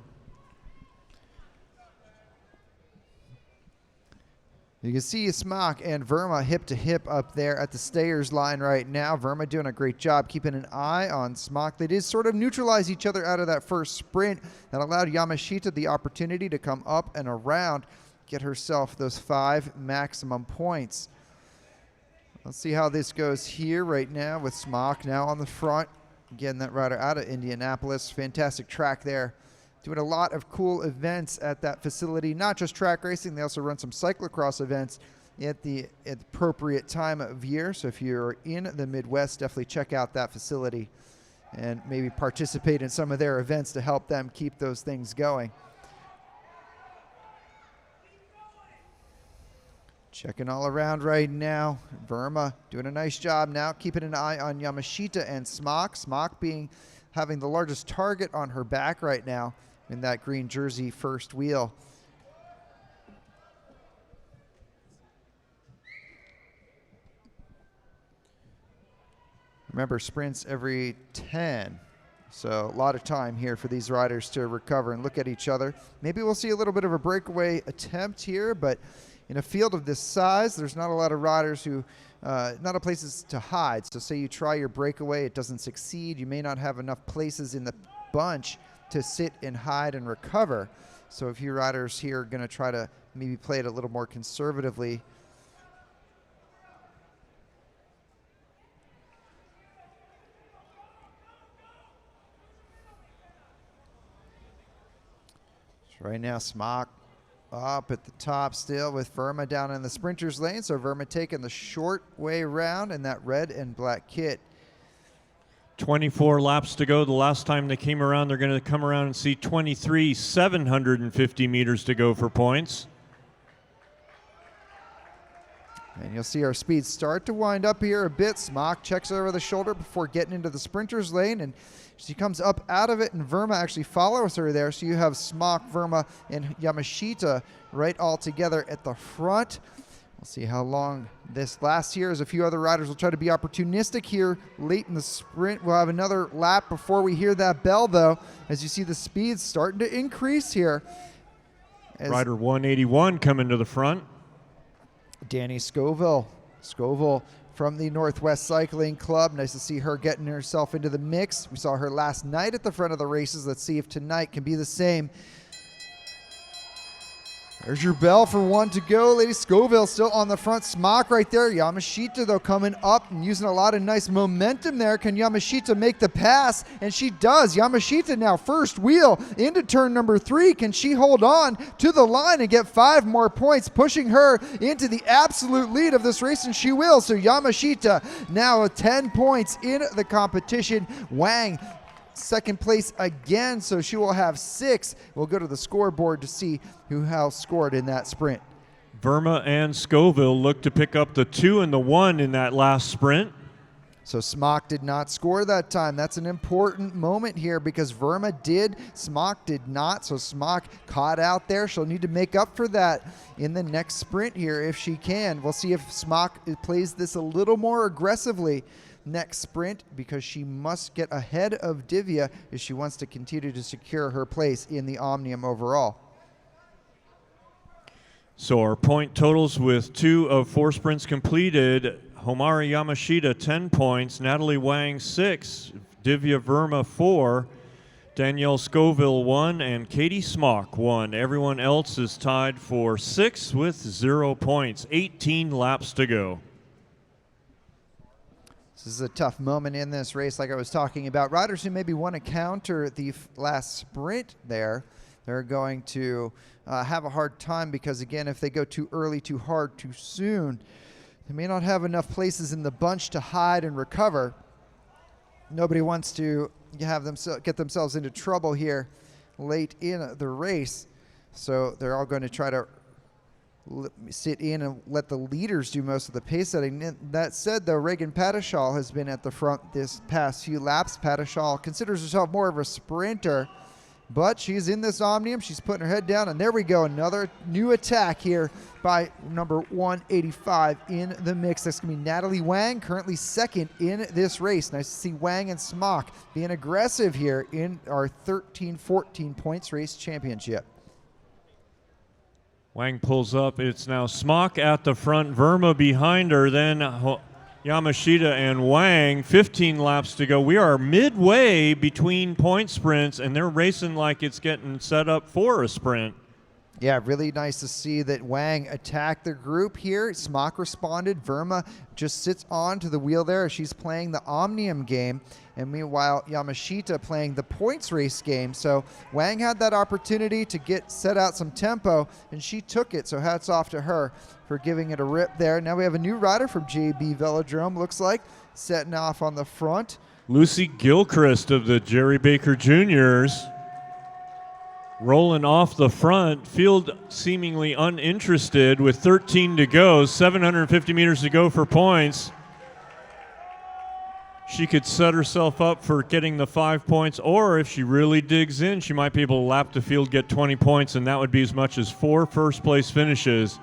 You can see Smock and Verma hip to hip up there at the stayers line right now. Verma doing a great job keeping an eye on Smock. They did sort of neutralize each other out of that first sprint. That allowed Yamashita the opportunity to come up and around, get herself those 5 maximum points. Let's see how this goes here right now with Smock now on the front. Again, that rider out of Indianapolis. Fantastic track there. Doing a lot of cool events at that facility. Not just track racing, they also run some cyclocross events at the appropriate time of year. So if you're in the Midwest, definitely check out that facility and maybe participate in some of their events to help them keep those things going. Checking all around right now. Verma doing a nice job now, keeping an eye on Yamashita and Smock. Smock having the largest target on her back right now in that green jersey first wheel. Remember, sprints every 10 So a lot of time here for these riders to recover and look at each other. Maybe we'll see a little bit of a breakaway attempt here, but in a field of this size, there's not a lot of riders who, not a places to hide. So say you try your breakaway, it doesn't succeed. You may not have enough places in the bunch to sit and hide and recover. So a few riders here are going to try to maybe play it a little more conservatively. So right now, Smock up at the top still with Verma down in the sprinters lane. So Verma taking the short way around in that red and black kit. 24 laps to go. The last time they came around, they're going to come around and see 750 meters to go for points. And you'll see our speeds start to wind up here a bit. Smock checks over the shoulder before getting into the sprinters lane, and she comes up out of it, and Verma actually follows her there. So you have Smock, Verma, and Yamashita right all together at the front. We'll see how long this lasts here, as a few other riders will try to be opportunistic here late in the sprint. We'll have another lap before we hear that bell, though, as you see the speeds starting to increase here. Rider 181 coming to the front. Danny Scoville from the Northwest Cycling Club. Nice to see her getting herself into the mix. We saw her last night at the front of the races. Let's see if tonight can be the same. There's your bell for one to go. Lady Scoville still on the front. Smock right there. Yamashita, though, coming up and using a lot of nice momentum there. Can Yamashita make the pass? And she does. Yamashita now first wheel into turn number 3. Can she hold on to the line and get 5 more points, pushing her into the absolute lead of this race? And she will. So Yamashita now 10 points in the competition. Wang second place again, so she will have 6. We'll go to the scoreboard to see who has scored in that sprint. Verma and Scoville look to pick up the 2 and the 1 in that last sprint. So Smock did not score that time. That's an important moment here because Verma did, Smock did not. So Smock caught out there. She'll need to make up for that in the next sprint here if she can. We'll see if Smock plays this a little more aggressively next sprint, because she must get ahead of Divya if she wants to continue to secure her place in the Omnium overall. So our point totals with 2 of 4 sprints completed: Homari Yamashita 10 points, Natalie Wang 6, Divya Verma 4, Danielle Scoville 1, and Katie Smock 1. Everyone else is tied for 6 with 0 points. 18 laps to go. This is a tough moment in this race, like I was talking about. Riders who maybe want to counter the last sprint there, they're going to have a hard time because, again, if they go too early, too hard, too soon, they may not have enough places in the bunch to hide and recover. Nobody wants to get themselves into trouble here late in the race, so they're all going to try to sit in and let the leaders do most of the pace setting. That said, though, Reagan Patashal has been at the front this past few laps. Patashal considers herself more of a sprinter, but she's in this Omnium. She's putting her head down, and there we go. Another new attack here by number 185 in the mix. That's going to be Natalie Wang, currently second in this race. Nice to see Wang and Smock being aggressive here in our 13-14 points race championship. Wang pulls up. It's now Smock at the front, Verma behind her, then Yamashita and Wang. 15 laps to go. We are midway between point sprints, and they're racing like it's getting set up for a sprint. Yeah, really nice to see that Wang attacked the group here. Smock responded. Verma just sits on to the wheel there. She's playing the Omnium game. And meanwhile, Yamashita playing the points race game. So Wang had that opportunity to set out some tempo, and she took it. So hats off to her for giving it a rip there. Now we have a new rider from JB Velodrome, looks like, setting off on the front. Lucy Gilchrist of the Jerry Baker Juniors. Rolling off the front, field seemingly uninterested with 13 to go, 750 meters to go for points. She could set herself up for getting the 5 points, or if she really digs in, she might be able to lap the field, get 20 points, and that would be as much as 4 first-place finishes.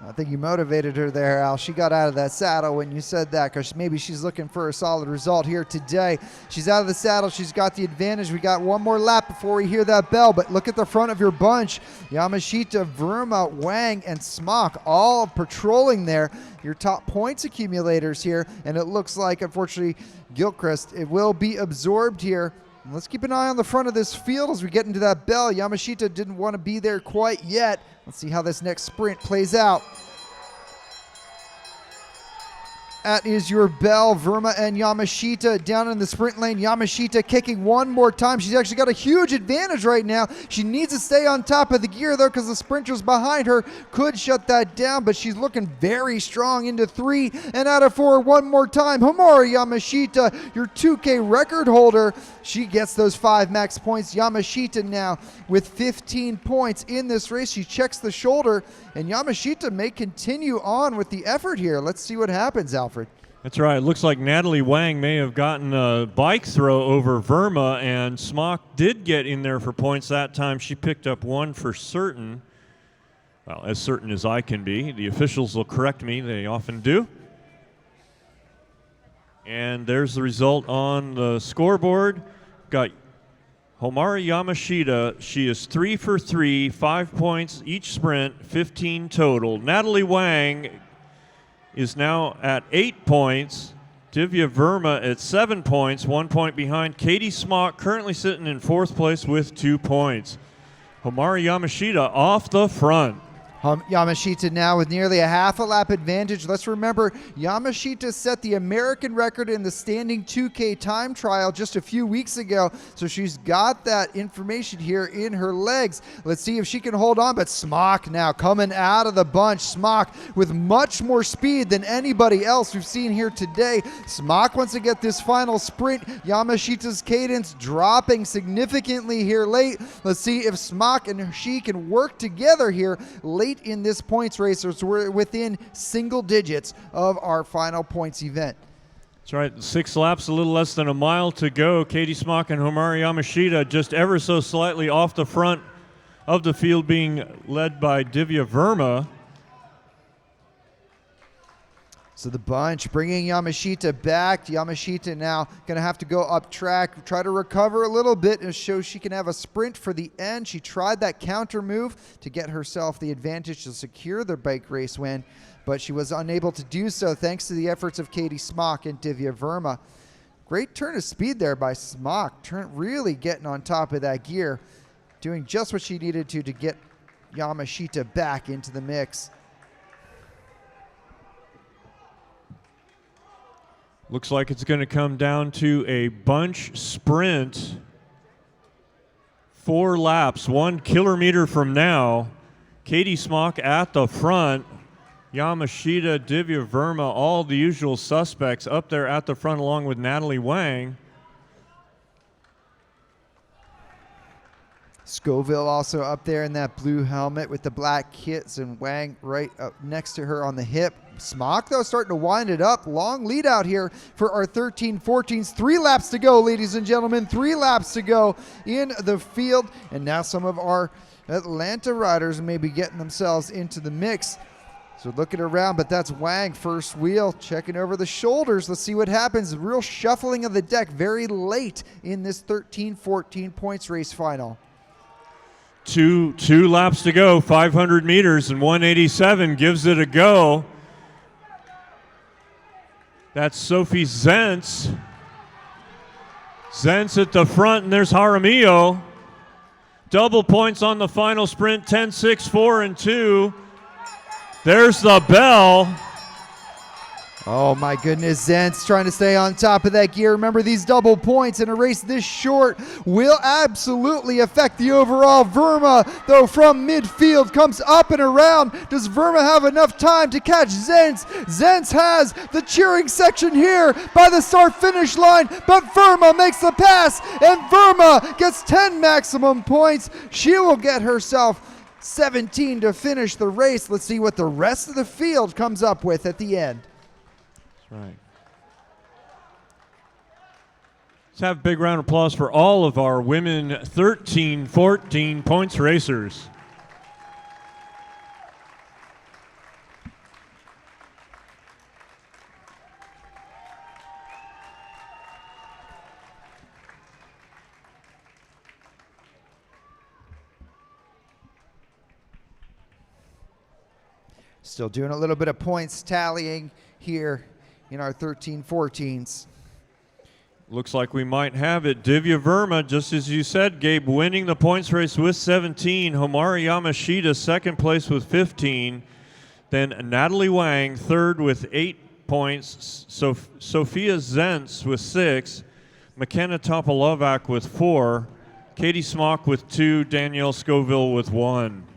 I think you motivated her there, Al. She got out of that saddle when you said that because maybe she's looking for a solid result here today. She's out of the saddle. She's got the advantage. We got one more lap before we hear that bell, but look at the front of your bunch. Yamashita, Verma, Wang, and Smock all patrolling there. Your top points accumulators here, and it looks like, unfortunately, Gilchrist, it will be absorbed here. Let's keep an eye on the front of this field as we get into that bell. Yamashita didn't want to be there quite yet. Let's see how this next sprint plays out. That is your bell, Verma and Yamashita down in the sprint lane. Yamashita kicking one more time. She's actually got a huge advantage right now. She needs to stay on top of the gear, though, because the sprinters behind her could shut that down, but she's looking very strong into 3 and out of 4 one more time. Homura Yamashita, your 2K record holder. She gets those 5 max points. Yamashita now with 15 points in this race. She checks the shoulder, and Yamashita may continue on with the effort here. Let's see what happens, Alfred. That's right. It looks like Natalie Wang may have gotten a bike throw over Verma, and Smock did get in there for points that time. She picked up 1 for certain. Well, as certain as I can be. The officials will correct me. They often do. And there's the result on the scoreboard. Got Homura Yamashita. She is 3 for 3, 5 points each sprint, 15 total. Natalie Wang is now at 8 points. Divya Verma at 7 points, 1 point behind. Katie Smock currently sitting in 4th place with 2 points. Homura Yamashita off the front. Yamashita now with nearly a half a lap advantage. Let's remember, Yamashita set the American record in the standing 2K time trial just a few weeks ago, so she's got that information here in her legs. Let's see if she can hold on, but Smock now coming out of the bunch. Smock with much more speed than anybody else we've seen here today. Smock wants to get this final sprint. Yamashita's cadence dropping significantly here late. Let's see if Smock and she can work together here late in this points race, so we're within single digits of our final points event. That's right. 6 laps, a little less than a mile to go. Katie Smock and Homura Yamashita just ever so slightly off the front of the field, being led by Divya Verma. So the bunch bringing Yamashita back. Yamashita now going to have to go up track, try to recover a little bit and show she can have a sprint for the end. She tried that counter move to get herself the advantage to secure the bike race win, but she was unable to do so thanks to the efforts of Katie Smock and Divya Verma. Great turn of speed there by Smock, really getting on top of that gear, doing just what she needed to get Yamashita back into the mix. Looks like it's going to come down to a bunch sprint. 4 laps, 1 kilometer from now. Katie Smock at the front. Yamashita, Divya Verma, all the usual suspects up there at the front along with Natalie Wang. Scoville also up there in that blue helmet with the black kits, and Wang right up next to her on the hip. Smock, though, starting to wind it up. Long lead out here for our 13-14s. 3 laps to go, ladies and gentlemen. 3 laps to go in the field. And now some of our Atlanta riders may be getting themselves into the mix. So looking around, but that's Wang, first wheel, checking over the shoulders. Let's see what happens. Real shuffling of the deck very late in this 13-14 points race final. Two laps to go, 500 meters, and 187 gives it a go. That's Sophie Zentz. Zentz at the front, and there's Jaramillo. Double points on the final sprint, 10-6, 4 and 2. There's the bell. Oh my goodness, Zentz trying to stay on top of that gear. Remember, these double points in a race this short will absolutely affect the overall. Verma, though, from midfield comes up and around. Does Verma have enough time to catch Zentz? Zentz has the cheering section here by the start-finish line, but Verma makes the pass, and Verma gets 10 maximum points. She will get herself 17 to finish the race. Let's see what the rest of the field comes up with at the end. Right. Let's have a big round of applause for all of our women 13-14 points racers. Still doing a little bit of points tallying here in our 13-14s. Looks like we might have it. Divya Verma, just as you said, Gabe, winning the points race with 17. Homari Yamashita, second place with 15. Then Natalie Wang, third with 8 points. Sophia Zentz with 6. McKenna Topolovac with 4. Katie Smock with 2. Danielle Scoville with 1.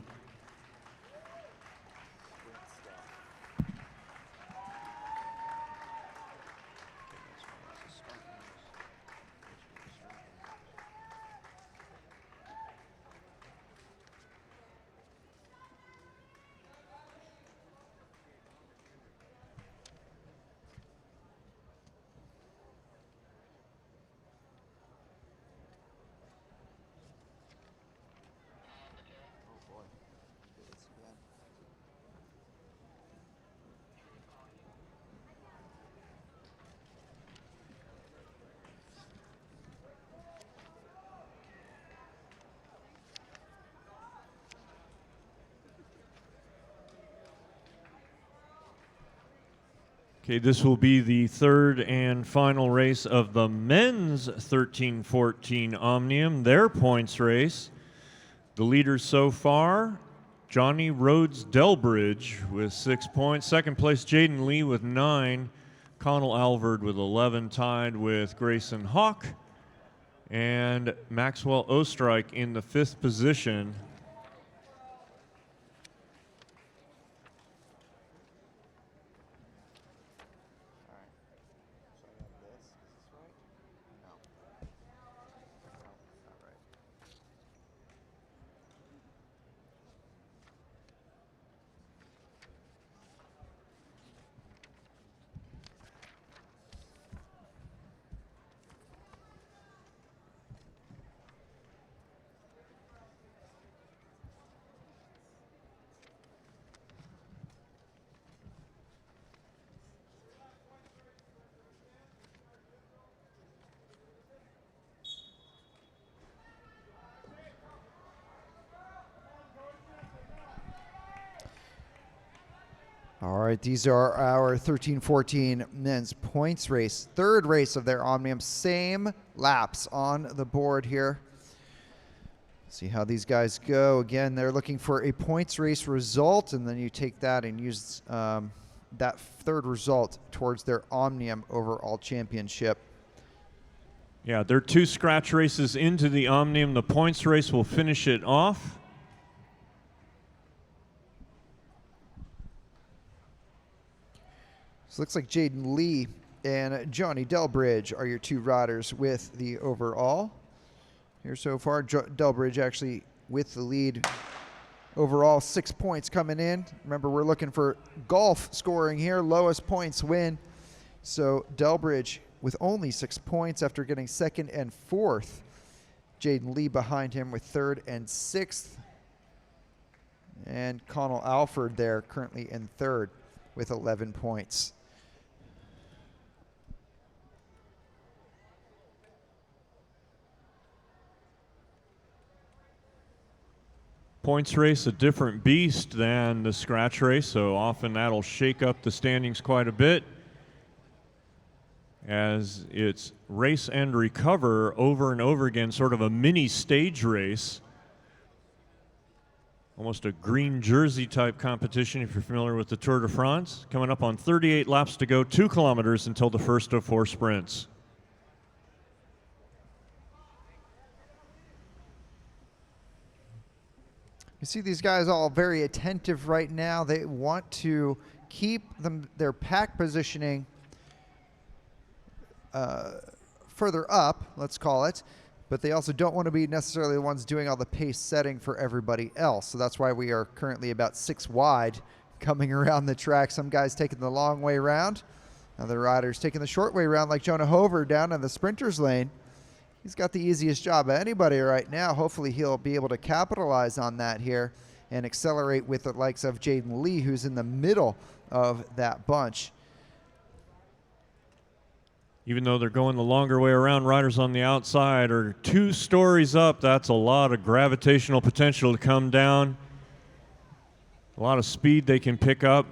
Okay, this will be the third and final race of the men's 13-14 Omnium, their points race. The leaders so far, Johnny Rhodes Delbridge with 6 points. Second place, Jaden Lee with 9. Connell Alvord with 11, tied with Grayson Hawk. And Maxwell Ostrike in the 5th position. All right, these are our 13-14 men's points race. Third race of their Omnium. Same laps on the board here. See how these guys go. Again, they're looking for a points race result, and then you take that and use that third result towards their Omnium overall championship. Yeah, they're 2 scratch races into the Omnium. The points race will finish it off. So it looks like Jaden Lee and Johnny Delbridge are your 2 riders with the overall here so far. Delbridge actually with the lead overall, 6 points coming in. Remember, we're looking for golf scoring here. Lowest points win. So Delbridge with only 6 points after getting 2nd and 4th. Jaden Lee behind him with 3rd and 6th. And Connell Alford there currently in 3rd with 11 points. Points race, a different beast than the scratch race, so often that'll shake up the standings quite a bit, as it's race and recover over and over again, sort of a mini stage race. Almost a green jersey type competition if you're familiar with the Tour de France. Coming up on 38 laps to go, 2 kilometers until the first of 4 sprints. You see these guys all very attentive right now. They want to keep their pack positioning further up, let's call it, but they also don't want to be necessarily the ones doing all the pace setting for everybody else. So that's why we are currently about 6 wide coming around the track. Some guys taking the long way around, other riders taking the short way around, like Jonah Hover down in the sprinters lane. He's got the easiest job of anybody right now. Hopefully he'll be able to capitalize on that here and accelerate with the likes of Jaden Lee, who's in the middle of that bunch. Even though they're going the longer way around, riders on the outside are 2 stories up. That's a lot of gravitational potential to come down. A lot of speed they can pick up.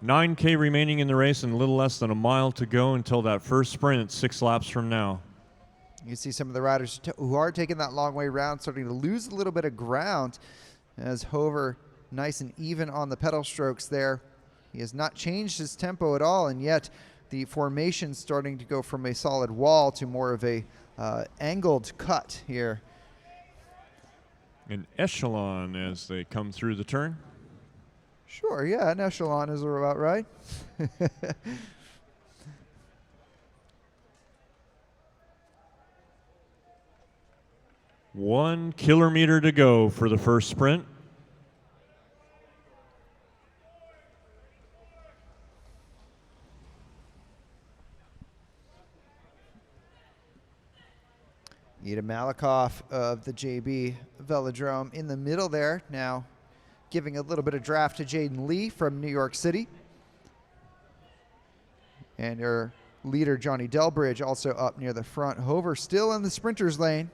9K remaining in the race and a little less than a mile to go until that first sprint 6 laps from now. You can see some of the riders who are taking that long way around starting to lose a little bit of ground as Hover nice and even on the pedal strokes there. He has not changed his tempo at all, and yet the formation starting to go from a solid wall to more of a angled cut here. An echelon as they come through the turn. Sure, yeah, an echelon is about right. One kilometer to go for the first sprint. Ida Malikoff of the JB Velodrome in the middle there now, giving a little bit of draft to Jaden Lee from New York City. And your leader, Johnny Delbridge, also up near the front. Hover still in the sprinter's lane.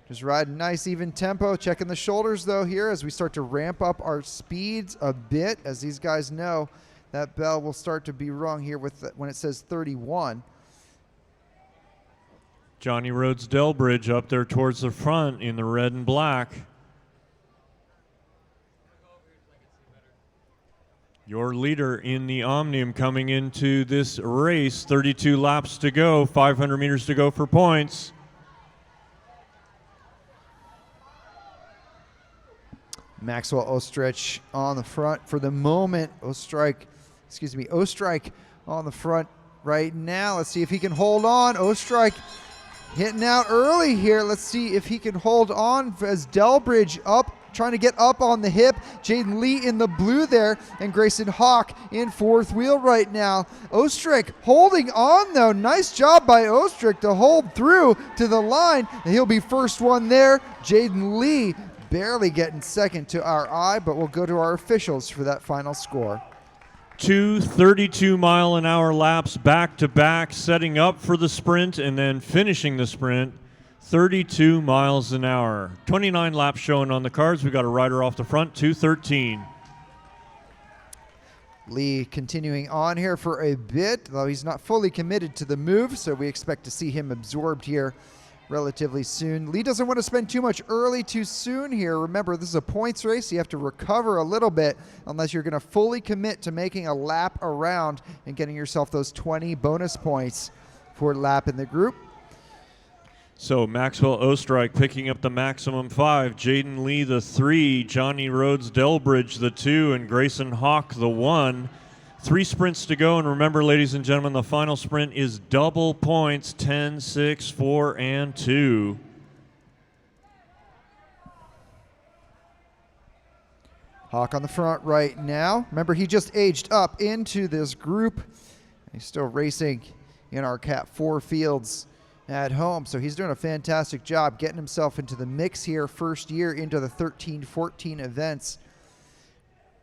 Just riding nice, even tempo. Checking the shoulders, though, here as we start to ramp up our speeds a bit. As these guys know, that bell will start to be rung here with when it says 31. Johnny Rhodes Delbridge up there towards the front in the red and black. Your leader in the Omnium coming into this race. 32 laps to go, 500 meters to go for points. Maxwell Ostrich on the front for the moment. Ostrike on the front right now. Let's see if he can hold on. Ostrike hitting out early here. Let's see if he can hold on as Delbridge up, trying to get up on the hip. Jaden Lee in the blue there, and Grayson Hawk in fourth wheel right now. Ostrich holding on though. Nice job by Ostrich to hold through to the line, and he'll be first one there. Jaden Lee barely getting second to our eye, but we'll go to our officials for that final score. 2 32-mile-an-hour laps back-to-back, setting up for the sprint and then finishing the sprint, 32 miles an hour. 29 laps showing on the cards. We got a rider off the front, 2:13. Lee continuing on here for a bit, though he's not fully committed to the move, so we expect to see him absorbed here relatively soon. Lee doesn't want to spend too much early too soon here. Remember, this is a points race. You have to recover a little bit unless you're going to fully commit to making a lap around and getting yourself those 20 bonus points for lap in the group. So Maxwell Ostrike picking up the maximum 5, Jaden Lee the 3, Johnny Rhodes Delbridge the 2, and Grayson Hawk the 1. 3 sprints to go, and remember, ladies and gentlemen, the final sprint is double points, 10, 6, 4, and 2. Hawk on the front right now. Remember, he just aged up into this group. He's still racing in our Cat 4 fields at home, so he's doing a fantastic job getting himself into the mix here, first year into the 13-14 events.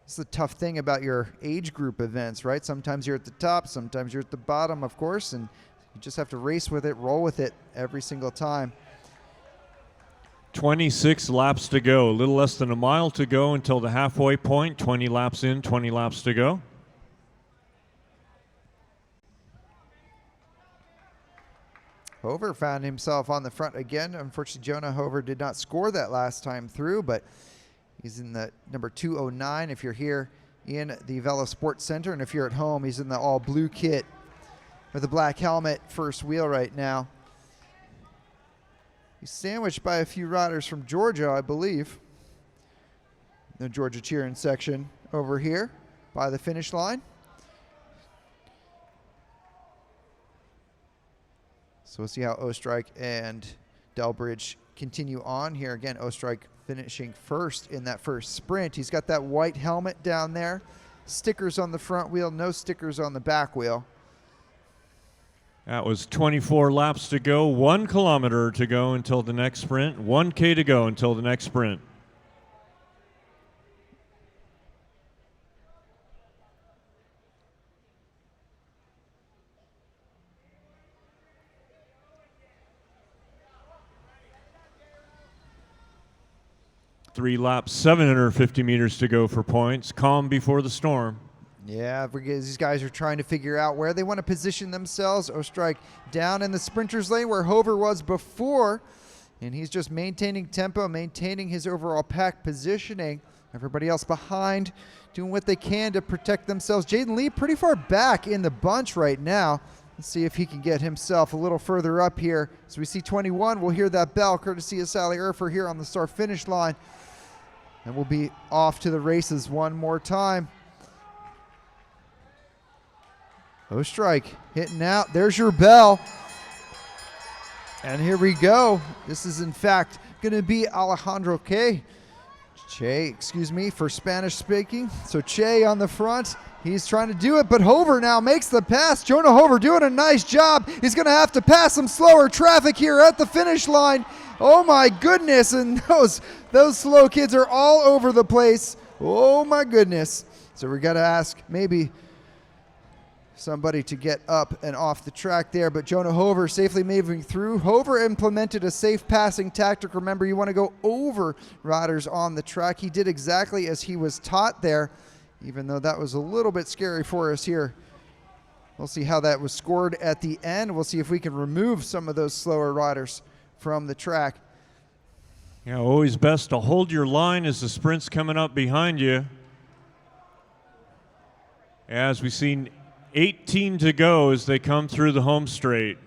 It's the tough thing about your age group events, right? Sometimes you're at the top, sometimes you're at the bottom, of course, and you just have to race with it, roll with it every single time. 26 laps to go, a little less than a mile to go until the halfway point. 20 laps in, 20 laps to go. Hover found himself on the front again. Unfortunately, Jonah Hover did not score that last time through, but he's in the number 209 if you're here in the VELO Sports Center, and if you're at home, he's in the all blue kit with the black helmet, first wheel right now. He's sandwiched by a few riders from Georgia, I believe. The Georgia cheering section over here by the finish line. So we'll see how Ostrike and Delbridge continue on here. Again, Ostrike finishing first in that first sprint. He's got that white helmet down there. Stickers on the front wheel, no stickers on the back wheel. That was 24 laps to go, 1 kilometer to go until the next sprint, 1K to go until the next sprint. 3 laps, 750 meters to go for points. Calm before the storm. Yeah, because these guys are trying to figure out where they want to position themselves. Ostrike down in the sprinters lane where Hover was before, and he's just maintaining tempo, maintaining his overall pack positioning. Everybody else behind doing what they can to protect themselves. Jaden Lee pretty far back in the bunch right now. Let's see if he can get himself a little further up here. As we see 21, we'll hear that bell courtesy of Sally Urfer here on the start finish line. And we'll be off to the races one more time. Ostrike hitting out. There's your bell. And here we go. This is in fact going to be Alejandro Che, excuse me, for Spanish speaking. So Che on the front. He's trying to do it, but Hover now makes the pass. Jonah Hover doing a nice job. He's going to have to pass some slower traffic here at the finish line. Oh my goodness, and those slow kids are all over the place. Oh my goodness. So we got to ask maybe somebody to get up and off the track there, but Jonah Hover safely moving through. Hover implemented a safe passing tactic. Remember, you want to go over riders on the track. He did exactly as he was taught there, even though that was a little bit scary for us here. We'll see how that was scored at the end. We'll see if we can remove some of those slower riders from the track. Yeah, always best to hold your line as the sprint's coming up behind you. As we've seen 18 to go as they come through the home straight.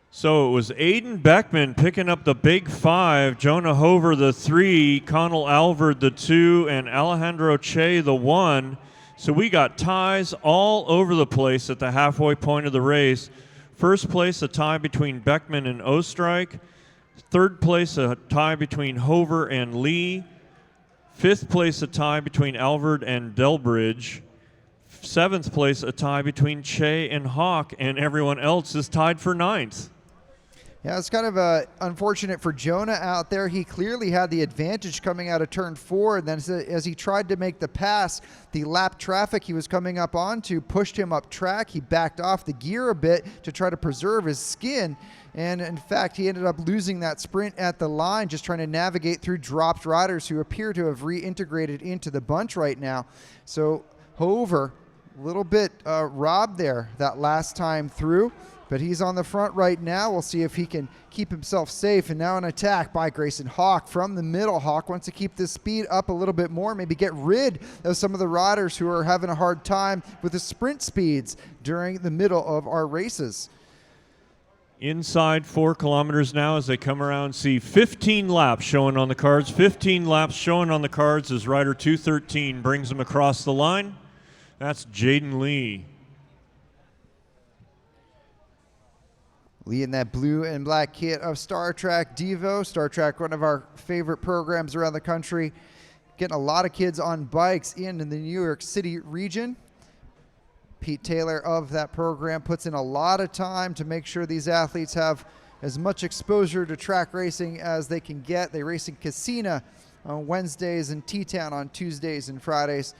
So it was Aiden Beckman picking up the big 5, Jonah Hover the 3, Connell Alvord the 2, and Alejandro Che the 1. So we got ties all over the place at the halfway point of the race. First place, a tie between Beckman and Ostrike. Third place, a tie between Hover and Lee. Fifth place, a tie between Alvord and Delbridge. Seventh place, a tie between Che and Hawk, and everyone else is tied for 9th. Yeah, it's kind of unfortunate for Jonah out there. He clearly had the advantage coming out of turn 4, and then as he tried to make the pass, the lap traffic he was coming up onto pushed him up track. He backed off the gear a bit to try to preserve his skin, and in fact, he ended up losing that sprint at the line, just trying to navigate through dropped riders who appear to have reintegrated into the bunch right now. So Hover, a little bit robbed there that last time through, but he's on the front right now. We'll see if he can keep himself safe. And now an attack by Grayson Hawk from the middle. Hawk wants to keep the speed up a little bit more, maybe get rid of some of the riders who are having a hard time with the sprint speeds during the middle of our races. Inside 4 kilometers now as they come around, see 15 laps showing on the cards. 15 laps showing on the cards as rider 213 brings them across the line. That's Jaden Lee. Lee in that blue and black kit of Star Trek Devo. Star Trek, one of our favorite programs around the country. Getting a lot of kids on bikes in the New York City region. Pete Taylor of that program puts in a lot of time to make sure these athletes have as much exposure to track racing as they can get. They race in Casina on Wednesdays and T-Town on Tuesdays and Fridays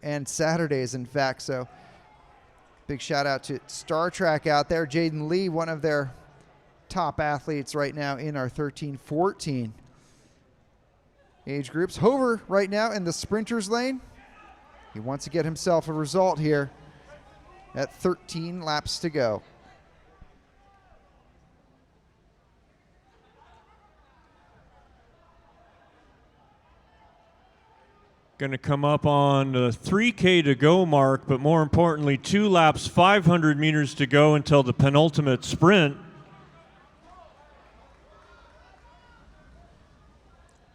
and Saturdays, in fact. So big shout out to Star Trek out there. Jaden Lee, one of their top athletes right now in our 13-14 age groups. Hover right now in the sprinters lane. He wants to get himself a result here at 13 laps to go. Going to come up on the 3K to go mark, but more importantly, 2 laps, 500 meters to go until the penultimate sprint.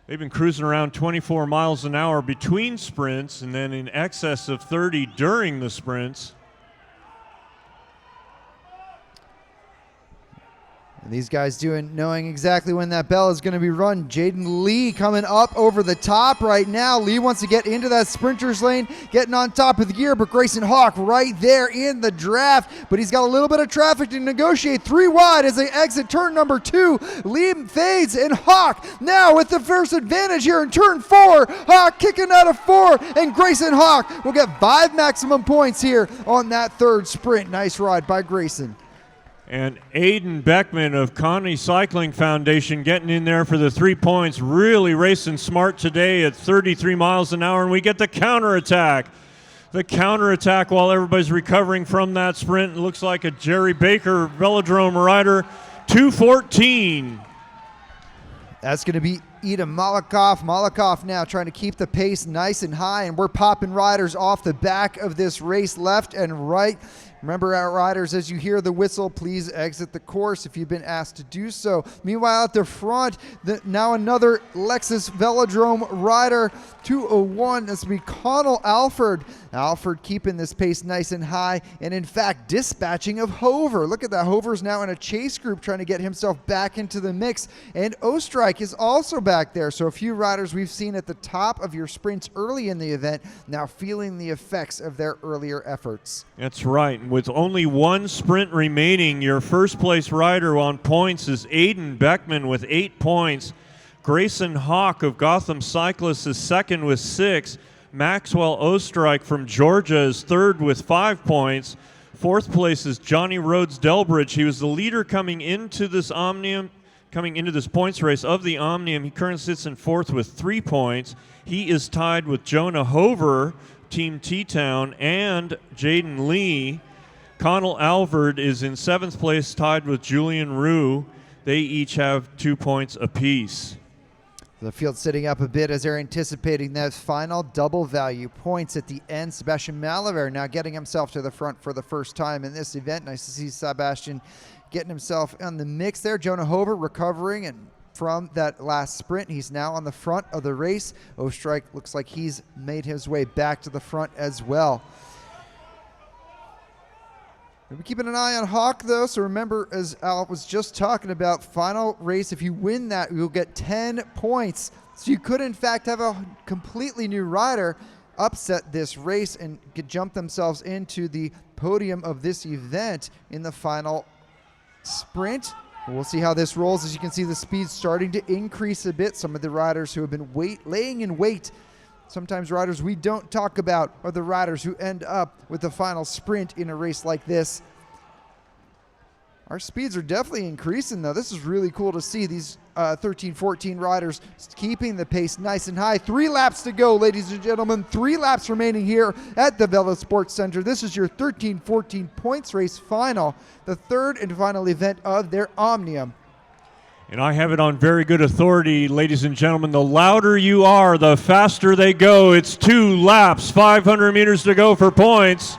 They've been cruising around 24 miles an hour between sprints and then in excess of 30 during the sprints. And these guys knowing exactly when that bell is going to be run. Jaden Lee coming up over the top right now. Lee wants to get into that sprinter's lane, getting on top of the gear, but Grayson Hawk right there in the draft. But he's got a little bit of traffic to negotiate. 3 wide as they exit turn number 2. Lee fades, and Hawk now with the first advantage here in turn 4. Hawk kicking out of 4, and Grayson Hawk will get 5 maximum points here on that third sprint. Nice ride by Grayson. And Aiden Beckman of Connie Cycling Foundation getting in there for the 3 points, really racing smart today at 33 miles an hour, and we get the counterattack. The counterattack while everybody's recovering from that sprint. It looks like a Jerry Baker velodrome rider, 2:14. That's going to be Ida Malakov. Malakov now trying to keep the pace nice and high, and we're popping riders off the back of this race left and right. Remember, our riders, as you hear the whistle, please exit the course if you've been asked to do so. Meanwhile, at the front, now another Lexus Velodrome rider, 2:01. This will be Connell Alford. Alford keeping this pace nice and high, and in fact, dispatching of Hover. Look at that. Hover's now in a chase group trying to get himself back into the mix, and Ostrike is also back there. So a few riders we've seen at the top of your sprints early in the event now feeling the effects of their earlier efforts. That's right. With only one sprint remaining, your first place rider on points is Aiden Beckman with 8 points. Grayson Hawk of Gotham Cyclists is second with 6. Maxwell Ostrike from Georgia is third with 5 points. Fourth place is Johnny Rhodes Delbridge. He was the leader coming into this points race of the Omnium. He currently sits in fourth with 3 points. He is tied with Jonah Hover, Team T-Town, and Jaden Lee. Connell Alford is in 7th place, tied with Julian Rue. They each have 2 points apiece. The field sitting up a bit as they're anticipating those final double value points at the end. Sebastian Malaver now getting himself to the front for the first time in this event. Nice to see Sebastian getting himself on the mix there. Jonah Hover recovering and from that last sprint. He's now on the front of the race. Ostrike looks like he's made his way back to the front as well. We'll be keeping an eye on Hawk, though, so remember, as Al was just talking about, final race, if you win that, you'll get 10 points. So you could, in fact, have a completely new rider upset this race and jump themselves into the podium of this event in the final sprint. We'll see how this rolls. As you can see, the speed's starting to increase a bit. Some of the riders who have been laying in wait, sometimes riders we don't talk about are the riders who end up with the final sprint in a race like this. Our speeds are definitely increasing, though. This is really cool to see these 13, 14 riders keeping the pace nice and high. 3 laps to go, ladies and gentlemen. 3 laps remaining here at the VELO Sports Center. This is your 13, 14 points race final, the third and final event of their Omnium. And I have it on very good authority, ladies and gentlemen. The louder you are, the faster they go. It's 2 laps, 500 meters to go for points.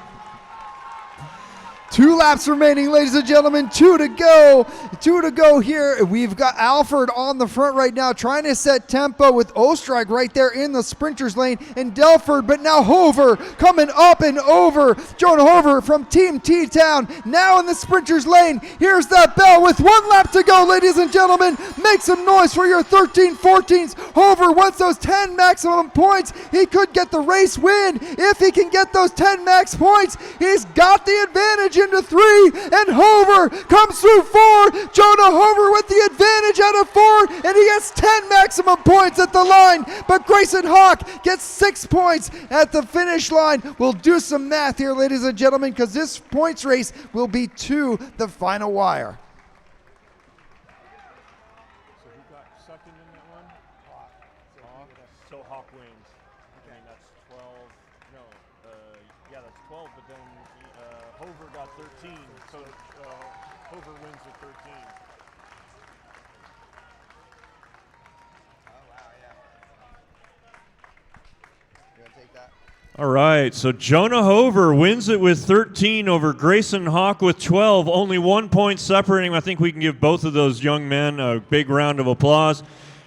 2 laps remaining, ladies and gentlemen. 2 to go. 2 to go here. We've got Alford on the front right now trying to set tempo with Ostrike right there in the sprinters lane and Delford, but now Hover coming up and over. Jonah Hover from Team T-Town now in the sprinters lane. Here's that bell with 1 lap to go, ladies and gentlemen. Make some noise for your 13, 14s. Hover wants those 10 maximum points. He could get the race win. If he can get those 10 max points, he's got the advantage into 3, and Hover comes through 4. Jonah Hover with the advantage out of 4, and he gets 10 maximum points at the line, but Grayson Hawk gets 6 points at the finish line. We'll do some math here, ladies and gentlemen, because this points race will be to the final wire. So who got second in that one? Hawk. So Hawk wins. I mean, that's 12. No, that's 12, but then Hover got 13, so Hover wins with 13. Oh, wow, yeah. You want to take that? All right, so Jonah Hover wins it with 13 over Grayson Hawk with 12. Only 1 point separating. I think we can give both of those young men a big round of applause.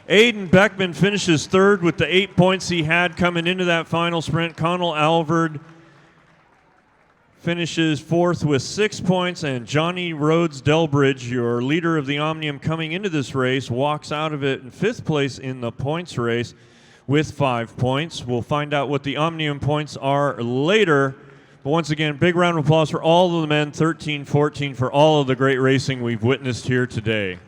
Aiden Beckman finishes third with the 8 points he had coming into that final sprint. Connell Alford finishes fourth with 6 points, and Johnny Rhodes Delbridge, your leader of the Omnium coming into this race, walks out of it in 5th place in the points race with 5 points. We'll find out what the Omnium points are later. But once again, big round of applause for all of the men, 13, 14, for all of the great racing we've witnessed here today.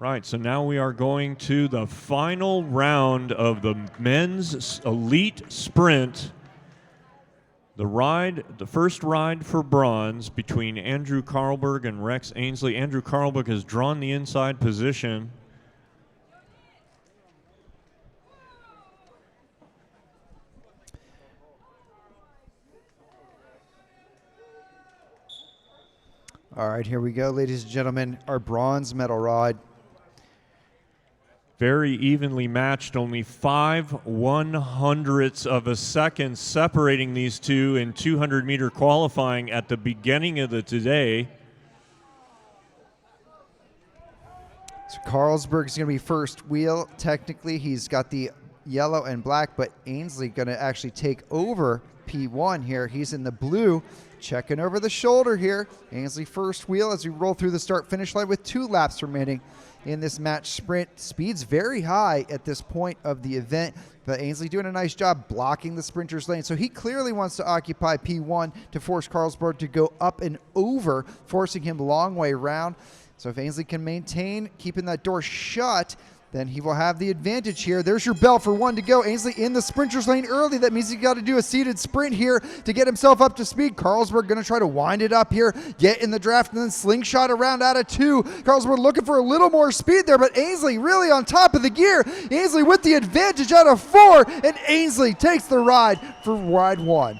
Right, so now we are going to the final round of the men's elite sprint. The first ride for bronze between Andrew Carlberg and Rex Ainsley. Andrew Carlberg has drawn the inside position. All right, here we go, ladies and gentlemen, our bronze medal ride. Very evenly matched, only 5/100ths of a second separating these two in 200-meter qualifying at the beginning of the today. So Carlsberg is going to be first wheel. Technically, he's got the yellow and black, but Ainsley going to actually take over P1 here. He's in the blue, checking over the shoulder here. Ainsley first wheel as we roll through the start-finish line with 2 laps remaining in this match sprint. Speed's very high at this point of the event, but Ainsley doing a nice job blocking the sprinter's lane. So he clearly wants to occupy P1 to force Carlsberg to go up and over, forcing him long way around. So if Ainsley can maintain keeping that door shut, then he will have the advantage here. There's your bell for 1 to go. Ainsley in the sprinter's lane early. That means he's got to do a seated sprint here to get himself up to speed. Carlsberg going to try to wind it up here, get in the draft, and then slingshot around out of 2. Carlsberg looking for a little more speed there, but Ainsley really on top of the gear. Ainsley with the advantage out of 4, and Ainsley takes the ride for ride 1.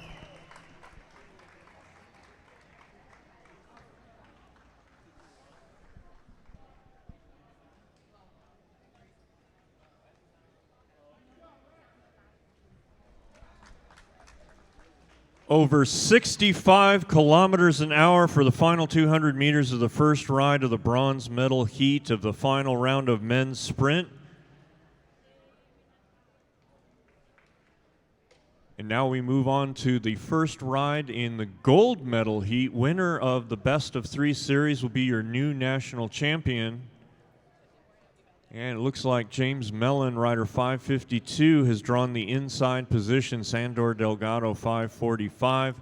Over 65 kilometers an hour for the final 200 meters of the first ride of the bronze medal heat of the final round of men's sprint. And now we move on to the first ride in the gold medal heat. Winner of the best of 3 series will be your new national champion. And it looks like James Mellon, rider 552, has drawn the inside position. Sandor Delgado, 545.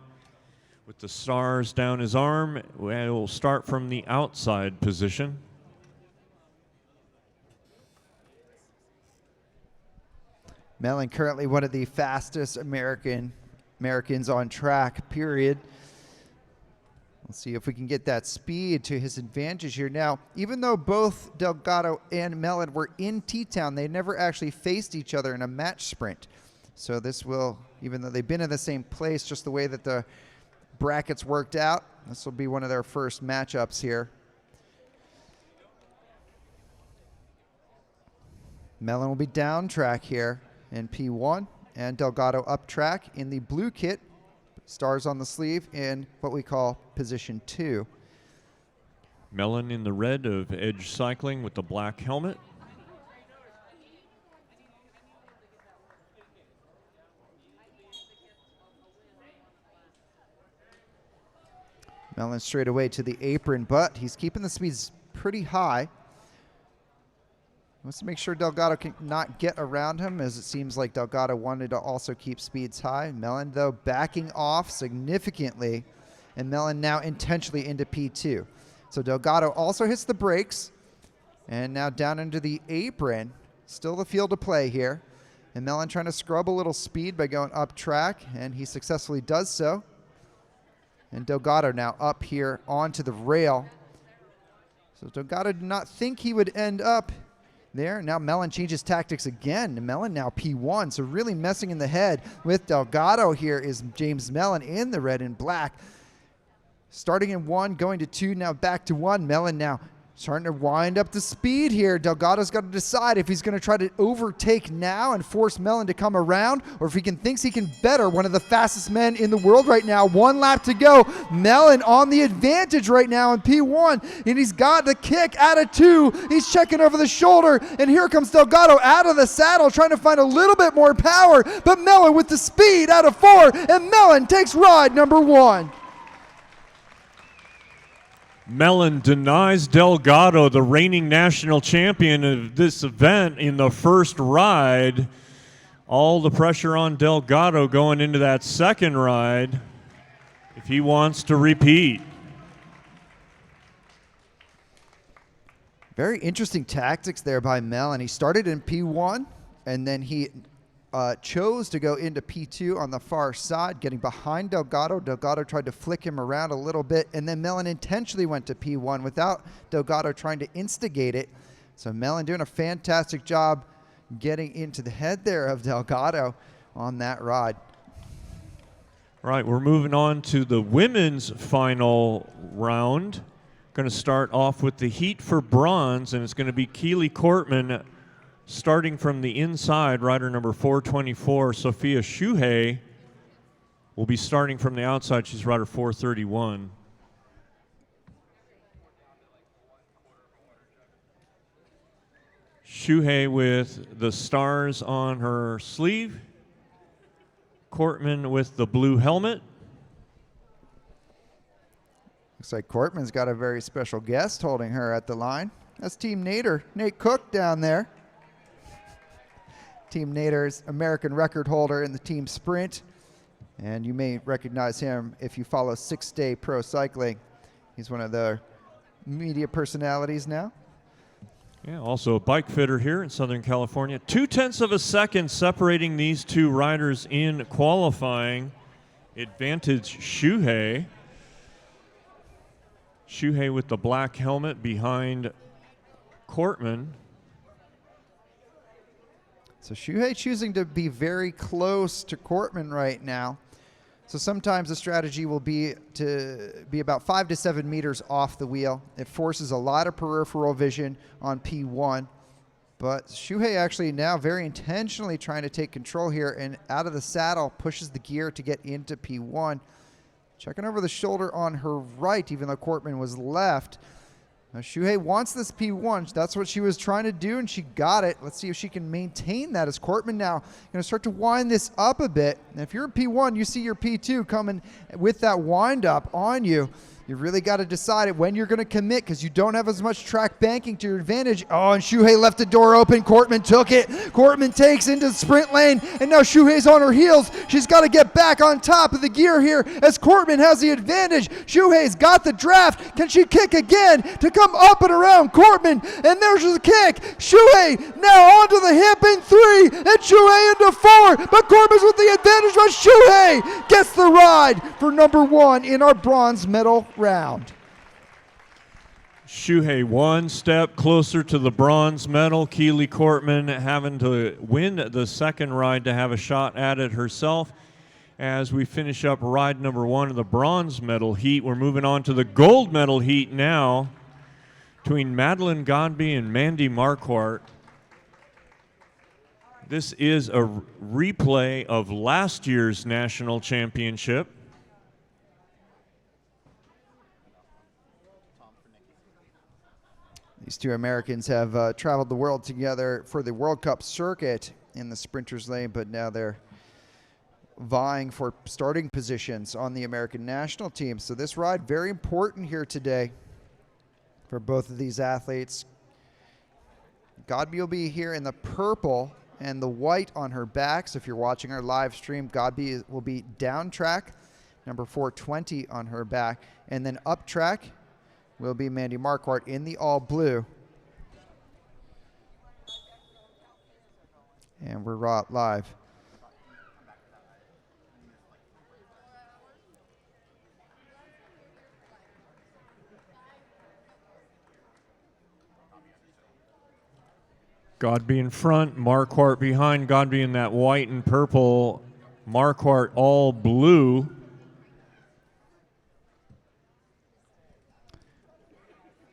With the stars down his arm, we'll start from the outside position. Mellon currently one of the fastest Americans on track, period. Let's see if we can get that speed to his advantage here. Now, even though both Delgado and Mellon were in T-Town, they never actually faced each other in a match sprint. So this will, even though they've been in the same place, just the way that the brackets worked out, this will be one of their first matchups here. Mellon will be down track here in P1, and Delgado up track in the blue kit. Stars on the sleeve in what we call position 2. Mellon in the red of Edge Cycling with the black helmet. Mellon straight away to the apron, but he's keeping the speeds pretty high. Wants to make sure Delgado can not get around him, as it seems like Delgado wanted to also keep speeds high. Mellon, though, backing off significantly, and Mellon now intentionally into P2. So Delgado also hits the brakes, and now down into the apron. Still the field to play here. And Mellon trying to scrub a little speed by going up track, and he successfully does so. And Delgado now up here onto the rail. So Delgado did not think he would end up there. Now Mellon changes tactics again. Mellon now P1, so really messing in the head with Delgado here is James Mellon in the red and black. Starting in 1, going to 2, now back to 1. Mellon now starting to wind up the speed here. Delgado's got to decide if he's going to try to overtake now and force Mellon to come around, or if he thinks he can better one of the fastest men in the world right now. 1 lap to go. Mellon on the advantage right now in P1, and he's got the kick out of 2. He's checking over the shoulder, and here comes Delgado out of the saddle trying to find a little bit more power, but Mellon with the speed out of 4, and Mellon takes ride number 1. Mellon denies Delgado, the reigning national champion of this event, in the first ride. All the pressure on Delgado going into that second ride if he wants to repeat. Very interesting tactics there by Mellon. He started in P1, and then he chose to go into P2 on the far side, getting behind Delgado. Delgado tried to flick him around a little bit, and then Mellon intentionally went to P1 without Delgado trying to instigate it. So Mellon doing a fantastic job getting into the head there of Delgado on that ride. Right, we're moving on to the women's final round. Going to start off with the heat for bronze, and it's going to be Keely Cortman starting from the inside. Rider number 424, Sophia Shuhei, will be starting from the outside. She's rider 431. Shuhei with the stars on her sleeve. Cortman with the blue helmet. Looks like Cortman's got a very special guest holding her at the line. That's Team Nader, Nate Cook down there. Team Nader's American record holder in the team sprint. And you may recognize him if you follow 6 Day Pro Cycling. He's one of the media personalities now. Yeah, also a bike fitter here in Southern California. 0.2 of a second separating these two riders in qualifying. Advantage Shuhei. Shuhei with the black helmet behind Cortman. So Shuhei choosing to be very close to Cortman right now. So sometimes the strategy will be to be about 5 to 7 meters off the wheel. It forces a lot of peripheral vision on P1. But Shuhei actually now very intentionally trying to take control here and out of the saddle pushes the gear to get into P1. Checking over the shoulder on her right, even though Cortman was left. Now Shuhei wants this P1. That's what she was trying to do, and she got it. Let's see if she can maintain that as Cortman now going to start to wind this up a bit. And if you're in P1, you see your P2 coming with that wind up on you. You really got to decide when you're going to commit because you don't have as much track banking to your advantage. Oh, and Shuhei left the door open. Cortman took it. Cortman takes into the sprint lane, and now Shuhei's on her heels. She's got to get back on top of the gear here as Cortman has the advantage. Shuhei's got the draft. Can she kick again to come up and around Cortman? And there's the kick. Shuhei now onto the hip in 3, and Shuhei into 4. But Cortman's with the advantage, but Shuhei gets the ride for number 1 in our bronze medal round. Shuhei one step closer to the bronze medal. Keely Cortman having to win the second ride to have a shot at it herself. As we finish up ride number 1 of the bronze medal heat, we're moving on to the gold medal heat now between Madeline Godby and Mandy Marquardt. This is a replay of last year's national championship. These two Americans have traveled the world together for the World Cup circuit in the sprinters lane, but now they're vying for starting positions on the American national team. So this ride, very important here today for both of these athletes. Godby will be here in the purple and the white on her back. So if you're watching our live stream, Godby will be down track, number 420 on her back, and then up track will be Mandy Marquardt in the all blue. And we're live. Godby in front, Marquardt behind. Godby in that white and purple, Marquardt all blue.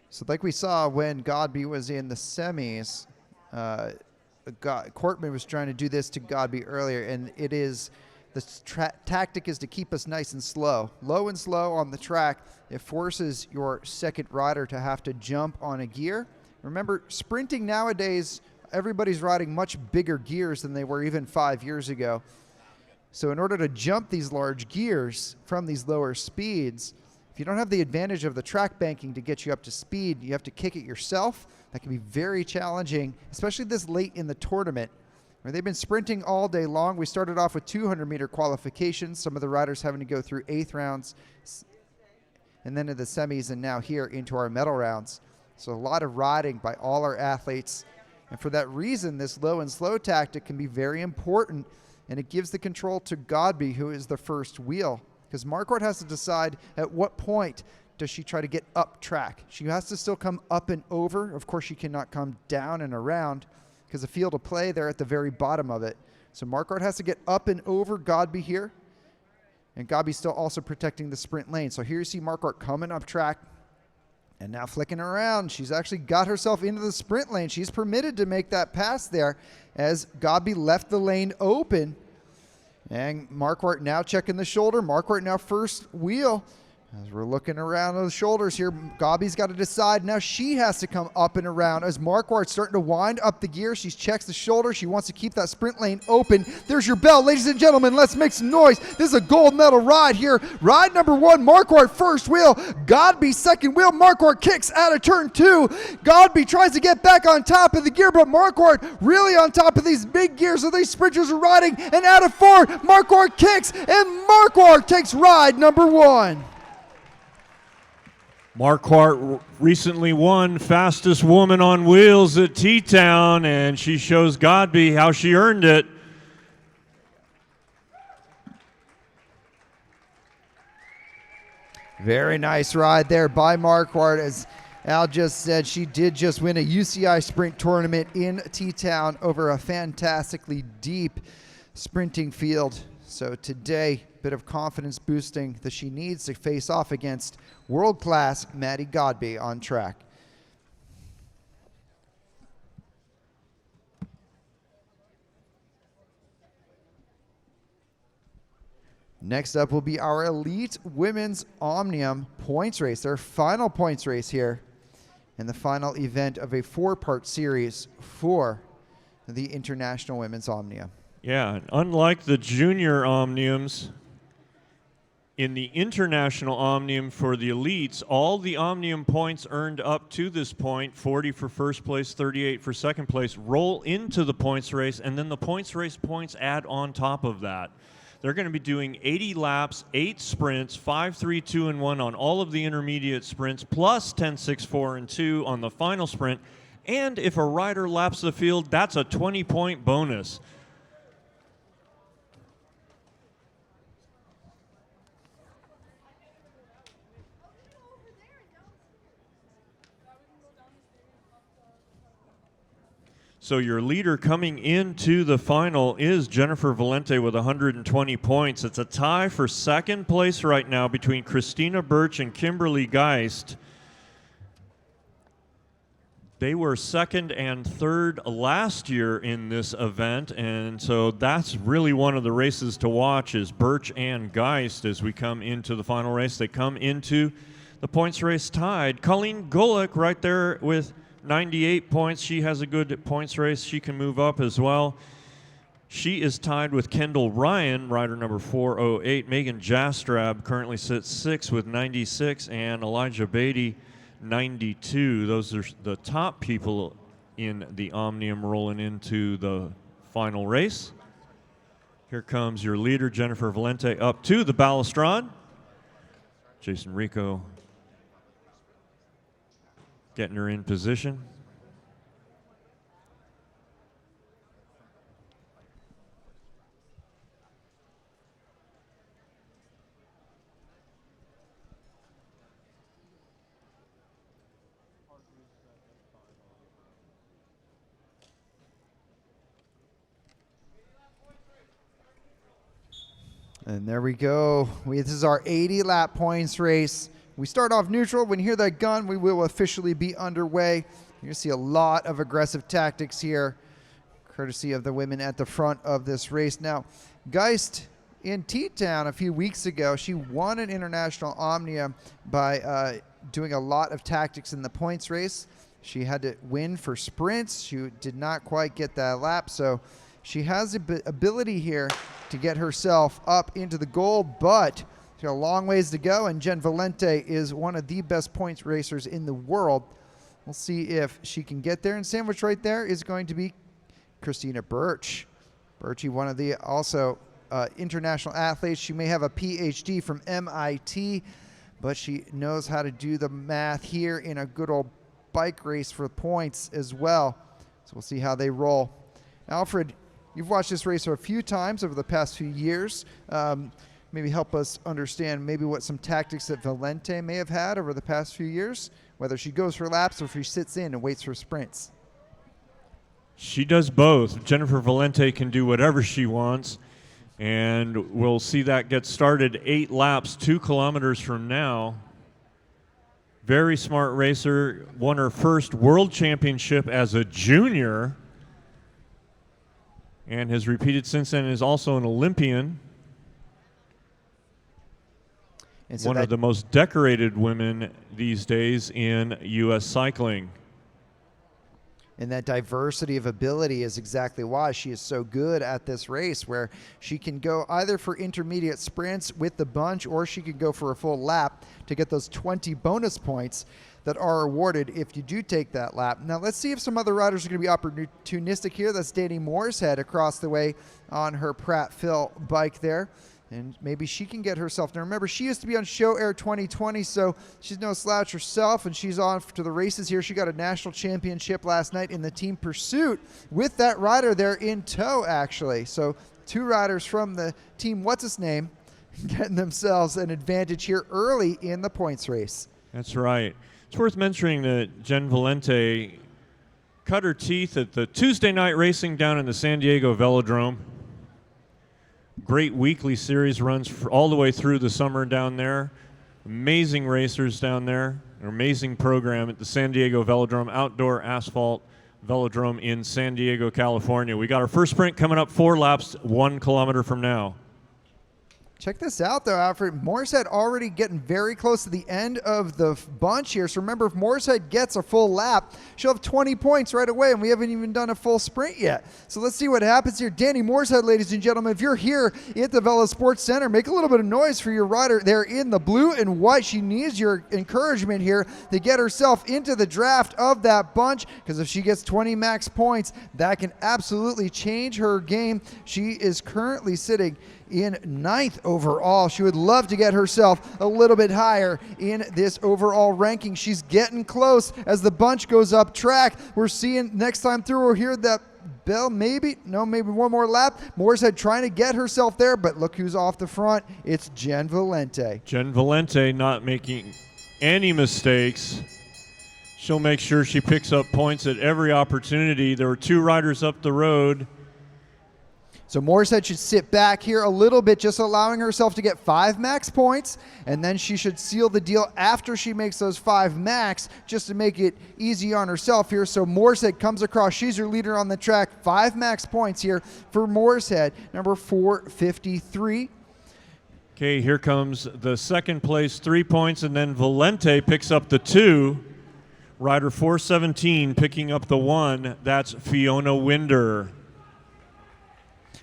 So like we saw when Godby was in the semis, Cortman was trying to do this to Godby earlier, and it is, the tactic is to keep us nice and slow. Low and slow on the track. It forces your second rider to have to jump on a gear. Remember, sprinting nowadays, everybody's riding much bigger gears than they were even 5 years ago. So in order to jump these large gears from these lower speeds, if you don't have the advantage of the track banking to get you up to speed, you have to kick it yourself. That can be very challenging, especially this late in the tournament, where they've been sprinting all day long. We started off with 200-meter qualifications, some of the riders having to go through 8th rounds, and then to the semis, and now here into our medal rounds. So a lot of riding by all our athletes. And for that reason, this low and slow tactic can be very important, and it gives the control to Godby, who is the first wheel, because Marquardt has to decide at what point does she try to get up track. She has to still come up and over. Of course, she cannot come down and around because the field of play, they're at the very bottom of it. So Marquardt has to get up and over Godby here, and Godby's still also protecting the sprint lane. So here you see Marquardt coming up track, and now flicking around. She's actually got herself into the sprint lane. She's permitted to make that pass there as Godby left the lane open. And Marquardt now checking the shoulder. Marquardt now first wheel. As we're looking around the shoulders here, Godby's got to decide. Now she has to come up and around as Marquardt's starting to wind up the gear. She checks the shoulder. She wants to keep that sprint lane open. There's your bell. Ladies and gentlemen, let's make some noise. This is a gold medal ride here. Ride number 1, Marquardt first wheel. Godby second wheel. Marquardt kicks out of turn 2. Godby tries to get back on top of the gear, but Marquardt really on top of these big gears. So these sprinters are riding, and out of 4, Marquardt kicks, and Marquardt takes ride number 1. Marquardt recently won fastest woman on wheels at T-Town, and she shows Godby how she earned it. Very nice ride there by Marquardt. As Al just said, she did just win a UCI sprint tournament in T-Town over a fantastically deep sprinting field. So today, bit of confidence boosting that she needs to face off against world-class Maddie Godby on track. Next up will be our elite women's Omnium points race, their final points race here in the final event of a 4-part series for the International Women's Omnium. Yeah, unlike the junior Omniums, in the international Omnium for the elites, all the Omnium points earned up to this point, 40 for first place, 38 for second place, roll into the points race, and then the points race points add on top of that. They're going to be doing 80 laps, 8 sprints, 5, 3, 2, and 1 on all of the intermediate sprints, plus 10, 6, 4, and 2 on the final sprint. And if a rider laps the field, that's a 20-point bonus. So your leader coming into the final is Jennifer Valente with 120 points. It's a tie for second place right now between Christina Birch and Kimberly Geist. They were second and third last year in this event, and so that's really one of the races to watch is Birch and Geist as we come into the final race. They come into the points race tied. Colleen Golick right there with 98 points. She has a good points race. She can move up as well. She is tied with Kendall Ryan, rider number 408. Megan Jastrab currently sits 6th with 96, and Elijah Beatty, 92. Those are the top people in the Omnium rolling into the final race. Here comes your leader, Jennifer Valente, up to the balustrade. Jason Rico getting her in position. And there we go. This is our 80-lap points race. We start off neutral. When you hear that gun, we will officially be underway. You're going to see a lot of aggressive tactics here, courtesy of the women at the front of this race. Now, Geist in T-Town a few weeks ago, she won an international Omnium by doing a lot of tactics in the points race. She had to win for sprints. She did not quite get that lap, so she has the ability here to get herself up into the gold, but she's got a long ways to go, and Jen Valente is one of the best points racers in the world. We'll see if she can get there, and sandwiched right there is going to be Christina Birch. Birchie, one of the also international athletes. She may have a PhD from MIT, but she knows how to do the math here in a good old bike race for points as well. So we'll see how they roll. Alfred, you've watched this race a few times over the past few years. Maybe help us understand maybe what some tactics that Valente may have had over the past few years, whether she goes for laps or if she sits in and waits for sprints. She does both. Jennifer Valente can do whatever she wants, and we'll see that get started 8 laps, 2 kilometers from now. Very smart racer, won her first world championship as a junior, and has repeated since then, is also an Olympian. And so one of the most decorated women these days in U.S. cycling. And that diversity of ability is exactly why she is so good at this race, where she can go either for intermediate sprints with the bunch, or she can go for a full lap to get those 20 bonus points that are awarded if you do take that lap. Now let's see if some other riders are going to be opportunistic here. That's Danny Mooreshead across the way on her Pratt-Phil bike there. And maybe she can get herself. Now remember, she used to be on Show Air 2020, so she's no slouch herself, and she's on to the races here. She got a national championship last night in the team pursuit with that rider there in tow, actually. So 2 riders from the team, what's his name, getting themselves an advantage here early in the points race. That's right. It's worth mentioning that Jen Valente cut her teeth at the Tuesday night racing down in the San Diego Velodrome. Great weekly series runs all the way through the summer down there. Amazing racers down there. An amazing program at the San Diego Velodrome, outdoor asphalt velodrome in San Diego, California. We got our first sprint coming up 4 laps, 1 kilometer from now. Check this out, though, Alfred. Mooreshead already getting very close to the end of the bunch here. So remember, if Mooreshead gets a full lap, she'll have 20 points right away, and we haven't even done a full sprint yet. So let's see what happens here. Danny Mooreshead, ladies and gentlemen, if you're here at the VELO Sports Center, make a little bit of noise for your rider there in the blue and white. She needs your encouragement here to get herself into the draft of that bunch, because if she gets 20 max points, that can absolutely change her game. She is currently sitting in 9th overall. She would love to get herself a little bit higher in this overall ranking. She's getting close as the bunch goes up track. We're seeing next time through, we'll hear that bell, maybe one more lap. Mooreshead trying to get herself there, but look who's off the front. It's Jen Valente. Jen Valente not making any mistakes. She'll make sure she picks up points at every opportunity. There were 2 riders up the road. So Mooreshead should sit back here a little bit, just allowing herself to get 5 max points, and then she should seal the deal after she makes those 5 max, just to make it easy on herself here. So Mooreshead comes across. She's her leader on the track. 5 max points here for Mooreshead, number 453. Okay, here comes the second place, 3 points, and then Valente picks up the 2. Rider 417 picking up the 1. That's Fiona Winder.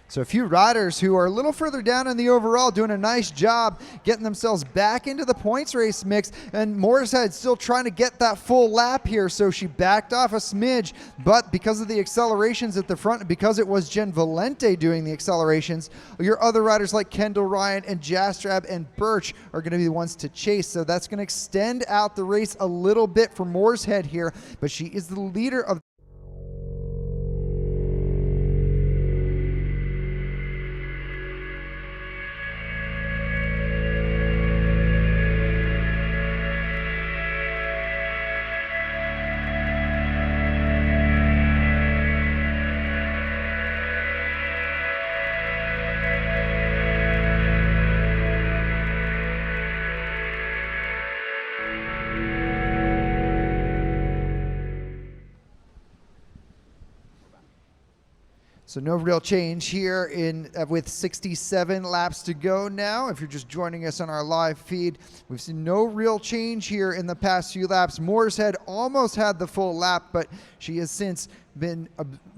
So a few riders who are a little further down in the overall doing a nice job getting themselves back into the points race mix, and Mooreshead still trying to get that full lap here, so she backed off a smidge, but because of the accelerations at the front, because it was Jen Valente doing the accelerations, your other riders like Kendall Ryan and Jastrab and Birch are going to be the ones to chase, so that's going to extend out the race a little bit for Mooreshead here, but she is the leader of So no real change here with 67 laps to go now. If you're just joining us on our live feed, we've seen no real change here in the past few laps. Mooreshead almost had the full lap, but she has since been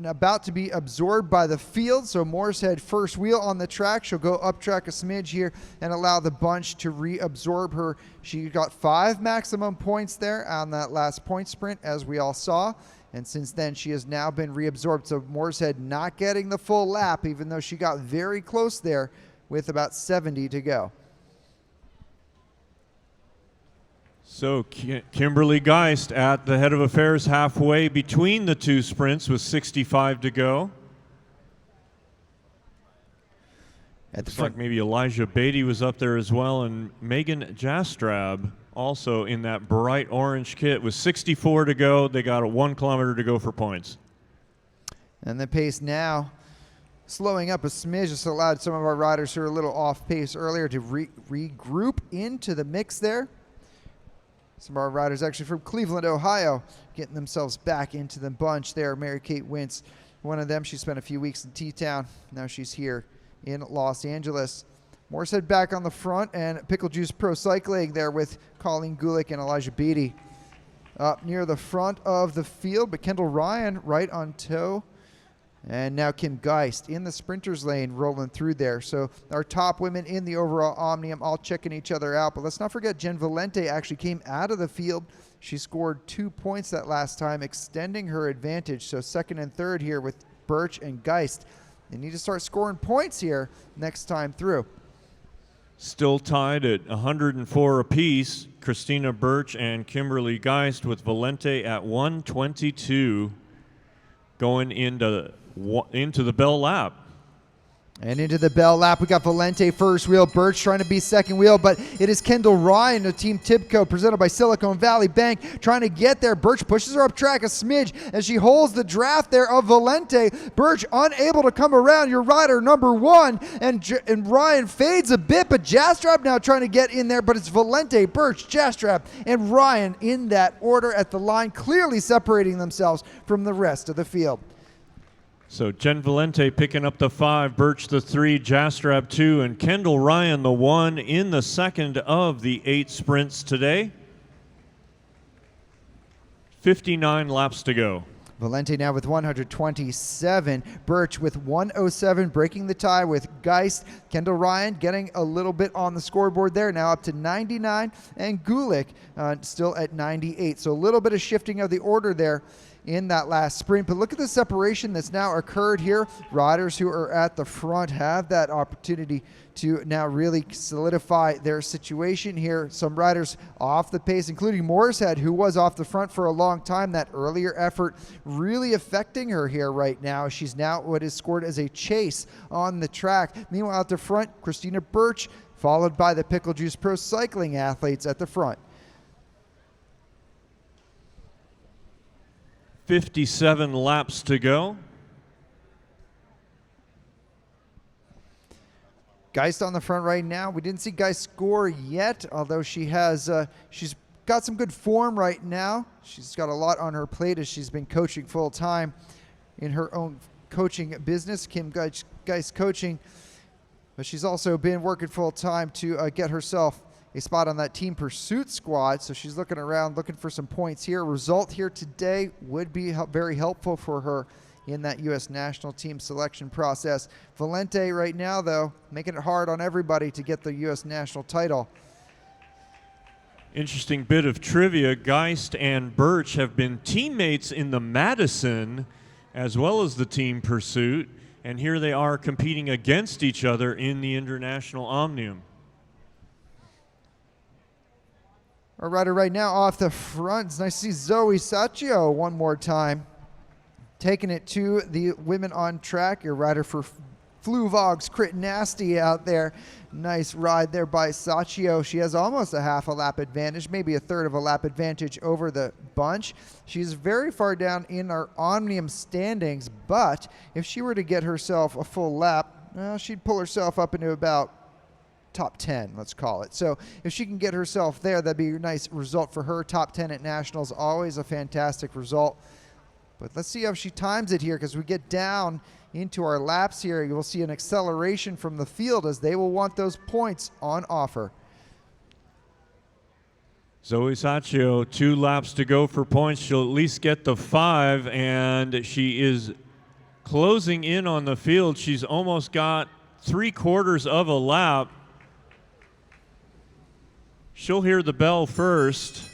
about to be absorbed by the field. So Mooreshead first wheel on the track. She'll go up track a smidge here and allow the bunch to reabsorb her. She got 5 maximum points there on that last point sprint, as we all saw. And since then, she has now been reabsorbed. So Mooreshead not getting the full lap, even though she got very close there with about 70 to go. So Kimberly Geist at the head of affairs halfway between the two sprints with 65 to go. At the Looks front, like maybe Elijah Beatty was up there as well, and Megan Jastrab also in that bright orange kit with 64 to go. They got a 1 kilometer to go for points. and the pace now slowing up a smidge. Just allowed some of our riders who are a little off pace earlier to regroup into the mix there. Some of our riders actually from Cleveland, Ohio, getting themselves back into the bunch there. Mary Kate Wintz, one of them, she spent a few weeks in T-Town. Now she's here in Los Angeles. Morsehead back on the front, and Pickle Juice Pro Cycling there with Colleen Gulick and Elijah Beatty up near the front of the field, but Kendall Ryan right on toe. And now Kim Geist in the sprinters lane rolling through there. So our top women in the overall Omnium all checking each other out. But let's not forget Jen Valente actually came out of the field. She scored 2 points that last time, extending her advantage. So second and third here with Birch and Geist. They need to start scoring points here next time through. Still tied at 104 apiece. Christina Birch and Kimberly Geist with Valente at 122 going into the bell lap. And into the bell lap, we got Valente first wheel, Birch trying to be second wheel, but it is Kendall Ryan of Team Tibco, presented by Silicon Valley Bank, trying to get there. Birch pushes her up track a smidge as she holds the draft there of Valente. Birch unable to come around, your rider number one, and Ryan fades a bit, but Jastrab now trying to get in there, but it's Valente, Birch, Jastrab, and Ryan in that order at the line, clearly separating themselves from the rest of the field. So Jen Valente picking up the 5, Birch the 3, Jastrab 2, and Kendall Ryan the 1 in the second of the 8 sprints today. 59 laps to go. Valente now with 127. Birch with 107, breaking the tie with Geist. Kendall Ryan getting a little bit on the scoreboard there, now up to 99. And Gulick still at 98. So a little bit of shifting of the order there in that last sprint. But look at the separation that's now occurred here. Riders who are at the front have that opportunity to now really solidify their situation here. Some riders off the pace, including Morsehead, who was off the front for a long time. That earlier effort really affecting her here right now. She's now what is scored as a chase on the track. Meanwhile, at the front, Christina Birch, followed by the Pickle Juice Pro Cycling athletes at the front. 57 laps to go. Geist on the front right now. We didn't see Geist score yet, although she has she's got some good form right now. She's got a lot on her plate as she's been coaching full time in her own coaching business, Kim Geist Coaching. But she's also been working full time to get herself a spot on that team pursuit squad. So she's looking around, looking for some points here. A result here today would be very helpful for her in that U.S. national team selection process. Valente right now, though, making it hard on everybody to get the U.S. national title. Interesting bit of trivia. Geist and Birch have been teammates in the Madison as well as the team pursuit. And here they are competing against each other in the International Omnium. Our rider right now off the front. It's nice to see Zoe Sacchio one more time. Taking it to the women on track. Your rider for Fluvogs, Crit Nasty out there. Nice ride there by Sacchio. She has almost a half a lap advantage, maybe a third of a lap advantage over the bunch. She's very far down in our Omnium standings, but if she were to get herself a full lap, well, she'd pull herself up into about top 10, let's call it. So if she can get herself there, that'd be a nice result for her. Top 10 at nationals, always a fantastic result. But let's see how she times it here, because we get down into our laps here. You will see an acceleration from the field as they will want those points on offer. Zoe Sacchio, 2 laps to go for points. She'll at least get the 5, and she is closing in on the field. She's almost got 3/4 of a lap. She'll hear the bell first.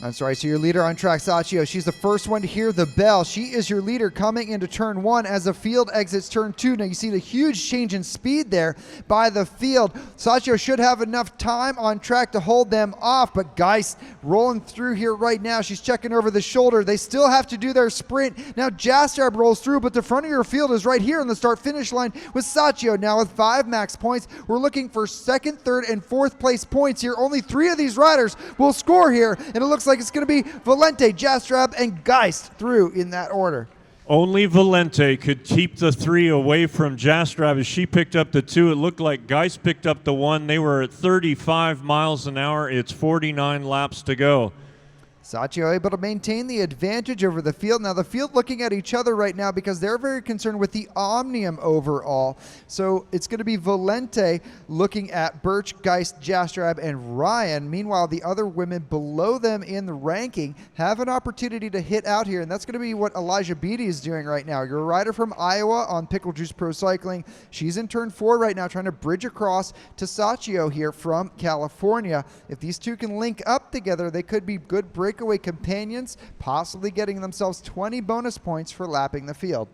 That's right. So your leader on track, Sachio, she's the first one to hear the bell. She is your leader coming into turn 1 as the field exits turn 2. Now you see the huge change in speed there by the field. Sachio should have enough time on track to hold them off, but Geist rolling through here right now. She's checking over the shoulder. They still have to do their sprint. Now Jastrab rolls through, but the front of your field is right here on the start-finish line with Sachio. Now with 5 max points, we're looking for 2nd, 3rd, and 4th place points here. Only 3 of these riders will score here, and it looks like it's going to be Valente, Jastrab, and Geist through in that order. Only Valente could keep the 3 away from Jastrab as she picked up the 2. It looked like Geist picked up the 1. They were at 35 miles an hour. It's 49 laps to go. Sachio able to maintain the advantage over the field. Now the field looking at each other right now because they're very concerned with the Omnium overall. So it's going to be Valente looking at Birch, Geist, Jastrab, and Ryan. Meanwhile, the other women below them in the ranking have an opportunity to hit out here, and that's going to be what Elijah Beatty is doing right now. You're a rider from Iowa on Pickle Juice Pro Cycling. She's in turn 4 right now trying to bridge across to Sachio here from California. If these two can link up together, they could be good breakaway companions, possibly getting themselves 20 bonus points for lapping the field.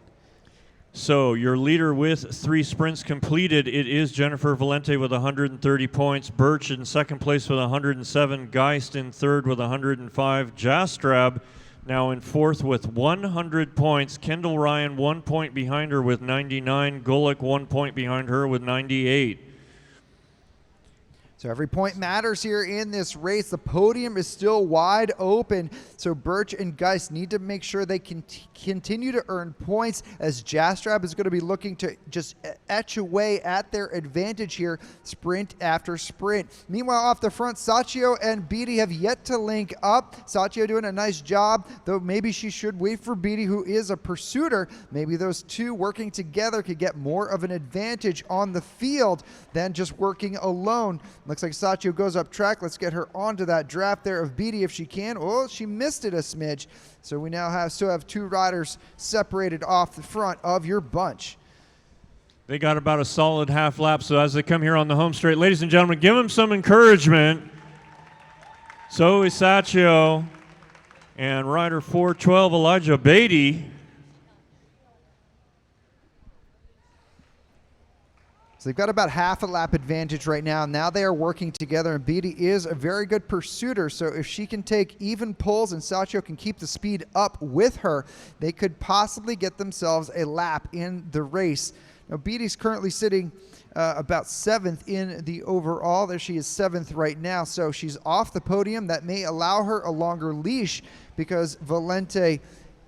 So your leader with 3 sprints completed, it is Jennifer Valente with 130 points, Birch in 2nd place with 107, Geist in 3rd with 105, Jastrab now in 4th with 100 points, Kendall Ryan 1 point behind her with 99, Golick 1 point behind her with 98. So every point matters here in this race. The podium is still wide open. So Birch and Geist need to make sure they can continue to earn points as Jastrab is going to be looking to just etch away at their advantage here, sprint after sprint. Meanwhile, off the front, Sachio and Beatty have yet to link up. Sachio doing a nice job, though maybe she should wait for Beatty, who is a pursuiter. Maybe those two working together could get more of an advantage on the field than just working alone. Looks like Sachio goes up track. Let's get her onto that draft there of Beatty if she can. Oh, she missed it a smidge. So we now still have 2 riders separated off the front of your bunch. They got about a solid half lap, so as they come here on the home straight, ladies and gentlemen, give them some encouragement. So is Sachio and rider 412, Elijah Beatty. So they've got about half a lap advantage right now. Now they are working together, and Beatty is a very good pursuiter. So if she can take even pulls and Sachio can keep the speed up with her, they could possibly get themselves a lap in the race. Now Beatty's currently sitting about 7th in the overall. There she is 7th right now. So she's off the podium. That may allow her a longer leash because Valente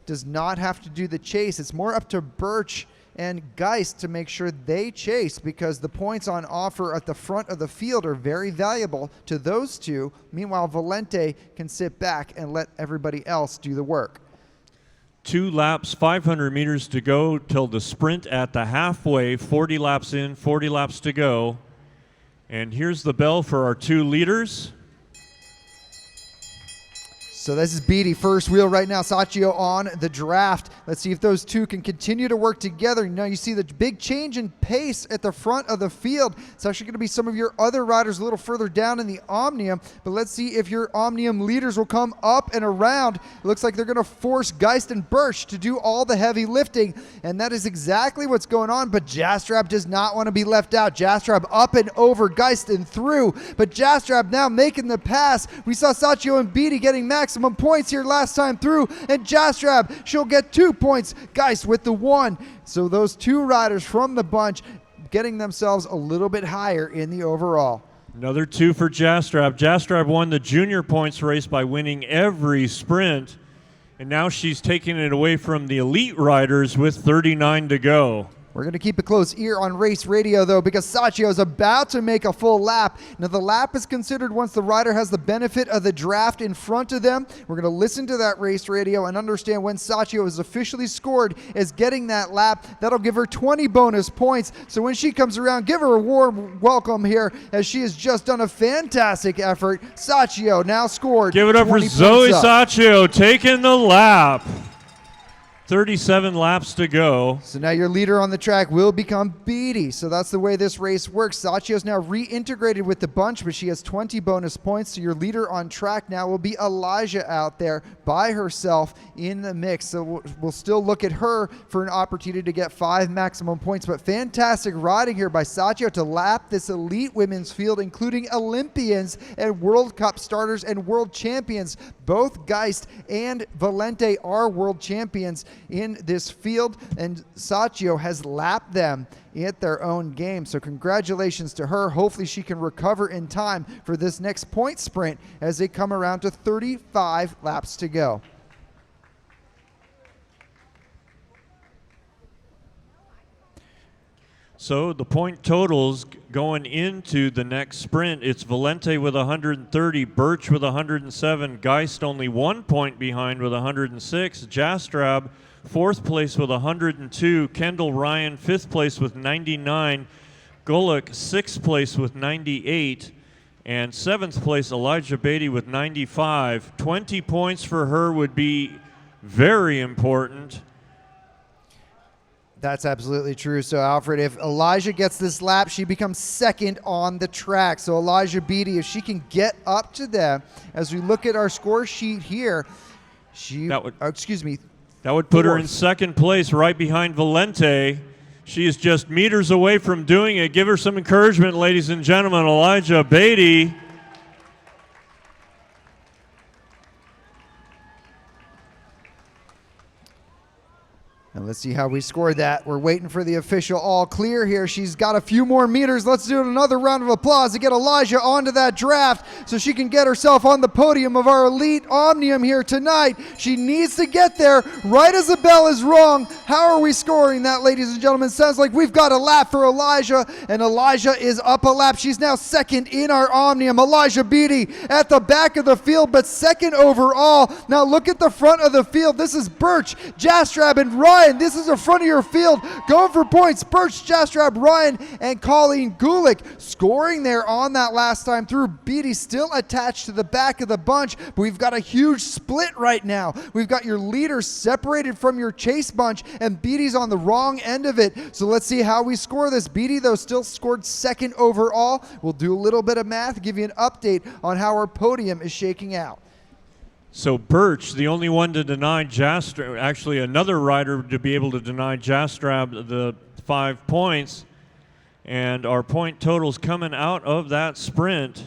does not have to do the chase. It's more up to Birch and Geist to make sure they chase because the points on offer at the front of the field are very valuable to those two. Meanwhile, Valente can sit back and let everybody else do the work. 2 laps, 500 meters to go till the sprint at the halfway, 40 laps in, 40 laps to go. And here's the bell for our 2 leaders. So this is Beatty first wheel right now. Sachio on the draft. Let's see if those two can continue to work together. Now you see the big change in pace at the front of the field. It's actually going to be some of your other riders a little further down in the Omnium. But let's see if your Omnium leaders will come up and around. It looks like they're going to force Geist and Birch to do all the heavy lifting. And that is exactly what's going on. But Jastrab does not want to be left out. Jastrab up and over Geist and through. But Jastrab now making the pass. We saw Sachio and Beatty getting maximum points here last time through, and Jastrab, she'll get 2 points. Geist with the 1. So those 2 riders from the bunch getting themselves a little bit higher in the overall. Another 2 for Jastrab. Jastrab won the junior points race by winning every sprint, and now she's taking it away from the elite riders with 39 to go. We're going to keep a close ear on race radio, though, because Sachio is about to make a full lap. Now, the lap is considered once the rider has the benefit of the draft in front of them. We're going to listen to that race radio and understand when Sachio is officially scored as getting that lap. That'll give her 20 bonus points. So when she comes around, give her a warm welcome here as she has just done a fantastic effort. Sachio now scored. Give it up for Zoe Sachio taking the lap. 37 laps to go. So now your leader on the track will become Beatty. So that's the way this race works. Sacchio's now reintegrated with the bunch, but she has 20 bonus points. So your leader on track now will be Elijah out there by herself in the mix. So we'll still look at her for an opportunity to get 5 maximum points. But fantastic riding here by Sacchio to lap this elite women's field, including Olympians and World Cup starters and world champions. Both Geist and Valente are world champions in this field, and Sacchio has lapped them at their own game. So congratulations to her. Hopefully she can recover in time for this next point sprint as they come around to 35 laps to go. So the point totals going into the next sprint, it's Valente with 130, Birch with 107, Geist only 1 point behind with 106, Jastrab 4th place with 102, Kendall Ryan 5th place with 99, Gulick 6th place with 98, and 7th place Elijah Beatty with 95. 20 points for her would be very important. That's absolutely true. So, Alfred, if Elijah gets this lap, she becomes second on the track. So, Elijah Beatty, if she can get up to them, as we look at our score sheet here, That would put fourth. her in second place right behind Valente. She is just meters away from doing it. Give her some encouragement, ladies and gentlemen. Elijah Beatty. And let's see how we score that. We're waiting for the official all clear here. She's got a few more meters. Let's do another round of applause to get Elijah onto that draft so she can get herself on the podium of our elite Omnium here tonight. She needs to get there right as the bell is rung. How are we scoring that, ladies and gentlemen? Sounds like we've got a lap for Elijah, and Elijah is up a lap. She's now second in our Omnium. Elijah Beatty at the back of the field, but second overall. Now look at the front of the field. This is Birch, Jastrab, and Ryan. This is the front of your field going for points. Birch, Jastrab, Ryan, and Colleen Gulick scoring there on that last time through. Beatty still attached to the back of the bunch, but we've got a huge split right now. We've got your leader separated from your chase bunch, and Beatty's on the wrong end of it. So let's see how we score this. Beatty, though, still scored second overall. We'll do a little bit of math, give you an update on how our podium is shaking out. So Birch, the only one to deny Jastrab, actually another rider to be able to deny Jastrab the 5 points. And our point totals coming out of that sprint,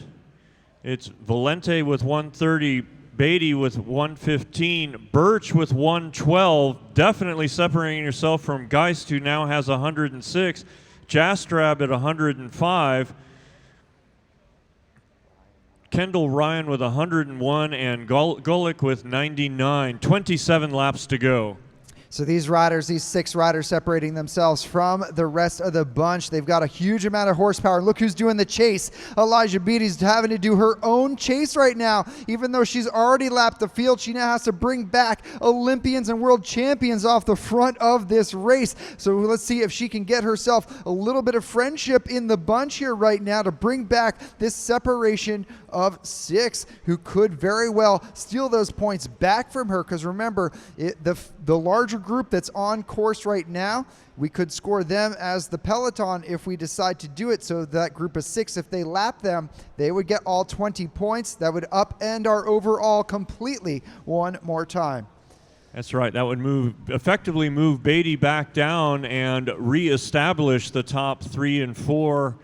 it's Valente with 130, Beatty with 115, Birch with 112, definitely separating yourself from Geist, who now has 106, Jastrab at 105, Kendall Ryan with 101, and Gulick with 99. 27 laps to go. So these riders, these 6 riders separating themselves from the rest of the bunch. They've got a huge amount of horsepower. Look who's doing the chase. Elijah Beatty's having to do her own chase right now. Even though she's already lapped the field, she now has to bring back Olympians and world champions off the front of this race. So let's see if she can get herself a little bit of friendship in the bunch here right now to bring back this separation of 6 who could very well steal those points back from her. Because remember, the larger group that's on course right now, we could score them as the peloton if we decide to do it. So that group of 6, if they lap them, they would get all 20 points. That would upend our overall completely one more time. That's right. That would effectively move Beatty back down and reestablish the top 3 and 4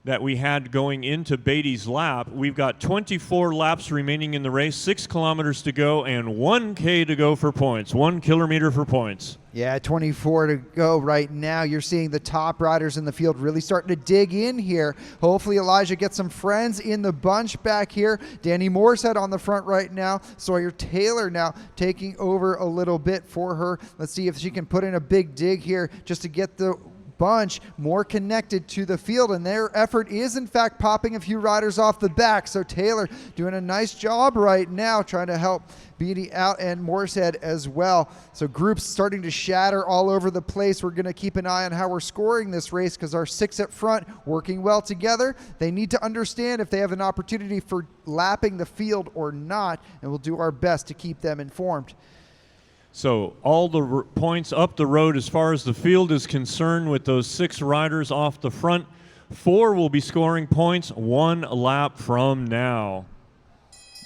that we had going into Beatty's lap. We've got 24 laps remaining in the race, 6 kilometers to go, and 1K to go for points, 1 kilometer for points. Yeah, 24 to go right now. You're seeing the top riders in the field really starting to dig in here. Hopefully Elijah gets some friends in the bunch back here. Danny Morsehead on the front right now. Sawyer Taylor now taking over a little bit for her. Let's see if she can put in a big dig here just to get the bunch more connected to the field, and their effort is in fact popping a few riders off the back. So Taylor doing a nice job right now trying to help Beatty out, and Morsehead as well. So groups starting to shatter all over the place. We're going to keep an eye on how we're scoring this race because our 6 up front working well together. They need to understand if they have an opportunity for lapping the field or not, and we'll do our best to keep them informed. So all the points up the road as far as the field is concerned with those 6 riders off the front. 4 will be scoring points 1 lap from now.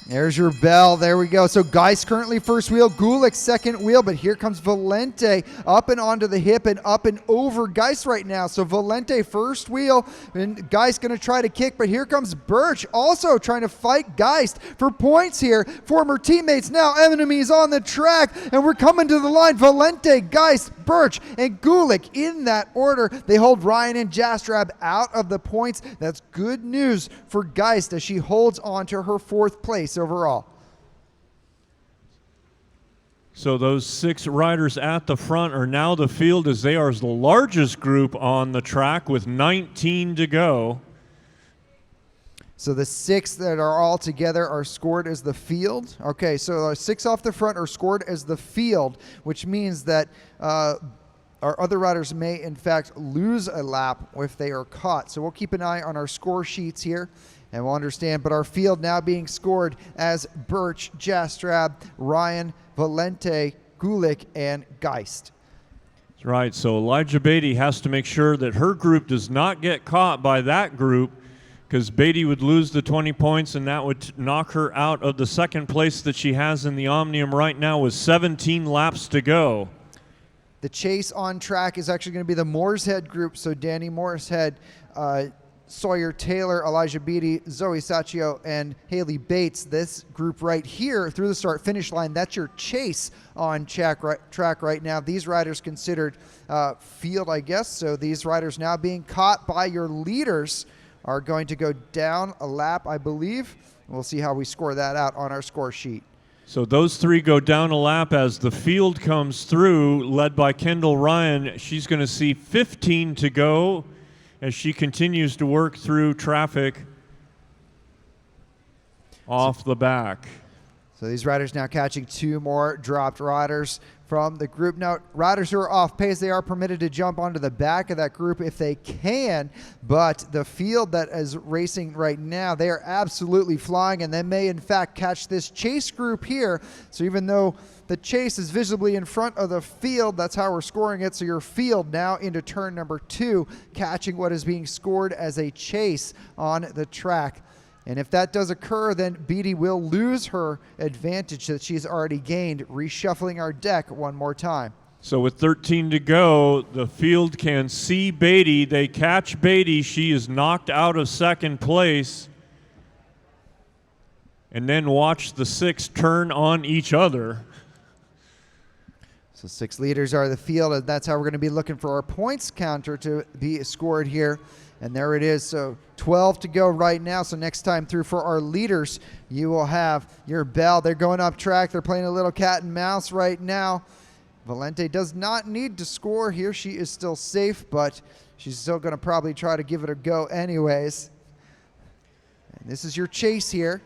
There's your bell. There we go. So Geist currently first wheel, Gulick second wheel, but here comes Valente up and onto the hip and up and over Geist right now. So Valente first wheel, and Geist going to try to kick, but here comes Birch also trying to fight Geist for points here. Former teammates now, enemies on the track, and we're coming to the line. Valente, Geist, Birch, and Gulick in that order. They hold Ryan and Jastrab out of the points. That's good news for Geist as she holds on to her 4th place overall. So those 6 riders at the front are now the field, as they are the largest group on the track with 19 to go. So the 6 that are all together are scored as the field. Okay, so our 6 off the front are scored as the field, which means that our other riders may in fact lose a lap if they are caught. So we'll keep an eye on our score sheets here and we'll understand. But our field now being scored as Birch, Jastrab, Ryan, Valente, Gulick, and Geist. That's right. So Elijah Beatty has to make sure that her group does not get caught by that group, because Beatty would lose the 20 points and that would knock her out of the 2nd place that she has in the Omnium right now with 17 laps to go. The chase on track is actually going to be the Mooreshead group. So Danny Mooreshead, Sawyer Taylor, Elijah Beatty, Zoe Sacchio, and Haley Bates. This group right here through the start-finish line, that's your chase on track right now. These riders considered field, I guess. So these riders now being caught by your leaders are going to go down a lap, I believe. We'll see how we score that out on our score sheet. So those 3 go down a lap as the field comes through, led by Kendall Ryan. She's going to see 15 to go as she continues to work through traffic off the back. So these riders now catching 2 more dropped riders from the group. Now, riders who are off pace, they are permitted to jump onto the back of that group if they can, but the field that is racing right now, they are absolutely flying, and they may in fact catch this chase group here. So even though the chase is visibly in front of the field, that's how we're scoring it. So your field now into turn number 2, catching what is being scored as a chase on the track. And if that does occur, then Beatty will lose her advantage that she's already gained, reshuffling our deck one more time. So with 13 to go, the field can see Beatty. They catch Beatty. She is knocked out of 2nd place. And then watch the 6 turn on each other. So 6 leaders are the field, and that's how we're going to be looking for our points counter to be scored here. And there it is. So 12 to go right now. So next time through for our leaders, you will have your bell. They're going up track. They're playing a little cat and mouse right now. Valente does not need to score here. She is still safe, but she's still going to probably try to give it a go anyways. And this is your chase here.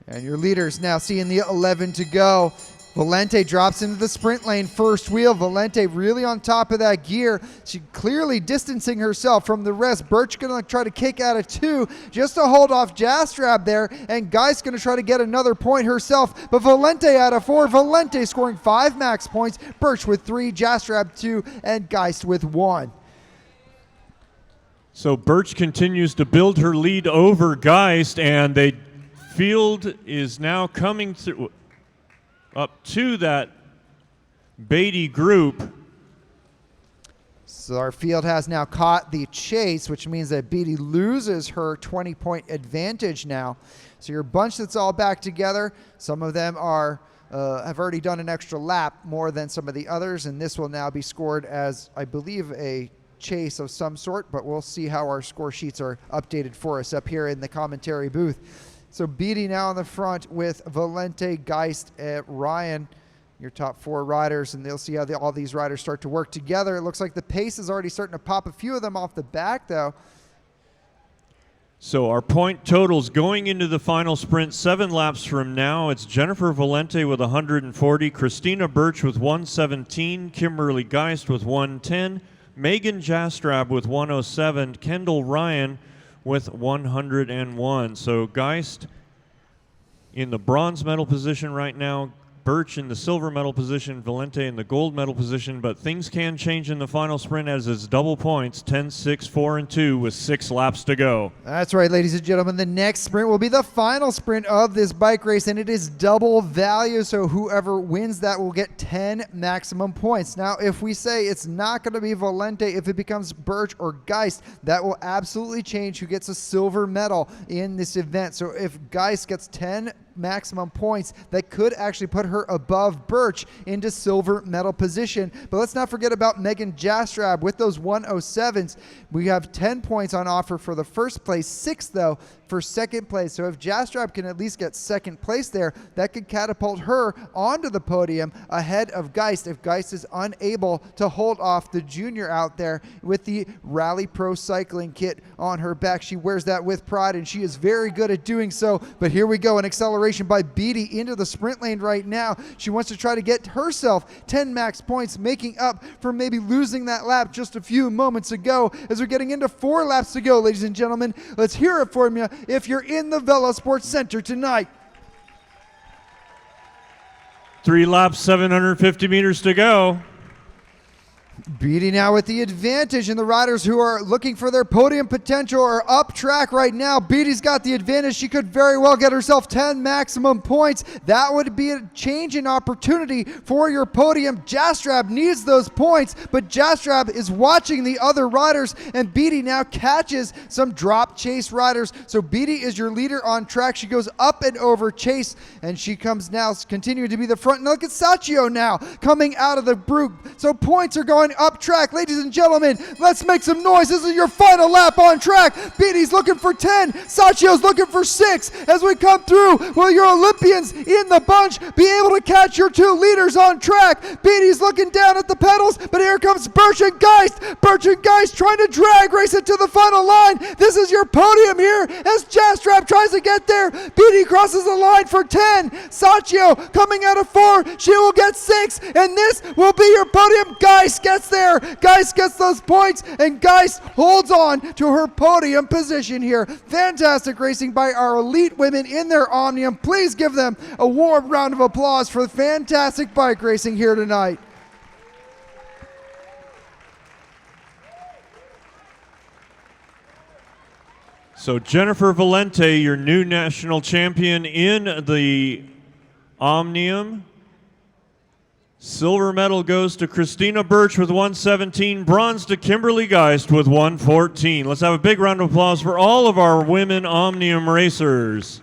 And your leaders now seeing the 11 to go. Valente drops into the sprint lane, first wheel. Valente really on top of that gear. She clearly distancing herself from the rest. Birch going to try to kick out of 2 just to hold off Jastrab there. And Geist going to try to get another point herself. But Valente out of 4. Valente scoring 5 max points. Birch with 3, Jastrab 2, and Geist with 1. So Birch continues to build her lead over Geist, and the field is now coming through up to that Beatty group. So our field has now caught the chase, which means that Beatty loses her 20-point advantage now. So your bunch that's all back together, some of them are have already done an extra lap more than some of the others, and this will now be scored as, I believe, a chase of some sort, but we'll see how our score sheets are updated for us up here in the commentary booth. So Beatty now in the front with Valente, Geist, Ryan, your top 4 riders, and they'll see how all these riders start to work together. It looks like the pace is already starting to pop a few of them off the back, though. So our point totals going into the final sprint 7 laps from now. It's Jennifer Valente with 140, Christina Birch with 117, Kimberly Geist with 110, Megan Jastrab with 107, Kendall Ryan with 101. So Geist in the bronze medal position right now, Birch in the silver medal position, Valente in the gold medal position, but things can change in the final sprint as it's double points, 10, 6, 4, and 2 with 6 laps to go. That's right, ladies and gentlemen. The next sprint will be the final sprint of this bike race, and it is double value, so whoever wins that will get 10 maximum points. Now, if we say it's not going to be Valente, if it becomes Birch or Geist, that will absolutely change who gets a silver medal in this event. So if Geist gets 10 maximum points, that could actually put her above Birch into silver medal position. But let's not forget about Megan Jastrab with those 107s. We have 10 points on offer for the first place, 6 though for second place. So if Jastrab can at least get second place there, that could catapult her onto the podium ahead of Geist if Geist is unable to hold off the junior out there with the Rally Pro cycling kit on her back. She wears that with pride, and she is very good at doing so. But here we go, an acceleration by Beatty into the sprint lane right now. She wants to try to get herself 10 max points, making up for maybe losing that lap just a few moments ago. As we're getting into 4 laps to go, ladies and gentlemen, let's hear it from you if you're in the VELO Sports Center tonight. 3 laps, 750 meters to go. Beatty now with the advantage, and the riders who are looking for their podium potential are up track right now. Beatty's got the advantage. She could very well get herself 10 maximum points. That would be a change in opportunity for your podium. Jastrab needs those points, but Jastrab is watching the other riders, and Beatty now catches some drop Chase riders. So Beatty is your leader on track. She goes up and over Chase, and she comes now continuing to be the front. And look at Sacchio now coming out of the group. So points are going up track. Ladies and gentlemen, let's make some noise. This is your final lap on track. Beatty's looking for 10. Sacchio's looking for 6. As we come through, will your Olympians in the bunch be able to catch your 2 leaders on track? Beatty's looking down at the pedals, but here comes Birch and Geist. Birch and Geist trying to drag race it to the final line. This is your podium here as Jastrab tries to get there. Beatty crosses the line for 10. Sacchio coming out of 4. She will get 6, and this will be your podium. Geist gets there. Geist gets those points, and Geist holds on to her podium position here. Fantastic racing by our elite women in their Omnium. Please give them a warm round of applause for the fantastic bike racing here tonight. So Jennifer Valente, your new national champion in the Omnium. Silver medal goes to Christina Birch with 117, bronze to Kimberly Geist with 114. Let's have a big round of applause for all of our women Omnium racers.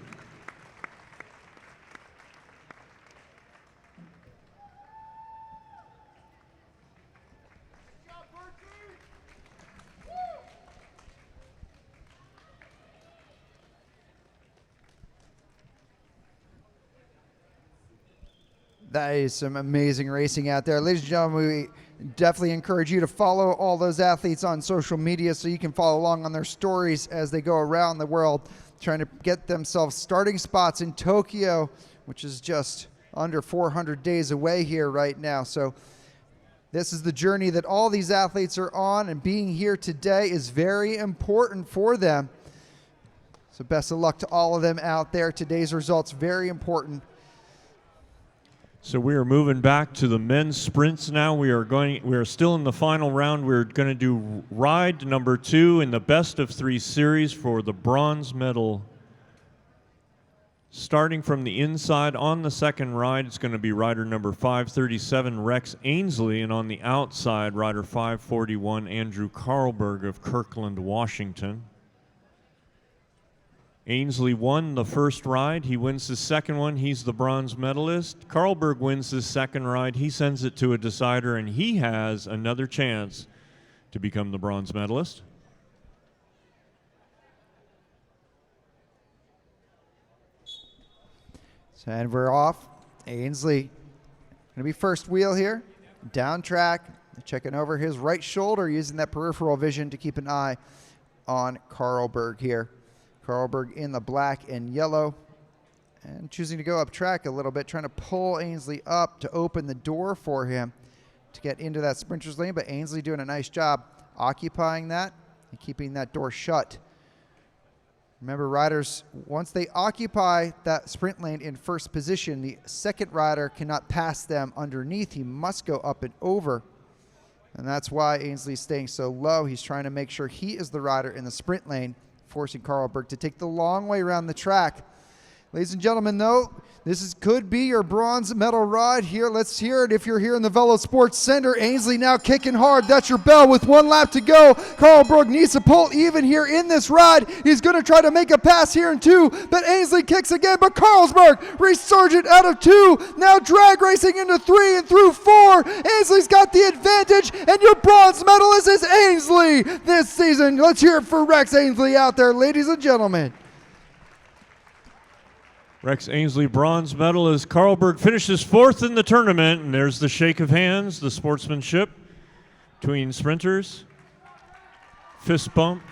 That is some amazing racing out there. Ladies and gentlemen, we definitely encourage you to follow all those athletes on social media so you can follow along on their stories as they go around the world trying to get themselves starting spots in Tokyo, which is just under 400 days away here right now. So this is the journey that all these athletes are on, and being here today is very important for them. So best of luck to all of them out there. Today's results very important. So we are moving back to the men's sprints now. We are still in the final round. We're going to do ride number 2 in the best of 3 series for the bronze medal. Starting from the inside on the second ride, it's going to be rider number 537, Rex Ainsley, and on the outside, rider 541, Andrew Carlberg of Kirkland, Washington. Ainsley won the first ride. He wins the second one. He's the bronze medalist. Carlberg wins his second ride. He sends it to a decider, and he has another chance to become the bronze medalist. And we're off. Ainsley going to be first wheel here. Down track. Checking over his right shoulder, using that peripheral vision to keep an eye on Carlberg here. Carlberg in the black and yellow, and choosing to go up track a little bit, trying to pull Ainsley up to open the door for him to get into that sprinter's lane, but Ainsley doing a nice job occupying that and keeping that door shut. Remember, riders, once they occupy that sprint lane in first position, the second rider cannot pass them underneath. He must go up and over. And that's why Ainsley's staying so low. He's trying to make sure he is the rider in the sprint lane, forcing Carlberg to take the long way around the track. Ladies and gentlemen, though, could be your bronze medal ride here. Let's hear it if you're here in the VELO Sports Center. Ainsley now kicking hard. That's your bell with 1 lap to go. Carlberg needs to pull even here in this ride. He's going to try to make a pass here in 2, but Ainsley kicks again. But Carlsberg resurgent out of 2. Now drag racing into 3 and through 4. Ainsley's got the advantage, and your bronze medalist is Ainsley this season. Let's hear it for Rex Ainsley out there, ladies and gentlemen. Rex Ainsley, bronze medal, as Carlberg finishes 4th in the tournament. And there's the shake of hands, the sportsmanship between sprinters. Fist bump.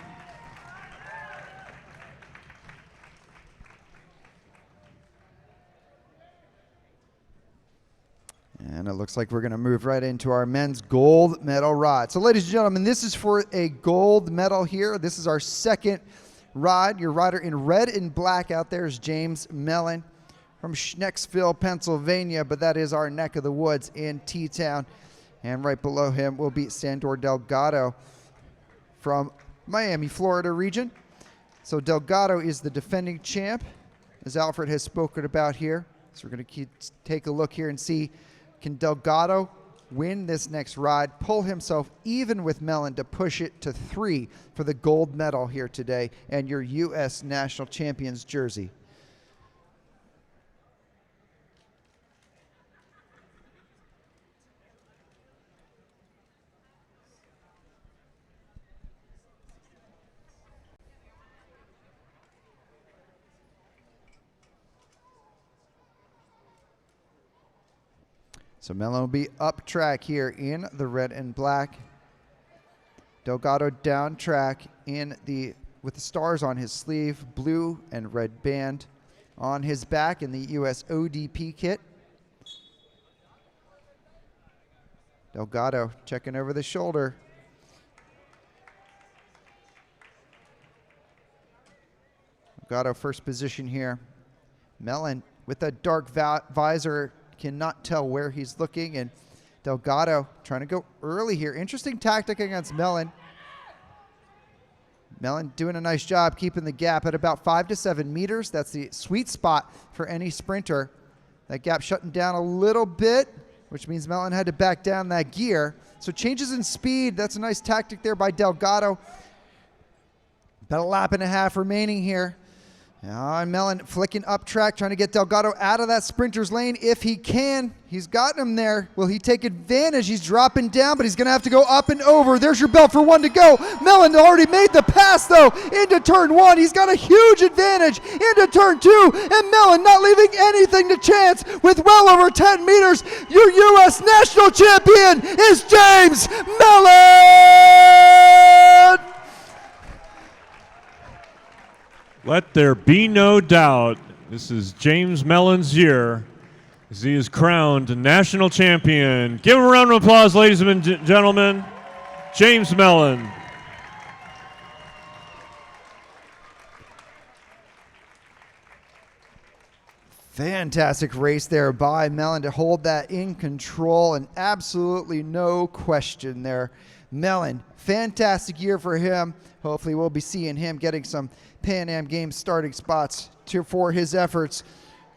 And it looks like we're going to move right into our men's gold medal ride. So, ladies and gentlemen, this is for a gold medal here. This is our second ride. Your rider in red and black out there is James Mellon from Schnecksville, Pennsylvania, but that is our neck of the woods in T-Town. And right below him will be Sandor Delgado from Miami, Florida region. So Delgado is the defending champ, as Alfred has spoken about here. So we're going to take a look here and see, can Delgado win this next ride, pull himself even with Mellon to push it to 3 for the gold medal here today and your U.S. National Champions jersey. So Mellon will be up track here in the red and black. Delgado down track with the stars on his sleeve, blue and red band on his back in the US ODP kit. Delgado checking over the shoulder. Delgado first position here. Mellon with that dark visor, cannot tell where he's looking, and Delgado trying to go early here. Interesting tactic against Mellon. Mellon doing a nice job keeping the gap at about 5 to 7 meters. That's the sweet spot for any sprinter. That gap shutting down a little bit, which means Mellon had to back down that gear. So changes in speed. That's a nice tactic there by Delgado. About a lap and a half remaining here. And Mellon flicking up track, trying to get Delgado out of that sprinter's lane if he can. He's gotten him there. Will he take advantage? He's dropping down, but he's going to have to go up and over. There's your bell for 1 to go. Mellon already made the pass, though, into turn 1. He's got a huge advantage into turn 2, and Mellon not leaving anything to chance with well over 10 meters. Your U.S. National Champion is James Mellon! Let there be no doubt, this is James Mellon's year as he is crowned national champion. Give him a round of applause, ladies and gentlemen. James Mellon. Fantastic race there by Mellon to hold that in control, and absolutely no question there. Mellon, fantastic year for him. Hopefully we'll be seeing him getting some Pan Am Games starting spots for his efforts.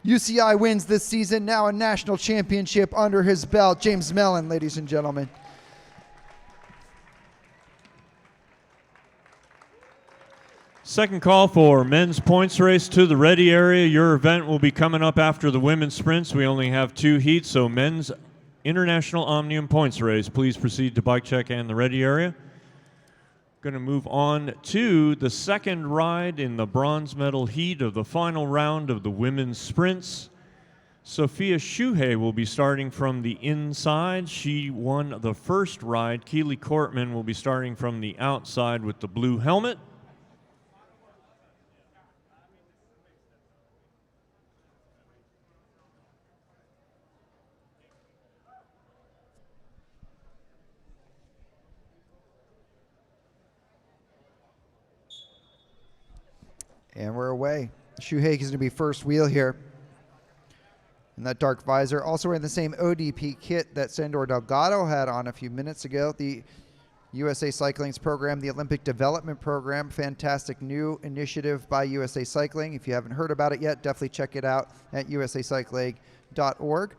UCI wins this season, now a national championship under his belt. James Mellon, ladies and gentlemen. Second call for men's points race to the ready area. Your event will be coming up after the women's sprints. We only have 2 heats, so men's international Omnium points race. Please proceed to bike check and the ready area. Going to move on to the second ride in the bronze medal heat of the final round of the women's sprints. Sophia Shuhei will be starting from the inside. She won the first ride. Keely Cortman will be starting from the outside with the blue helmet. And we're away. Shuhei is going to be first wheel here. And that dark visor, also wearing the same ODP kit that Sandor Delgado had on a few minutes ago. The USA Cycling's program, the Olympic Development Program, fantastic new initiative by USA Cycling. If you haven't heard about it yet, definitely check it out at usacycling.org.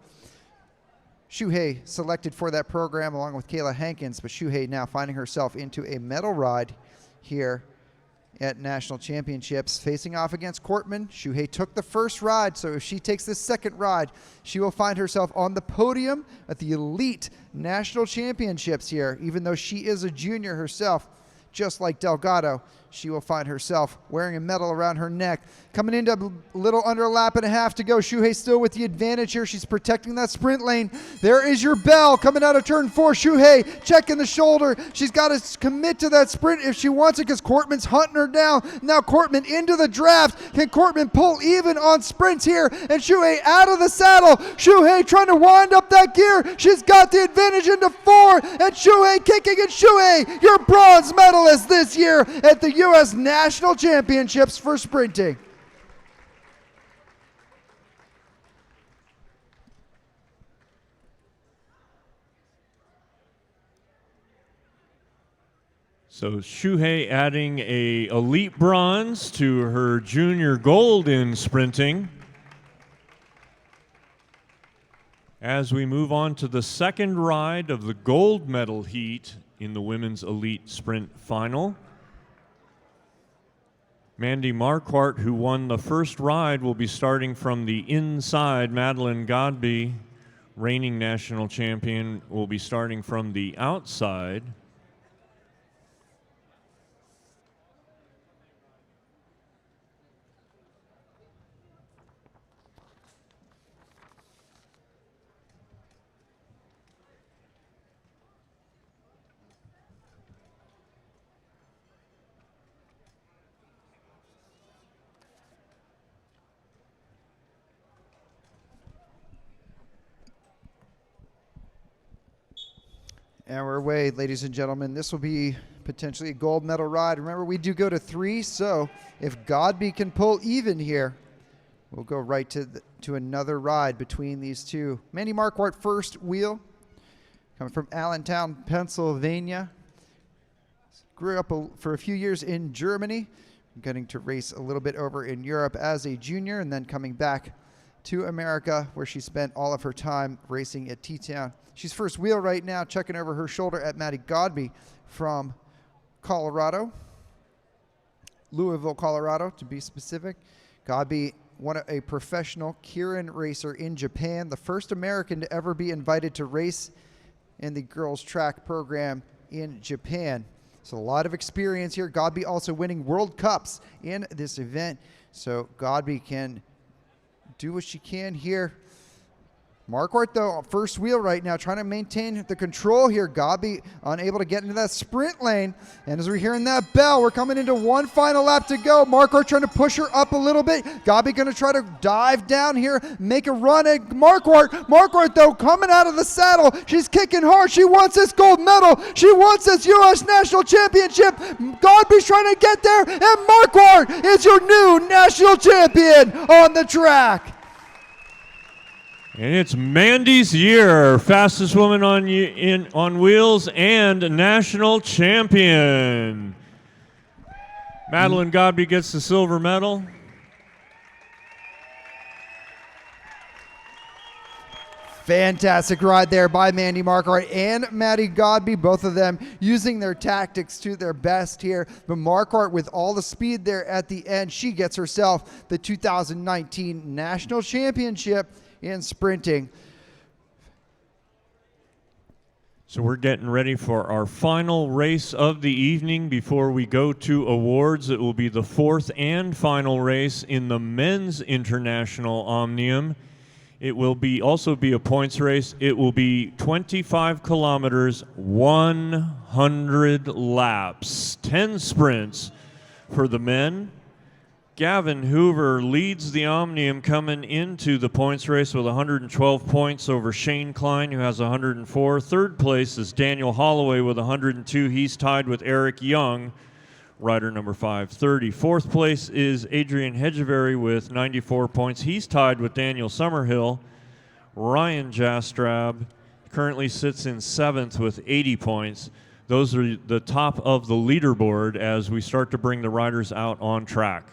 Shuhei selected for that program along with Kayla Hankins, but Shuhei now finding herself into a medal ride here at National Championships, facing off against Kortman. Shuhei took the first ride, so if she takes the second ride, she will find herself on the podium at the Elite National Championships here. Even though she is a junior herself, just like Delgado, she will find herself wearing a medal around her neck. Coming into a little under a lap and a half to go. Shuhei still with the advantage here. She's protecting that sprint lane. There is your bell coming out of turn 4. Shuhei checking the shoulder. She's got to commit to that sprint if she wants it because Kortman's hunting her down. Now Kortman into the draft. Can Kortman pull even on sprints here? And Shuhei out of the saddle. Shuhei trying to wind up that gear. She's got the advantage into 4. And Shuhei kicking it. Shuhei, your bronze medalist this year at the U.S. National Championships for sprinting. So Shuhei adding a elite bronze to her junior gold in sprinting. As we move on to the second ride of the gold medal heat in the women's elite sprint final. Mandy Marquardt, who won the first ride, will be starting from the inside. Madeline Godby, reigning national champion, will be starting from the outside. And we're away, ladies and gentlemen. This will be potentially a gold medal ride. Remember, we do go to 3, so if Godby can pull even here, we'll go right to another ride between these two. Mandy Marquardt, first wheel, coming from Allentown, Pennsylvania. Grew up for a few years in Germany, getting to race a little bit over in Europe as a junior, and then coming back to America, where she spent all of her time racing at T-Town. She's first wheel right now, checking over her shoulder at Maddie Godby from Colorado. Louisville, Colorado, to be specific. Godby, a professional Kirin racer in Japan, the first American to ever be invited to race in the girls track program in Japan. So a lot of experience here. Godby also winning World Cups in this event. So Godby can do what she can here. Marquardt, though, first wheel right now, trying to maintain the control here. Godby unable to get into that sprint lane. And as we're hearing that bell, we're coming into one final lap to go. Marquardt trying to push her up a little bit. Godby going to try to dive down here, make a run at Marquardt. Marquardt, though, coming out of the saddle. She's kicking hard. She wants this gold medal. She wants this U.S. National Championship. Godby's trying to get there, and Marquardt is your new national champion on the track. And it's Mandy's year, fastest woman on wheels and national champion. Madeline Godby gets the silver medal. Fantastic ride there by Mandy Marquardt and Maddie Godby, both of them using their tactics to their best here. But Marquardt, with all the speed there at the end, she gets herself the 2019 National Championship in sprinting. So we're getting ready for our final race of the evening before we go to awards. It will be the fourth and final race in the men's international Omnium. It will also be a points race. It will be 25 kilometers, 100 laps, 10 sprints for the men. Gavin Hoover leads the Omnium coming into the points race with 112 points over Shane Klein, who has 104. Third place is Daniel Holloway with 102. He's tied with Eric Young rider number 530. Fourth place is Adrian Hedgevery with 94 points. He's tied with Daniel Summerhill. Ryan Jastrab currently sits in 7th with 80 points. Those are the top of the leaderboard as we start to bring the riders out on track.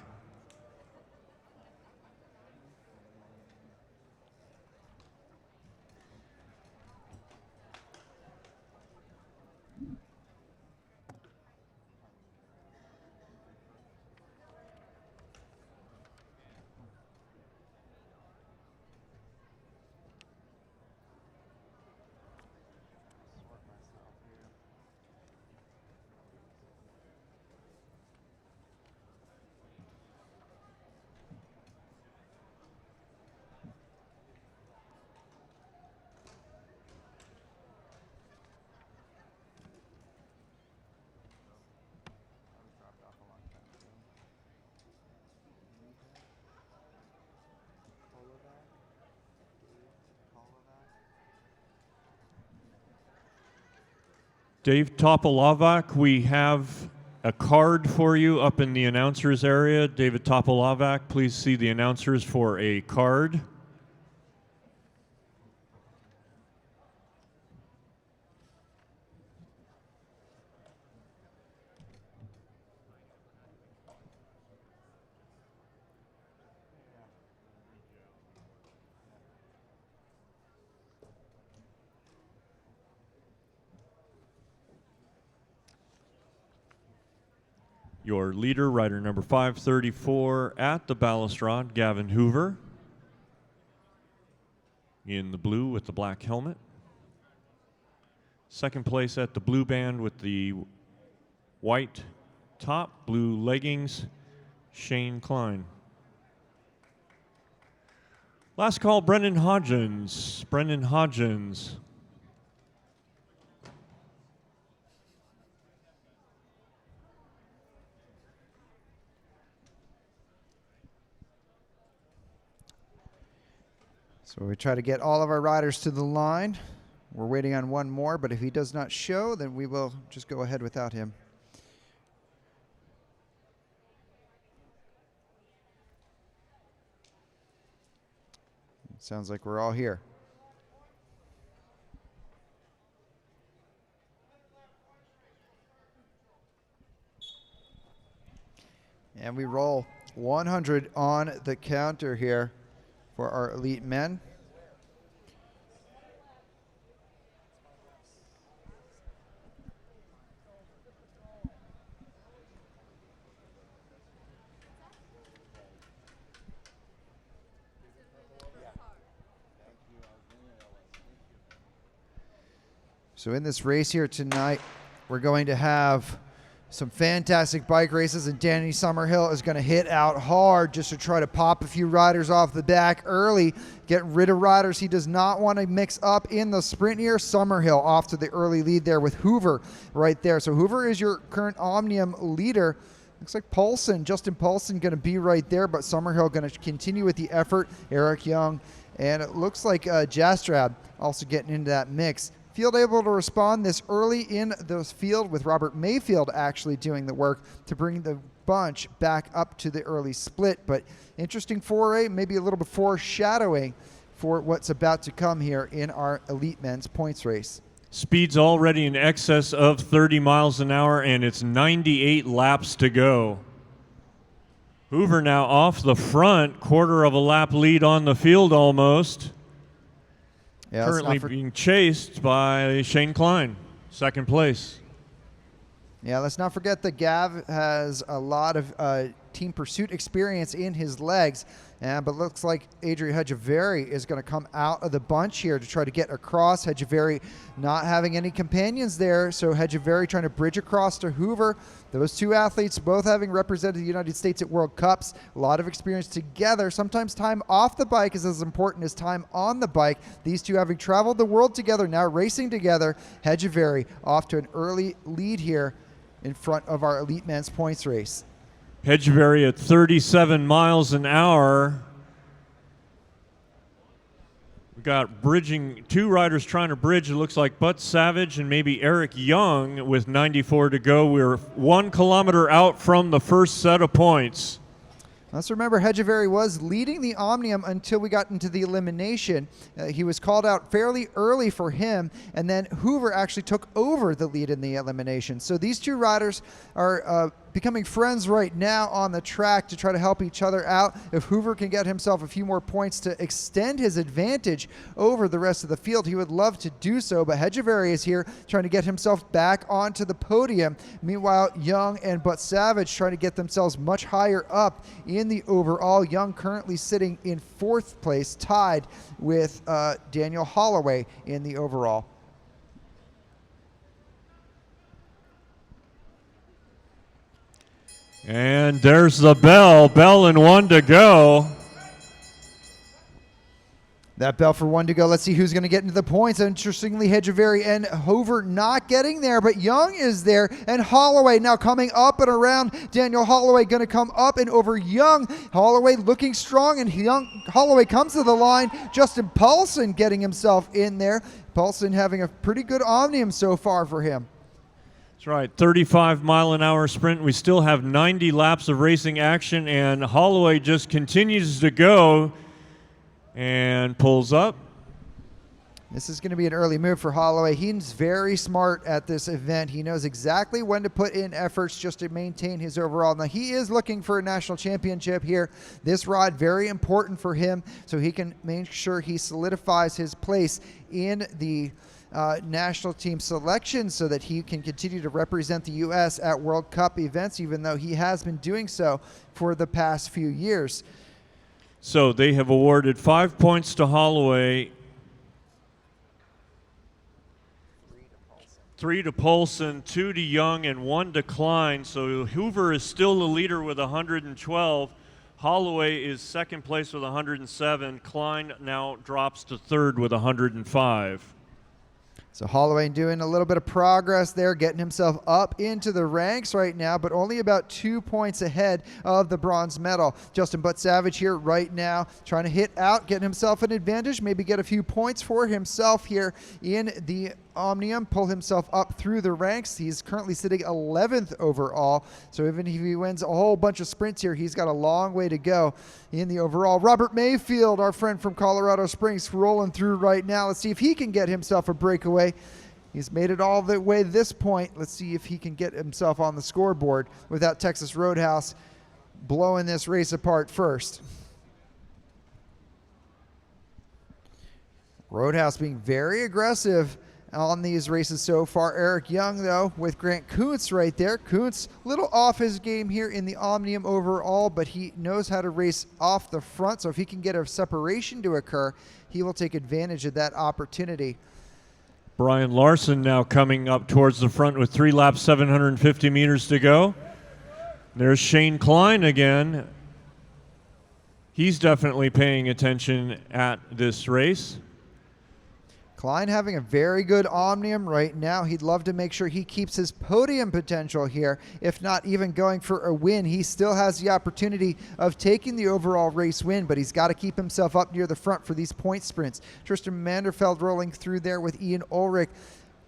Dave Topolovac, we have a card for you up in the announcers area. David Topolovac, please see the announcers for a card. Your leader, rider number 534 at the balustrade, Gavin Hoover, in the blue with the black helmet. Second place at the blue band with the white top, blue leggings, Shane Klein. Last call, Brendan Hodgins. Brendan Hodgins. So we try to get all of our riders to the line. We're waiting on one more, but if he does not show, then we will just go ahead without him. It sounds like we're all here. And we roll 100 on the counter here for our elite men. So in this race here tonight, we're going to have some fantastic bike races, and Danny Summerhill is going to hit out hard just to try to pop a few riders off the back early, get rid of riders he does not want to mix up in the sprint here. Summerhill off to the early lead there with Hoover right there. So Hoover is your current Omnium leader. Looks like Justin Paulson going to be right there, but Summerhill going to continue with the effort. Eric Young, and it looks like Jastrab also getting into that mix. Field able to respond this early in the field with Robert Mayfield actually doing the work to bring the bunch back up to the early split. But interesting foray, maybe a little bit foreshadowing for what's about to come here in our elite men's points race. Speed's already in excess of 30 miles an hour, and it's 98 laps to go. Hoover now off the front, quarter of a lap lead on the field almost. Yeah, currently being chased by Shane Klein, second place. Yeah, let's not forget that Gav has a lot of team pursuit experience in his legs, but looks like Adrian Hedgevery is going to come out of the bunch here to try to get across. Hedgevery not having any companions there, so Hedgevery trying to bridge across to Hoover. Those two athletes both having represented the United States at World Cups, a lot of experience together. Sometimes time off the bike is as important as time on the bike. These two having traveled the world together, now racing together. Hedgevery off to an early lead here in front of our elite men's points race. Hedgevery at 37 miles an hour. We got bridging, two riders trying to bridge. It looks like Butts Savage and maybe Eric Young with 94 to go. We're 1 kilometer out from the first set of points. Let's remember, Hedgeberry was leading the Omnium until we got into the elimination. He was called out fairly early for him, and then Hoover actually took over the lead in the elimination. So these two riders are becoming friends right now on the track to try to help each other out. If Hoover can get himself a few more points to extend his advantage over the rest of the field, he would love to do so, but Hedgeberry is here trying to get himself back onto the podium. Meanwhile, Young and Butts Savage trying to get themselves much higher up in the overall. Young currently sitting in 4th place, tied with Daniel Holloway in the overall. And there's the bell. Bell and 1 to go. That bell for 1 to go. Let's see who's going to get into the points. Interestingly, Hedgeberry and Hoover not getting there, but Young is there, and Holloway now coming up and around. Daniel Holloway going to come up and over Young. Holloway looking strong, and Holloway comes to the line. Justin Paulson getting himself in there. Paulson having a pretty good Omnium so far for him. That's right, 35-mile-an-hour sprint. We still have 90 laps of racing action, and Holloway just continues to go and pulls up. This is going to be an early move for Holloway. He's very smart at this event. He knows exactly when to put in efforts just to maintain his overall. Now, he is looking for a national championship here. This ride, very important for him, so he can make sure he solidifies his place in the national team selection so that he can continue to represent the U.S. at World Cup events, even though he has been doing so for the past few years. So they have awarded 5 points to Holloway, 3 to Paulson, 2 to Young, and 1 to Klein. So Hoover is still the leader with 112. Holloway is 2nd place with 107. Klein now drops to 3rd with 105. So Holloway doing a little bit of progress there, getting himself up into the ranks right now, but only about 2 points ahead of the bronze medal. Justin Butts Savage here right now, trying to hit out, getting himself an advantage, maybe get a few points for himself here in the Omnium, pull himself up through the ranks. He's currently sitting 11th overall, so even if he wins a whole bunch of sprints here, he's got a long way to go in the overall. Robert Mayfield, our friend from Colorado Springs, rolling through right now. Let's see if he can get himself a breakaway. He's made it all the way this point. Let's see if he can get himself on the scoreboard without Texas Roadhouse blowing this race apart first. Roadhouse being very aggressive on these races so far. Eric Young, though, with Grant Kuntz right there. Kuntz a little off his game here in the Omnium overall, but he knows how to race off the front, so if he can get a separation to occur, he will take advantage of that opportunity. Brian Larson now coming up towards the front with 3 laps, 750 meters to go. There's Shane Klein again. He's definitely paying attention at this race. Klein having a very good Omnium right now. He'd love to make sure he keeps his podium potential here. If not even going for a win, he still has the opportunity of taking the overall race win, but he's got to keep himself up near the front for these point sprints. Tristan Manderfeld rolling through there with Ian Ulrich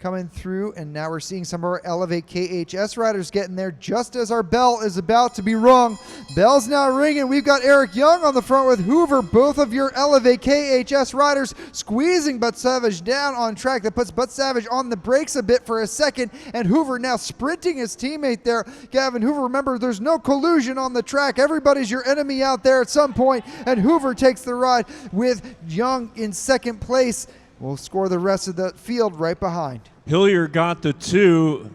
coming through, and now we're seeing some of our Elevate KHS riders getting there just as our bell is about to be rung. Bell's now ringing. We've got Eric Young on the front with Hoover, both of your Elevate KHS riders squeezing Butts Savage down on track. That puts Butts Savage on the brakes a bit for a second, and Hoover now sprinting his teammate there. Gavin Hoover, remember, there's no collusion on the track. Everybody's your enemy out there at some point, and Hoover takes the ride with Young in 2nd place. We'll score the rest of the field right behind. Hillier got the 2.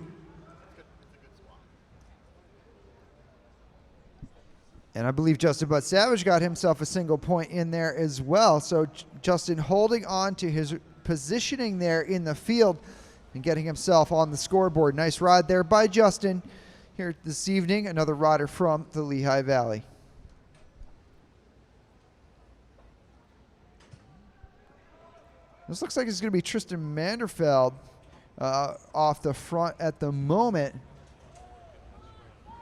And I believe Justin Butts Savage got himself a single point in there as well. So Justin holding on to his positioning there in the field and getting himself on the scoreboard. Nice ride there by Justin here this evening. Another rider from the Lehigh Valley. This looks like it's going to be Tristan Manderfeld off the front at the moment,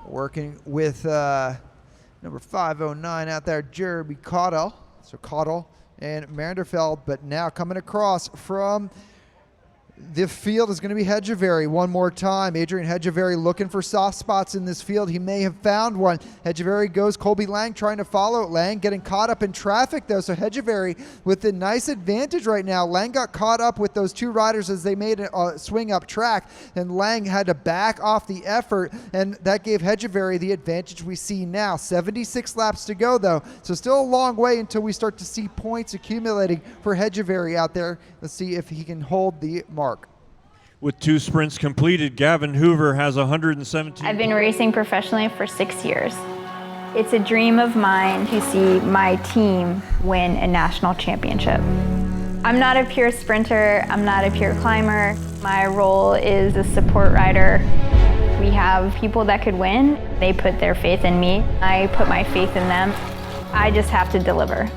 working with number 509 out there, Jeremy Caudill. So Caudill and Manderfeld, but now coming across from the field is going to be Hedgevery one more time. Adrian Hedgevery looking for soft spots in this field. He may have found one. Hedgevery goes. Colby Lang trying to follow it. Lang getting caught up in traffic, though, so Hedgevery with a nice advantage right now. Lang got caught up with those two riders as they made a swing up track, and Lang had to back off the effort, and that gave Hedgevery the advantage we see now. 76 laps to go, though, so still a long way until we start to see points accumulating for Hedgevery out there. Let's see if he can hold the mark. With 2 sprints completed, Gavin Hoover has 117. I've been racing professionally for 6 years. It's a dream of mine to see my team win a national championship. I'm not a pure sprinter, I'm not a pure climber. My role is a support rider. We have people that could win. They put their faith in me. I put my faith in them. I just have to deliver.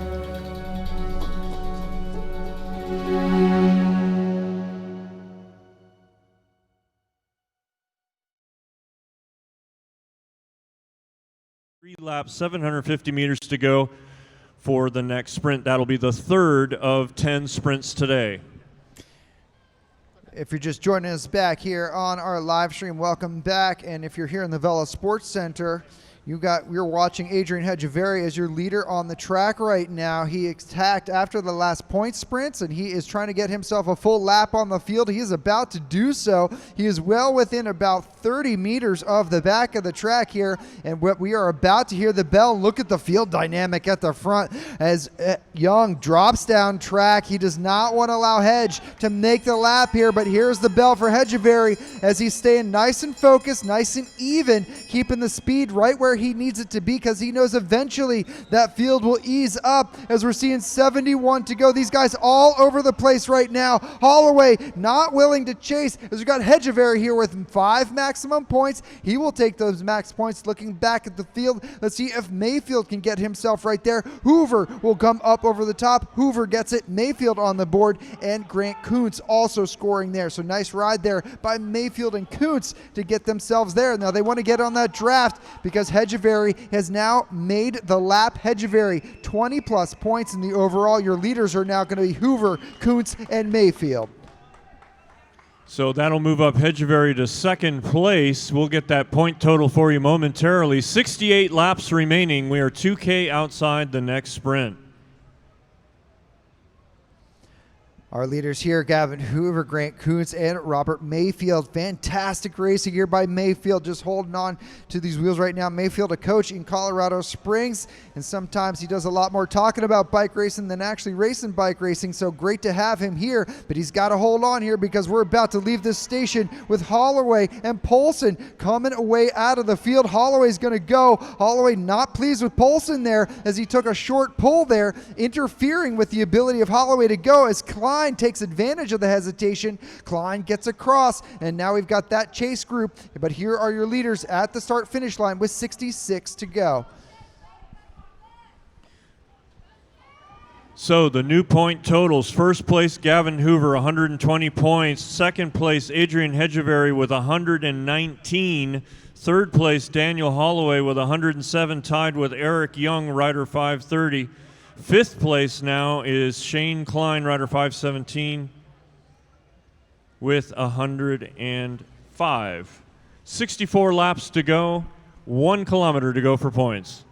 Three laps, 750 meters to go for the next sprint. That'll be the third of 10 sprints today. If you're just joining us back here on our live stream, welcome back. And if you're here in the VELO Sports Center, you're watching Adrian Hedgevery as your leader on the track right now. He attacked after the last point sprints, and he is trying to get himself a full lap on the field. He is about to do so. He is well within about 30 meters of the back of the track here, and what we are about to hear the bell. Look at the field dynamic at the front as Young drops down track. He does not want to allow Hedge to make the lap here, but here's the bell for Hedgevery as he's staying nice and focused, nice and even, keeping the speed right where he needs it to be, because he knows eventually that field will ease up as we're seeing 71 to go. These guys all over the place right now. Holloway not willing to chase as we've got Hedgevery here with 5 maximum points. He will take those max points. Looking back at the field, let's see if Mayfield can get himself right there. Hoover will come up over the top. Hoover gets it. Mayfield on the board, and Grant Kuntz also scoring there. So nice ride there by Mayfield and Kuntz to get themselves there. Now they want to get on that draft because Hedgevery has now made the lap. Hedgevery 20 plus points in the overall. Your leaders are now going to be Hoover, Kuntz, and Mayfield. So that'll move up Hedgevery to second place. We'll get that point total for you momentarily. 68 laps remaining. We are 2K outside the next sprint. Our leaders here, Gavin Hoover, Grant Kuntz, and Robert Mayfield. Fantastic racing here by Mayfield, just holding on to these wheels right now. Mayfield, a coach in Colorado Springs, and sometimes he does a lot more talking about bike racing than actually racing bike racing, so great to have him here, but he's got to hold on here because we're about to leave this station with Holloway and Polson coming away out of the field. Holloway's going to go. Holloway not pleased with Polson there as he took a short pull there, interfering with the ability of Holloway to go as Klein takes advantage of the hesitation. Klein gets across, and now we've got that chase group. But here are your leaders at the start-finish line with 66 to go. So the new point totals. First place, Gavin Hoover, 120 points. Second place, Adrian Hedgevery with 119. Third place, Daniel Holloway with 107, tied with Eric Young, rider 530. Fifth place now is Shane Klein, rider 517, with 105. 64 laps to go, 1 kilometer to go for points.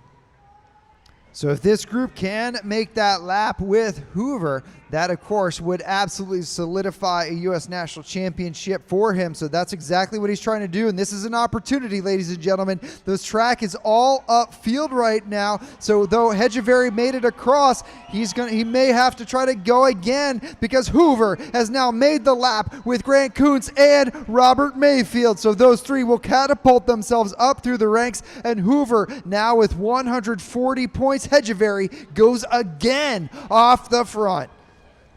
So if this group can make that lap with Hoover, that of course would absolutely solidify a U.S. national championship for him. So that's exactly what he's trying to do, and this is an opportunity, ladies and gentlemen. This track is all upfield right now, so though Hedgevery made it across, he may have to try to go again because Hoover has now made the lap with Grant Kuntz and Robert Mayfield. So those three will catapult themselves up through the ranks, and Hoover now with 140 points. Hedgevery goes again off the front.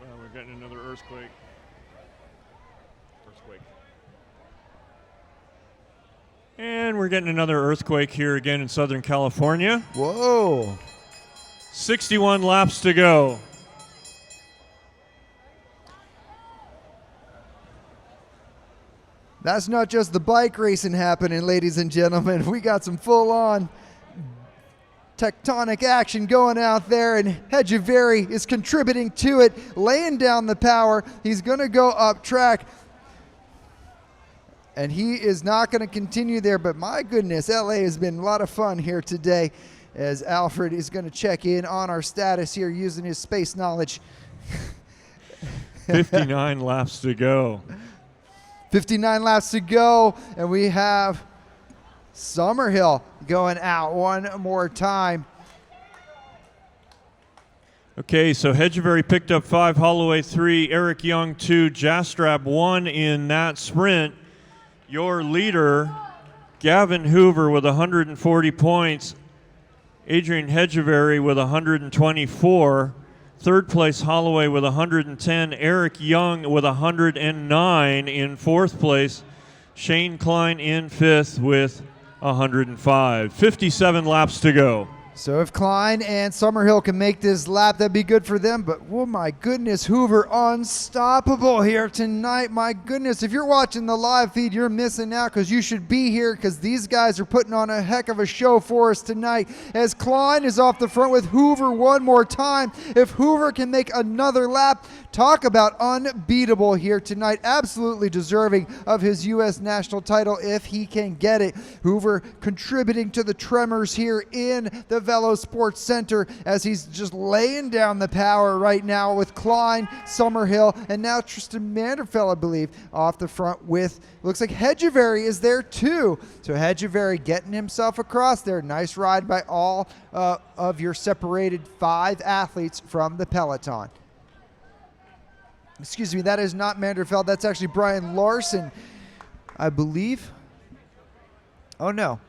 Well, we're getting another earthquake. And we're getting another earthquake here again in Southern California. Whoa. 61 laps to go. That's not just the bike racing happening, ladies and gentlemen. We got some full-on tectonic action going out there, and Hedgevery is contributing to it, laying down the power. He's going to go up track, and he is not going to continue there, but my goodness, LA has been a lot of fun here today as Alfred is going to check in on our status here using his space knowledge. 59 laps to go. 59 laps to go, and we have Summerhill going out one more time. Okay, so Hedgevery picked up 5, Holloway 3, Eric Young 2, Jastrab 1 in that sprint. Your leader, Gavin Hoover with 140 points, Adrian Hedgevery with 124. Third place, Holloway with 110. Eric Young with 109 in fourth place. Shane Klein in fifth with 105. 57 laps to go. So if Klein and Summerhill can make this lap, that'd be good for them. But, oh my goodness, Hoover unstoppable here tonight. My goodness, if you're watching the live feed, you're missing out because you should be here because these guys are putting on a heck of a show for us tonight. As Klein is off the front with Hoover one more time. If Hoover can make another lap, talk about unbeatable here tonight. Absolutely deserving of his U.S. national title if he can get it. Hoover contributing to the tremors here in the VELO Sports Center as he's just laying down the power right now with Klein, Summerhill, and now Tristan Manderfeld, I believe, off the front with, looks like Hedgevery is there too. So Hedgevery getting himself across there. Nice ride by all of your separated 5 athletes from the peloton. Excuse me, that is not Manderfeld. That's actually Brian Larson, I believe. Oh, no.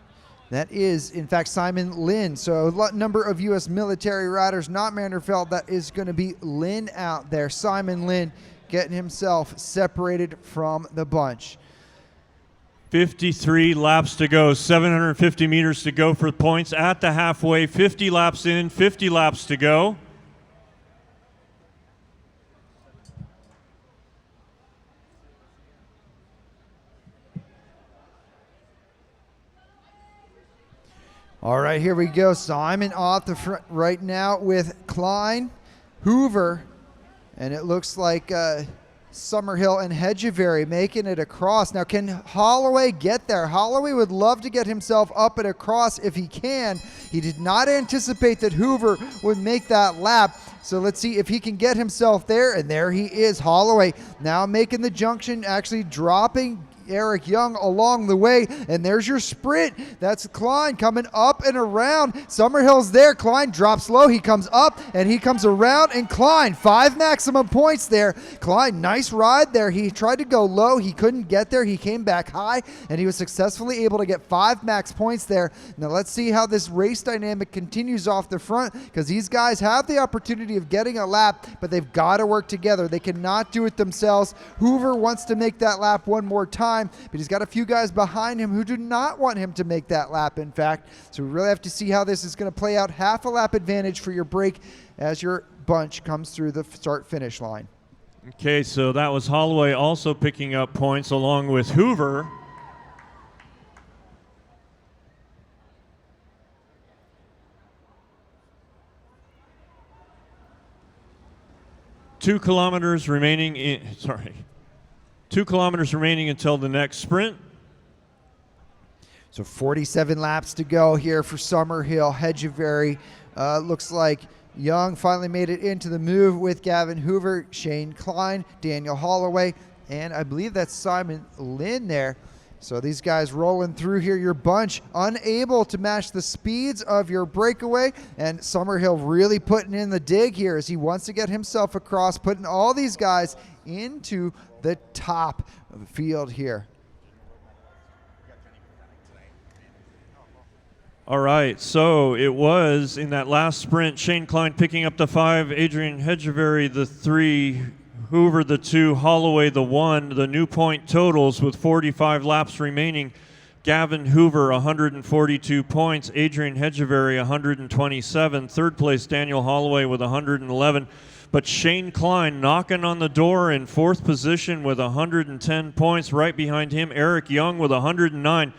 That is, in fact, Simon Lynn. So a number of U.S. military riders, not Manderfeld. That is going to be Lynn out there. Simon Lynn getting himself separated from the bunch. 53 laps to go, 750 meters to go for points at the halfway. 50 laps in, 50 laps to go. All right, here we go. Simon off the front right now with Klein, Hoover, and it looks like Summerhill and Hedgevery making it across. Now, can Holloway get there? Holloway would love to get himself up and across if he can. He did not anticipate that Hoover would make that lap. So let's see if he can get himself there, and there he is. Holloway now making the junction, actually dropping Eric Young along the way, and there's your sprint. That's Klein coming up and around. Summerhill's there. Klein drops low. He comes up and he comes around, and Klein 5 maximum points there. Klein, nice ride there. He tried to go low. He couldn't get there. He came back high, and he was successfully able to get 5 max points there. Now let's see how this race dynamic continues off the front, because these guys have the opportunity of getting a lap, but they've got to work together. They cannot do it themselves. Hoover wants to make that lap one more time, but he's got a few guys behind him who do not want him to make that lap, in fact. So we really have to see how this is going to play out. Half a lap advantage for your break as your bunch comes through the start-finish line. Okay, so that was Holloway also picking up points along with Hoover. Two kilometers remaining until the next sprint. So 47 laps to go here for Summerhill. Hedgevery looks like Young finally made it into the move with Gavin Hoover, Shane Klein, Daniel Holloway, and I believe that's Simon Lynn there. So these guys rolling through here, your bunch unable to match the speeds of your breakaway, and Summerhill really putting in the dig here as he wants to get himself across, putting all these guys into the top of the field here. All right, so it was in that last sprint, Shane Klein picking up the 5, Adrian Hedgevery the 3, Hoover the 2, Holloway the 1, the new point totals with 45 laps remaining. Gavin Hoover 142 points, Adrian Hedgevery 127, third place Daniel Holloway with 111, but Shane Klein knocking on the door in fourth position with 110 points. Right behind him, Eric Young with 109.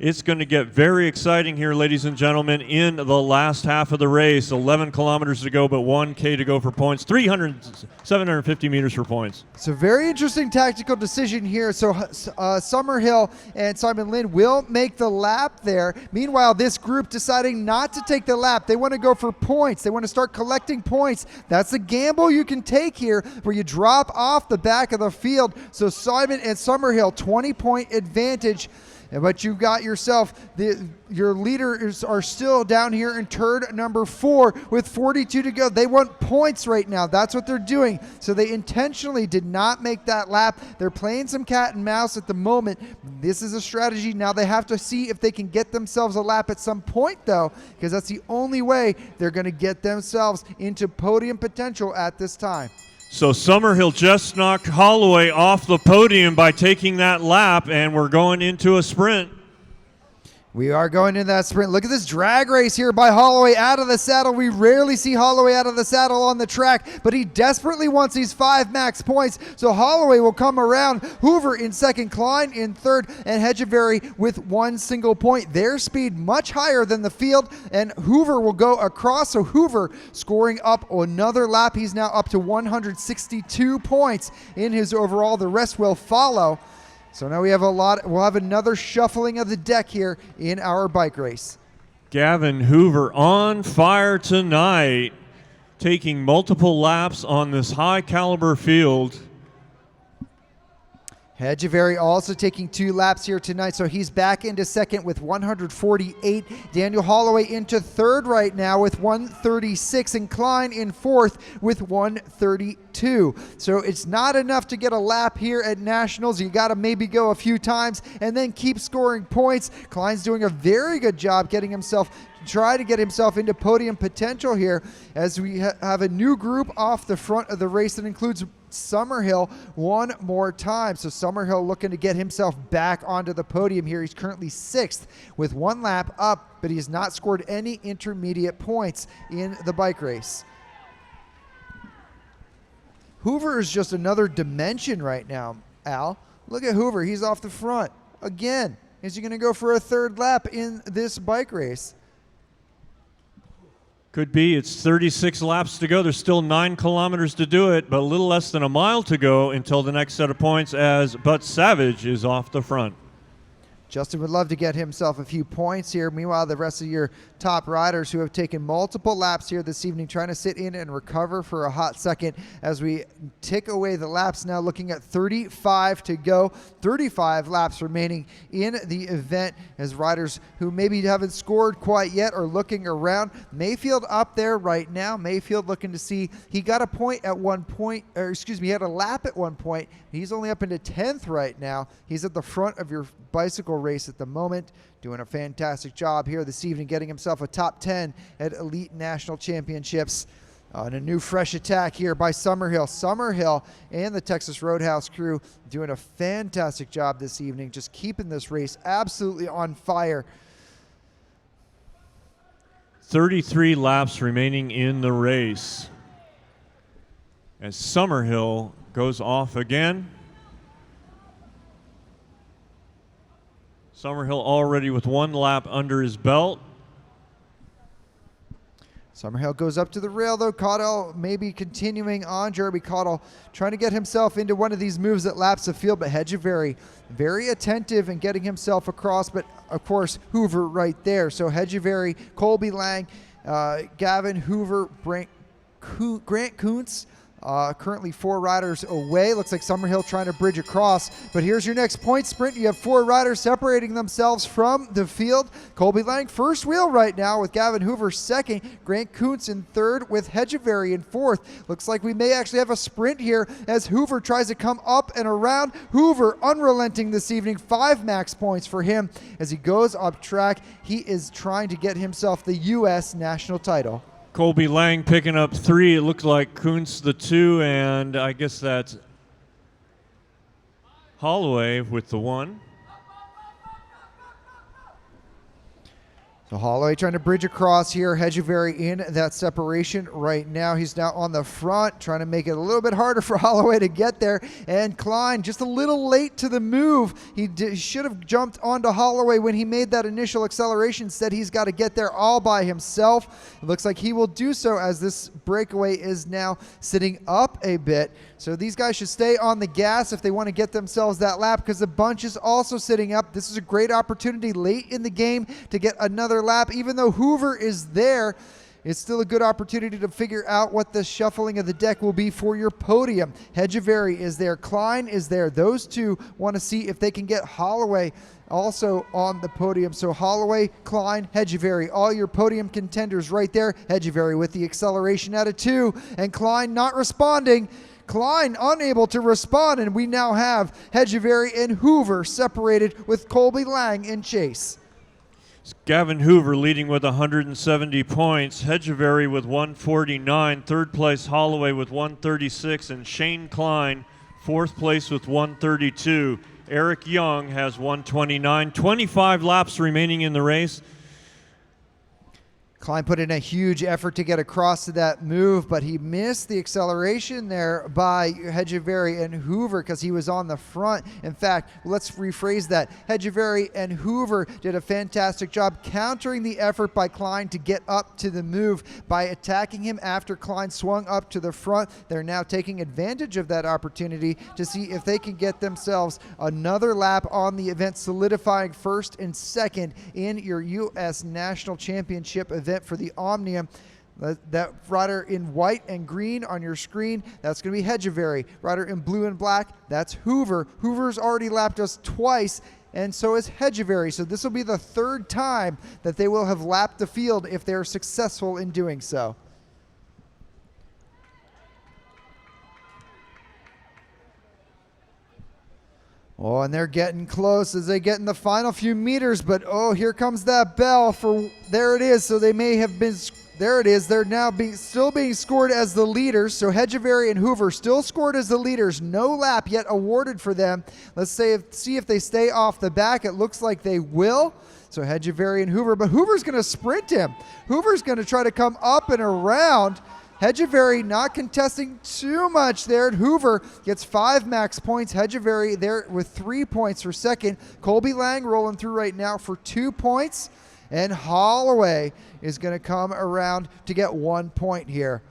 It's going to get very exciting here, ladies and gentlemen, in the last half of the race. 11 kilometers to go, but 1K to go for points. 750 meters for points. It's a very interesting tactical decision here. So Summerhill and Simon Lynn will make the lap there. Meanwhile, this group deciding not to take the lap. They want to go for points. They want to start collecting points. That's the gamble you can take here, where you drop off the back of the field. So Simon and Summerhill, 20-point advantage. But you got yourself, your leaders are still down here in turn number 4 with 42 to go. They want points right now. That's what they're doing. So they intentionally did not make that lap. They're playing some cat and mouse at the moment. This is a strategy. Now they have to see if they can get themselves a lap at some point, though, because that's the only way they're going to get themselves into podium potential at this time. So Summerhill just knocked Holloway off the podium by taking that lap, and we're going into a sprint. We are going into that sprint. Look at this drag race here by Holloway out of the saddle. We rarely see Holloway out of the saddle on the track, but he desperately wants these 5 max points. So Holloway will come around. Hoover in second, Klein in third, and Hedgeberry with 1 single point. Their speed much higher than the field, and Hoover will go across. So Hoover scoring up another lap. He's now up to 162 points in his overall. The rest will follow. So now we'll have another shuffling of the deck here in our bike race. Gavin Hoover on fire tonight, taking multiple laps on this high caliber field. Hedgeberry also taking 2 laps here tonight, so he's back into second with 148. Daniel Holloway into third right now with 136, and Klein in fourth with 132. So it's not enough to get a lap here at Nationals. You got to maybe go a few times and then keep scoring points. Klein's doing a very good job try to get himself into podium potential here, as we have a new group off the front of the race that includes Summerhill one more time. So Summerhill looking to get himself back onto the podium here. He's currently 6th with 1 lap up, but he has not scored any intermediate points in the bike race. Hoover is just another dimension right now, Al. Look at Hoover. He's off the front again. Is he going to go for a 3rd lap in this bike race? Could be. It's 36 laps to go. There's still 9 kilometers to do it, but a little less than a mile to go until the next set of points, as Butch Savage is off the front. Justin would love to get himself a few points here. Meanwhile, the rest of your top riders who have taken multiple laps here this evening trying to sit in and recover for a hot second as we tick away the laps now, looking at 35 to go. 35 laps remaining in the event, as riders who maybe haven't scored quite yet are looking around. Mayfield up there right now. Mayfield looking to see, he got a point at one point, or excuse me, he had a lap at one point. He's only up into 10th right now. He's at the front of your bicycle race at the moment, doing a fantastic job here this evening, getting himself a top 10 at Elite National Championships. On a new fresh attack here by Summerhill. Summerhill and the Texas Roadhouse crew doing a fantastic job this evening, just keeping this race absolutely on fire. 33 laps remaining in the race, as Summerhill goes off again. Summerhill already with 1 lap under his belt. Summerhill goes up to the rail, though. Caudell maybe continuing on. Jeremy Caudell trying to get himself into one of these moves that laps the field, but Hedgeberry very attentive and getting himself across, but of course Hoover right there. So Hedgeberry, Colby Lang, Gavin Hoover, Grant Kuntz, currently 4 riders away. Looks like Summerhill trying to bridge across, but here's your next point sprint. You have 4 riders separating themselves from the field. Colby Lang first wheel right now with Gavin Hoover second, Grant Kuntz in third with Hedgeberry in fourth. Looks like we may actually have a sprint here as Hoover tries to come up and around. Hoover unrelenting this evening, 5 max points for him as he goes up track. He is trying to get himself the U.S. national title. Colby Lang picking up 3. It looked like Kuntz the 2, and I guess that's Holloway with the 1. So Holloway trying to bridge across here. Hedgeberry in that separation right now. He's now on the front, trying to make it a little bit harder for Holloway to get there. And Klein just a little late to the move. He should have jumped onto Holloway when he made that initial acceleration. Instead, he's got to get there all by himself. It looks like he will do so as this breakaway is now sitting up a bit. So these guys should stay on the gas if they want to get themselves that lap, because the bunch is also sitting up. This is a great opportunity late in the game to get another lap. Even though Hoover is there, it's still a good opportunity to figure out what the shuffling of the deck will be for your podium. Hedgeberry is there. Klein is there. Those two want to see if they can get Holloway also on the podium. So Holloway, Klein, Hedgeberry, all your podium contenders right there. Hedgeberry with the acceleration at a 2, and Klein not responding. Klein unable to respond, and we now have Hedgeberry and Hoover separated with Colby Lang in chase. Gavin Hoover leading with 170 points. Hedgeberry with 149. Third place Holloway with 136. And Shane Klein, fourth place with 132. Eric Young has 129. 25 laps remaining in the race. Klein put in a huge effort to get across to that move, but he missed the acceleration there by Hedgeberry and Hoover because he was on the front. In fact, let's rephrase that. Hedgeberry and Hoover did a fantastic job countering the effort by Klein to get up to the move by attacking him after Klein swung up to the front. They're now taking advantage of that opportunity to see if they can get themselves another lap on the event, solidifying first and second in your U.S. National Championship event for the Omnium. That rider in white and green on your screen, that's going to be Hedgeberry. Rider in blue and black, that's Hoover. Hoover's already lapped us twice, and so is Hedgeberry. So this will be the third time that they will have lapped the field if they're successful in doing so. Oh, and they're getting close as they get in the final few meters, but oh, here comes that bell for, there it is. So they may have been, there it is. They're now still being scored as the leaders. So Hedgeberry and Hoover still scored as the leaders. No lap yet awarded for them. Let's see if they stay off the back. It looks like they will. So Hedgeberry and Hoover, but Hoover's going to sprint him. Hoover's going to try to come up and around. Hedgeberry not contesting too much there. And Hoover gets 5 max points. Hedgeberry there with 3 points for second. Colby Lang rolling through right now for 2 points. And Holloway is going to come around to get 1 point here.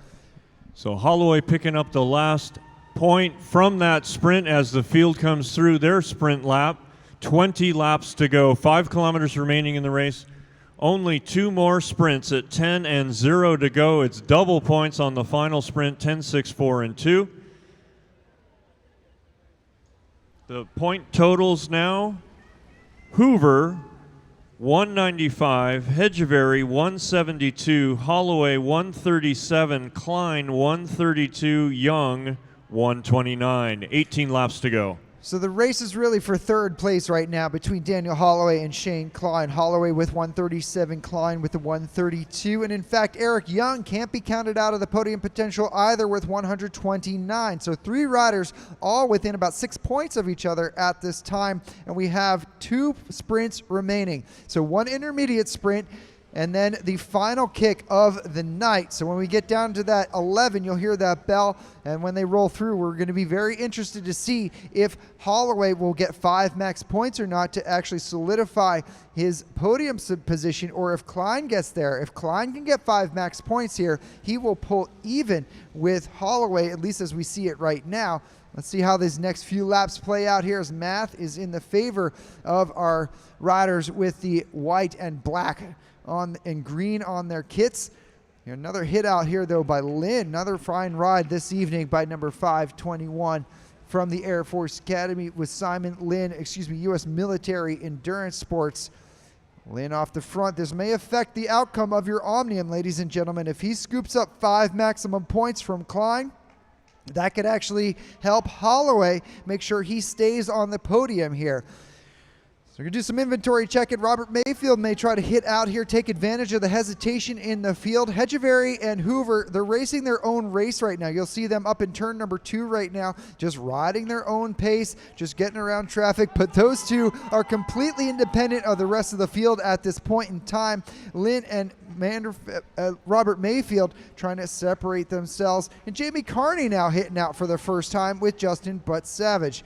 So Holloway picking up the last point from that sprint as the field comes through their sprint lap. 20 laps to go. 5 kilometers remaining in the race. Only 2 more sprints at 10 and 0 to go. It's double points on the final sprint, 10, 6, 4, and 2. The point totals now, Hoover, 195, Hedgeberry, 172, Holloway, 137, Klein, 132, Young, 129. 18 laps to go. So the race is really for third place right now between Daniel Holloway and Shane Klein. Holloway with 137, Klein with the 132. And in fact, Eric Young can't be counted out of the podium potential either with 129. So 3 riders all within about 6 points of each other at this time. And we have 2 sprints remaining. So 1 intermediate sprint, and then the final kick of the night. So when we get down to that 11, you'll hear that bell. And when they roll through, we're going to be very interested to see if Holloway will get 5 max points or not to actually solidify his podium position, or if Klein gets there. If Klein can get 5 max points here, he will pull even with Holloway, at least as we see it right now. Let's see how these next few laps play out here, as math is in the favor of our riders with the white and black and green on their kits. Another hit out here though by Lynn. Another fine ride this evening by number 521 from the Air Force Academy with Simon Lynn, U.S. Military Endurance Sports. Lynn off the front. This may affect the outcome of your Omnium, ladies and gentlemen. If he scoops up 5 maximum points from Klein, that could actually help Holloway make sure he stays on the podium here. So We're going to do some inventory checking. Robert Mayfield may try to hit out here, take advantage of the hesitation in the field. Hedgeberry and Hoover, they're racing their own race right now. You'll see them up in turn number 2 right now, just riding their own pace, just getting around traffic. But those two are completely independent of the rest of the field at this point in time. Lynn and Robert Mayfield trying to separate themselves. And Jamie Carney now hitting out for the first time with Justin Butt Savage.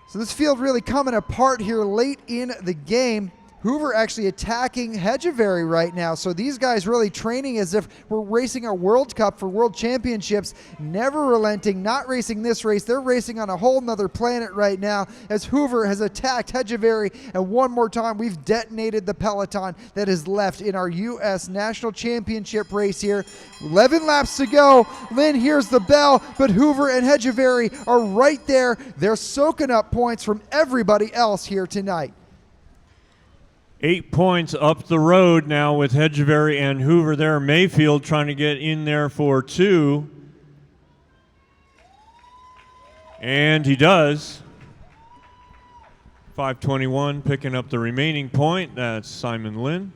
So this field really coming apart here late in the game. Hoover actually attacking Hedgeberry right now. So these guys really training as if we're racing a World Cup for World Championships, never relenting, not racing this race. They're racing on a whole nother planet right now as Hoover has attacked Hedgeberry. And one more time, we've detonated the peloton that is left in our U.S. National Championship race here. 11 laps to go. Lynn hears the bell, but Hoover and Hedgeberry are right there. They're soaking up points from everybody else here tonight. 8 points up the road now with Hedgeberry and Hoover there. Mayfield trying to get in there for 2. And he does. 5:21 picking up the remaining point. That's Simon Lynn.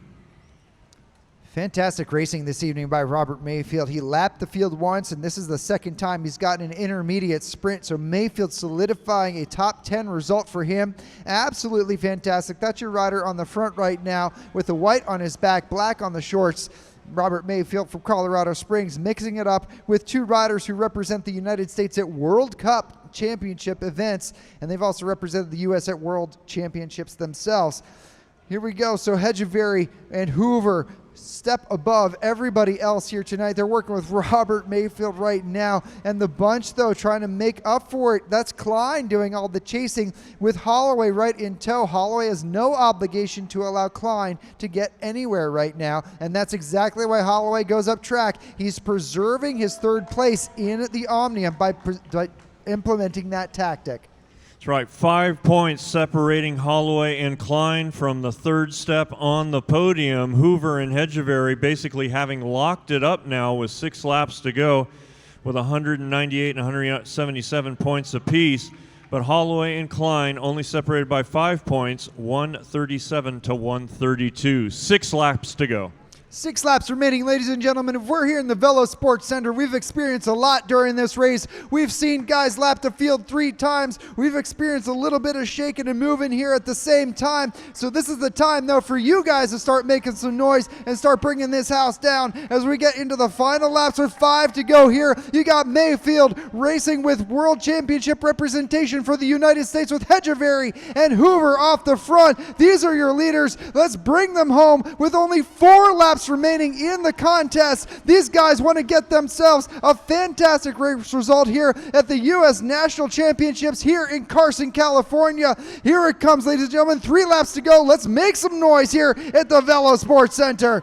Fantastic racing this evening by Robert Mayfield. He lapped the field once, and this is the second time he's gotten an intermediate sprint. So Mayfield solidifying a top 10 result for him. Absolutely fantastic. That's your rider on the front right now with the white on his back, black on the shorts. Robert Mayfield from Colorado Springs mixing it up with 2 riders who represent the United States at World Cup Championship events, and they've also represented the U.S. at World Championships themselves. Here we go. So Hedgeberry and Hoover step above everybody else here tonight. They're working with Robert Mayfield right now. And the bunch, though, trying to make up for it. That's Klein doing all the chasing with Holloway right in tow. Holloway has no obligation to allow Klein to get anywhere right now. And that's exactly why Holloway goes up track. He's preserving his 3rd place in the Omnium by implementing that tactic. That's right, 5 points separating Holloway and Klein from the 3rd step on the podium. Hoover and Hedgeberry basically having locked it up now with 6 laps to go with 198 and 177 points apiece. But Holloway and Klein only separated by 5 points, 137 to 132. 6 laps to go. 6 laps remaining, ladies and gentlemen. If we're here in the VELO Sports Center, we've experienced a lot during this race. We've seen guys lap the field 3 times. We've experienced a little bit of shaking and moving here at the same time. So this is the time, though, for you guys to start making some noise and start bringing this house down as we get into the final laps with 5 to go here. You got Mayfield racing with World Championship representation for the United States with Hedgeberry and Hoover off the front. These are your leaders. Let's bring them home with only 4 laps remaining in the contest. These guys want to get themselves a fantastic race result here at the U.S. National Championships here in Carson, California. Here it comes, ladies and gentlemen. 3 laps to go. Let's make some noise here at the VELO Sports Center.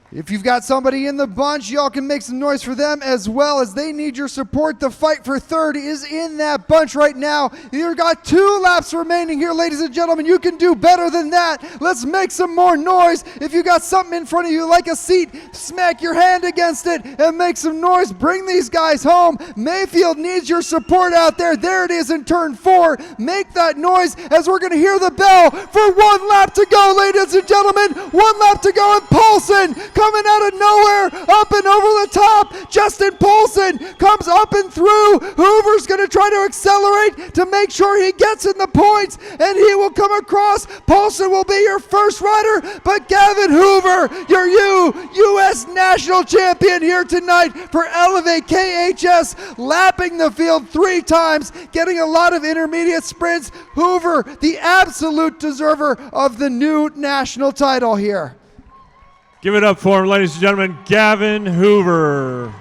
If you've got somebody in the bunch, y'all can make some noise for them as well, as they need your support. The fight for 3rd is in that bunch right now. You've got 2 laps remaining here, ladies and gentlemen. You can do better than that. Let's make some more noise. If you got something in front of you like a seat, smack your hand against it and make some noise. Bring these guys home. Mayfield needs your support out there. There it is in turn 4. Make that noise as we're going to hear the bell for 1 lap to go, ladies and gentlemen. 1 lap to go, and Paulson coming out of nowhere, up and over the top. Justin Paulson comes up and through. Hoover's going to try to accelerate to make sure he gets in the points, and he will come across. Paulson will be your first rider, but Gavin Hoover, your U.S. National Champion here tonight for Elevate KHS, lapping the field 3 times, getting a lot of intermediate sprints. Hoover, the absolute deserver of the new national title here. Give it up for him, ladies and gentlemen, Gavin Hoover.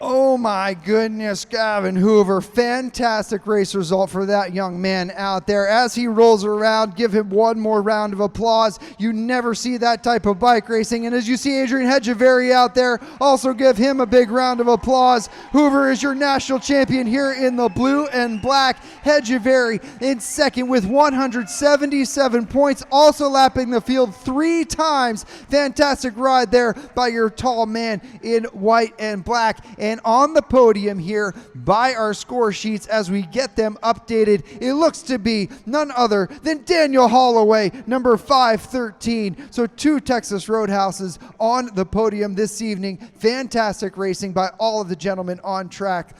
Oh my goodness, Gavin Hoover. Fantastic race result for that young man out there. As he rolls around, give him one more round of applause. You never see that type of bike racing. And as you see Adrian Hedgevery out there, also give him a big round of applause. Hoover is your national champion here in the blue and black. Hedgevery in second with 177 points, also lapping the field 3 times. Fantastic ride there by your tall man in white and black. And on the podium here by our score sheets as we get them updated, it looks to be none other than Daniel Holloway, number 513. So 2 Texas Roadhouses on the podium this evening. Fantastic racing by all of the gentlemen on track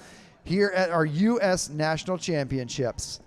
here at our U.S. National Championships.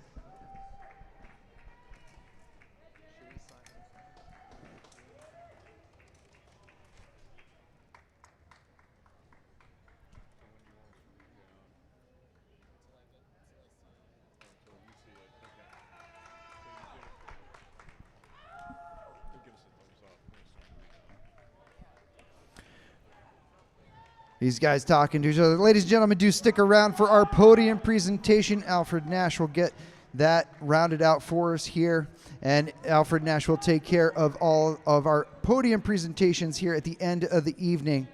These guys talking to each other. Ladies and gentlemen, do stick around for our podium presentation. Alfred Nash will get that rounded out for us here. And Alfred Nash will take care of all of our podium presentations here at the end of the evening.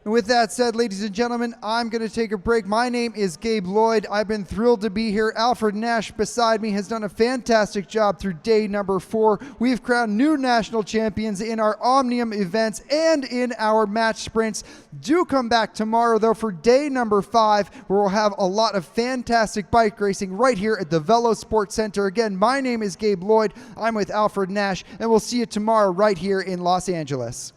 And with that said, ladies and gentlemen, I'm going to take a break. My name is Gabe Lloyd. I've been thrilled to be here. Alfred Nash beside me has done a fantastic job through day number 4. We've crowned new national champions in our Omnium events and in our match sprints. Do come back tomorrow, though, for day number 5, where we'll have a lot of fantastic bike racing right here at the VELO Sports Center. Again, my name is Gabe Lloyd. I'm with Alfred Nash, and we'll see you tomorrow right here in Los Angeles.